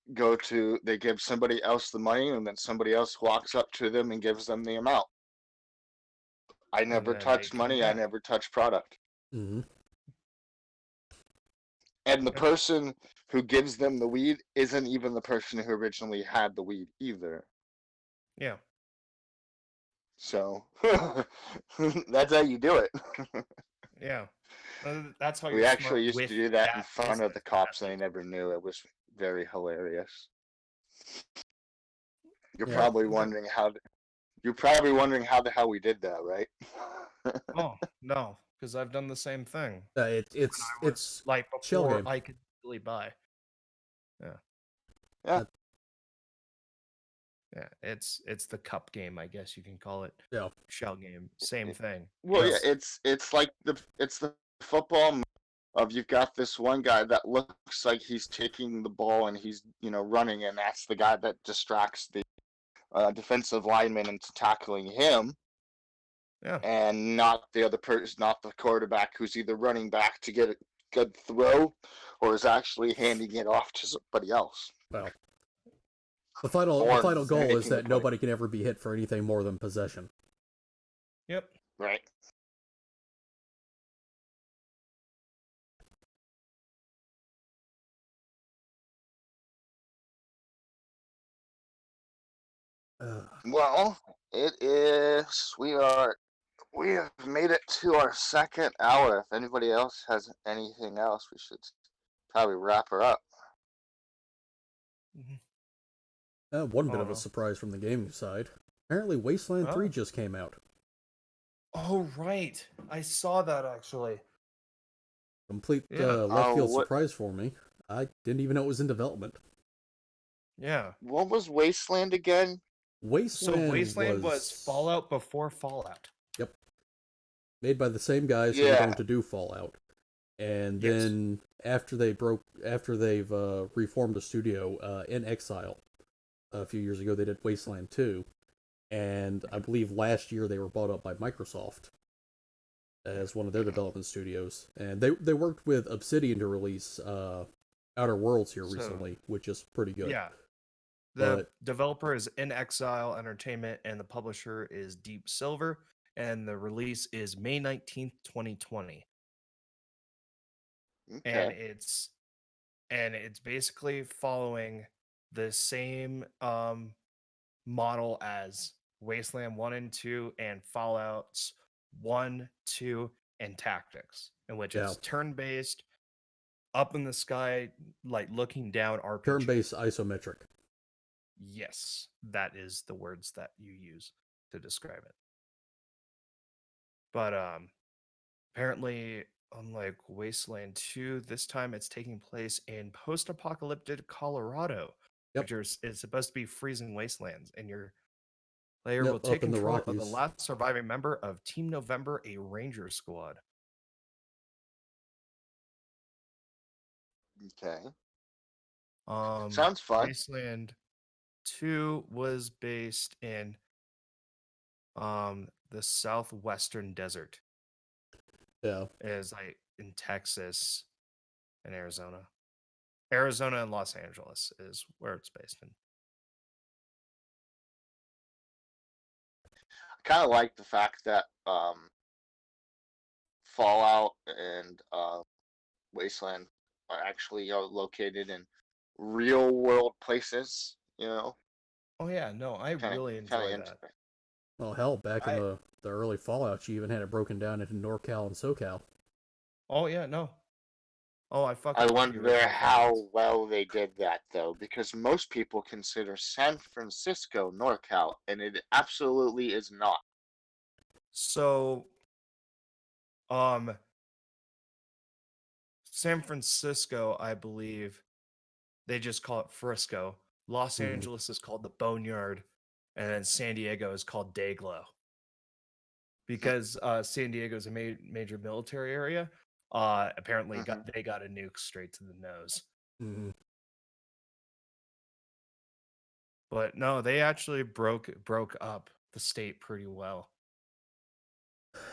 give somebody else the money and then somebody else walks up to them and gives them the amount. I
And
never
then they
touched
come
money. I
back.
never touched product.
Mm-hmm.
And the
Yep.
person who gives them the weed isn't even the person who originally had the weed either.
Yeah.
So that's how you do it.
Yeah. That's how
We
you're
actually
smart
used
with
to do that in
that
front of the
business
cops and they
method.
never knew. It was very hilarious. You're
Yeah.
probably wondering how the hell we did that, right?
Oh, no, because I've done the same thing.
It's
I was like
shell
before
game.
I could really buy. Yeah.
Yeah.
Yeah. It's the cup game, I guess you can call it.
Yeah.
Shell game. Same thing.
Well, yeah, it's like the football of you've got this one guy that looks like he's taking the ball and he's running, and that's the guy that distracts the defensive lineman into tackling him,
Yeah.
and not the other person, not the quarterback who's either running back to get a good throw or is actually handing it off to somebody else.
Well, the final goal is
making the
that
play.
nobody can ever be hit for anything more than possession.
Yep.
Right. Well, it is. We have made it to our second hour. If anybody else has anything else, we should probably wrap her up.
One bit
Oh,
of a
no.
surprise from the gaming side. Apparently, Wasteland 3 just came out.
Oh, right. I saw that actually.
Complete
Yeah.
left field
what
surprise for me. I didn't even know it was in development.
Yeah.
what was Wasteland again?
Wasteland,
So Wasteland was Fallout before Fallout.
Yep. Made by the same guys who were
Yeah.
going to do Fallout. And
Yes.
then after they've reformed a studio in Exile a few years ago, they did Wasteland 2. And I believe last year they were bought up by Microsoft as one of their development studios. And they worked with Obsidian to release Outer Worlds here recently, which is pretty good.
Yeah. The developer is In Exile Entertainment and the publisher is Deep Silver, and the release is May 19th, 2020.
Okay.
And it's basically following the same model as Wasteland 1 and 2 and Fallout's 1, 2, and Tactics, in which it's turn-based, up in the sky, like looking down RPG.
Turn-based isometric.
Yes, that is the words that you use to describe it. But apparently, unlike Wasteland 2, this time it's taking place in post-apocalyptic Colorado, which is supposed to be freezing wastelands, and you're Player
Yep,
will
up
take
in the
control of the
Rockies.
last surviving member of Team November, a Ranger squad.
Okay.
Um,
Sounds fun.
Wasteland 2 was based in the southwestern desert.
Yeah.
Is like in Texas and Arizona. Arizona and Los Angeles is where it's based in.
I kind of like the fact that Fallout and Wasteland are actually located in real world places.
Oh yeah, no, I
Kind of
really
kind of
enjoy that.
interesting.
Well, hell, back in
I
the early Fallout, you even had it broken down into NorCal and SoCal.
Oh yeah, no. Oh, I
I
fucking love the
wonder
original Fallouts.
how well they did that though, because most people consider San Francisco NorCal, and it absolutely is not.
So, um, San Francisco, I believe they just call it Frisco. Los
Mhm.
Angeles is called the Boneyard, and then San Diego is called Dayglow. Because San Diego is a major military area. Apparently they got a nuke straight to the nose.
Mhm.
But no, they actually broke up the state pretty well.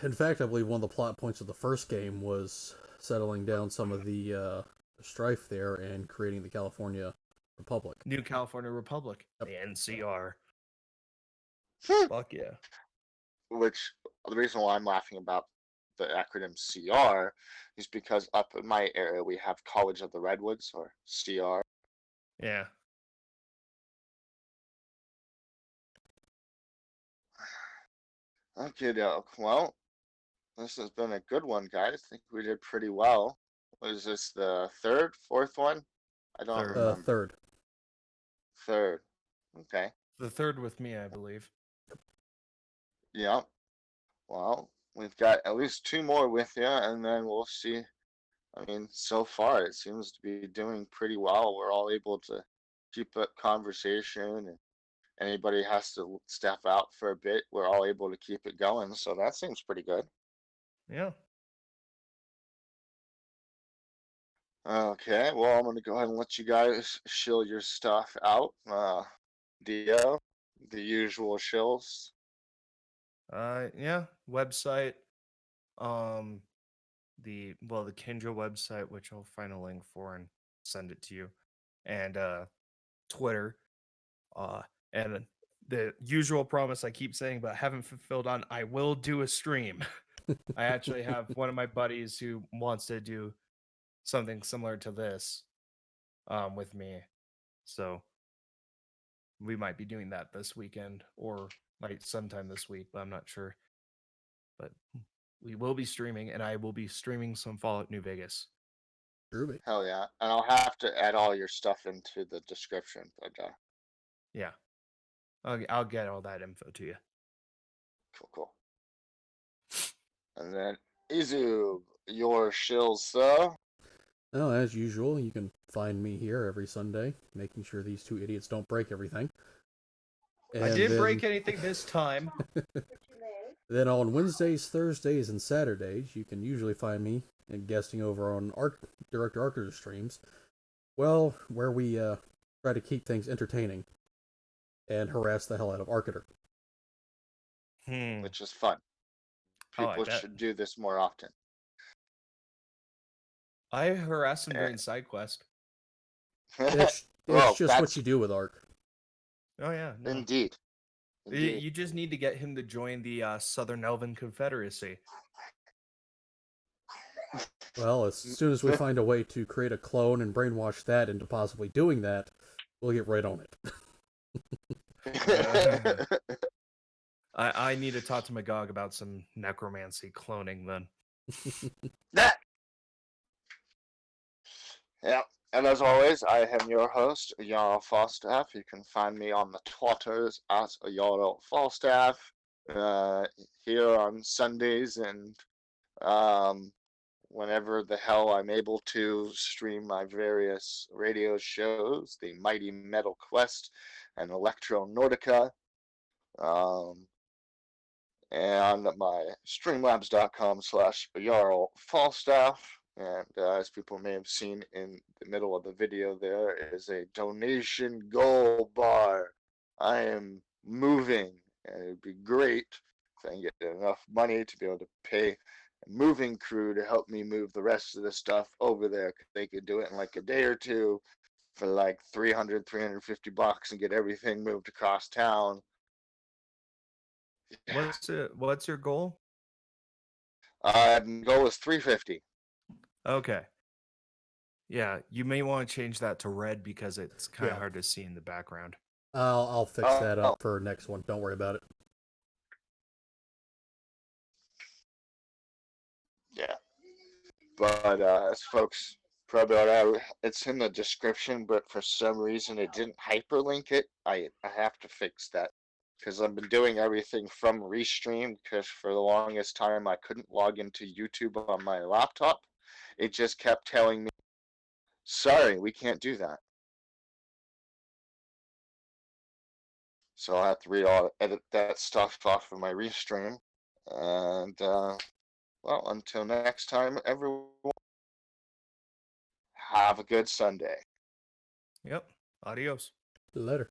In fact, I believe one of the plot points of the first game was settling down some of the strife there and creating the California Republic.
New California Republic,
Yep.
the NCR. Fuck yeah.
Which the reason why I'm laughing about the acronym CR is because up in my area we have College of the Redwoods, or CR.
Yeah.
Okay, well, this has been a good one, guys. I think we did pretty well. Was this the third, fourth one? I don't
Third.
remember.
Third.
Third. Okay.
The third with me, I believe.
Yeah. Well, we've got at least two more with you, and then we'll see. I mean, so far it seems to be doing pretty well. We're all able to keep up conversation, and anybody has to step out for a bit, we're all able to keep it going. So that seems pretty good.
Yeah.
Okay, well, I'm gonna go ahead and let you guys shill your stuff out. Dio, the usual shills.
Yeah. Website. Um, the Kindra website, which I'll find a link for and send it to you, and Twitter, and the usual promise I keep saying but haven't fulfilled on. I will do a stream. I actually have one of my buddies who wants to do something similar to this, with me, so we might be doing that this weekend or like sometime this week, but I'm not sure. But we will be streaming, and I will be streaming some Fallout New Vegas.
Groovy.
Hell yeah. And I'll have to add all your stuff into the description, but
Yeah, I'll get all that info to you.
cool. And then Ezoob, your shills, sir.
Well, as usual, you can find me here every Sunday, making sure these two idiots don't break everything.
I didn't break anything this time.
Then on Wednesdays, Thursdays, and Saturdays, you can usually find me guesting over on Director Archer's streams. Well, where we try to keep things entertaining and harass the hell out of Archer.
Which is fun. People should do this more often.
I harass him during side quest.
It's just what you do with Ark.
Oh yeah, no.
Indeed.
You just need to get him to join the Southern Elven Confederacy.
Well, as soon as we find a way to create a clone and brainwash that into possibly doing that, we'll get right on
it.
I need to talk to Magog about some necromancy cloning then.
Yeah. And as always, I am your host, Jarl Falstaff. You can find me on the Twitters at Jarl Falstaff, here on Sundays and whenever the hell I'm able to stream my various radio shows, the Mighty Metal Quest and Electro Nordica. And my streamlabs.com/Jarl Falstaff. And as people may have seen in the middle of the video, there is a donation goal bar. I am moving, and it'd be great if I can get enough money to be able to pay a moving crew to help me move the rest of the stuff over there. They could do it in like a day or two for like $350 and get everything moved across town.
What's your goal?
The goal is $350.
Okay. Yeah, you may want to change that to red because it's kind of hard to see in the background.
I'll fix that up for next one. Don't worry about it.
Yeah. But as folks probably already, it's in the description, but for some reason it didn't hyperlink it. I have to fix that because I've been doing everything from Restream because for the longest time I couldn't log into YouTube on my laptop. It just kept telling me, sorry, we can't do that. So I'll have to edit that stuff off of my Restream. And well, until next time, everyone, have a good Sunday.
Yep. Adios.
Later.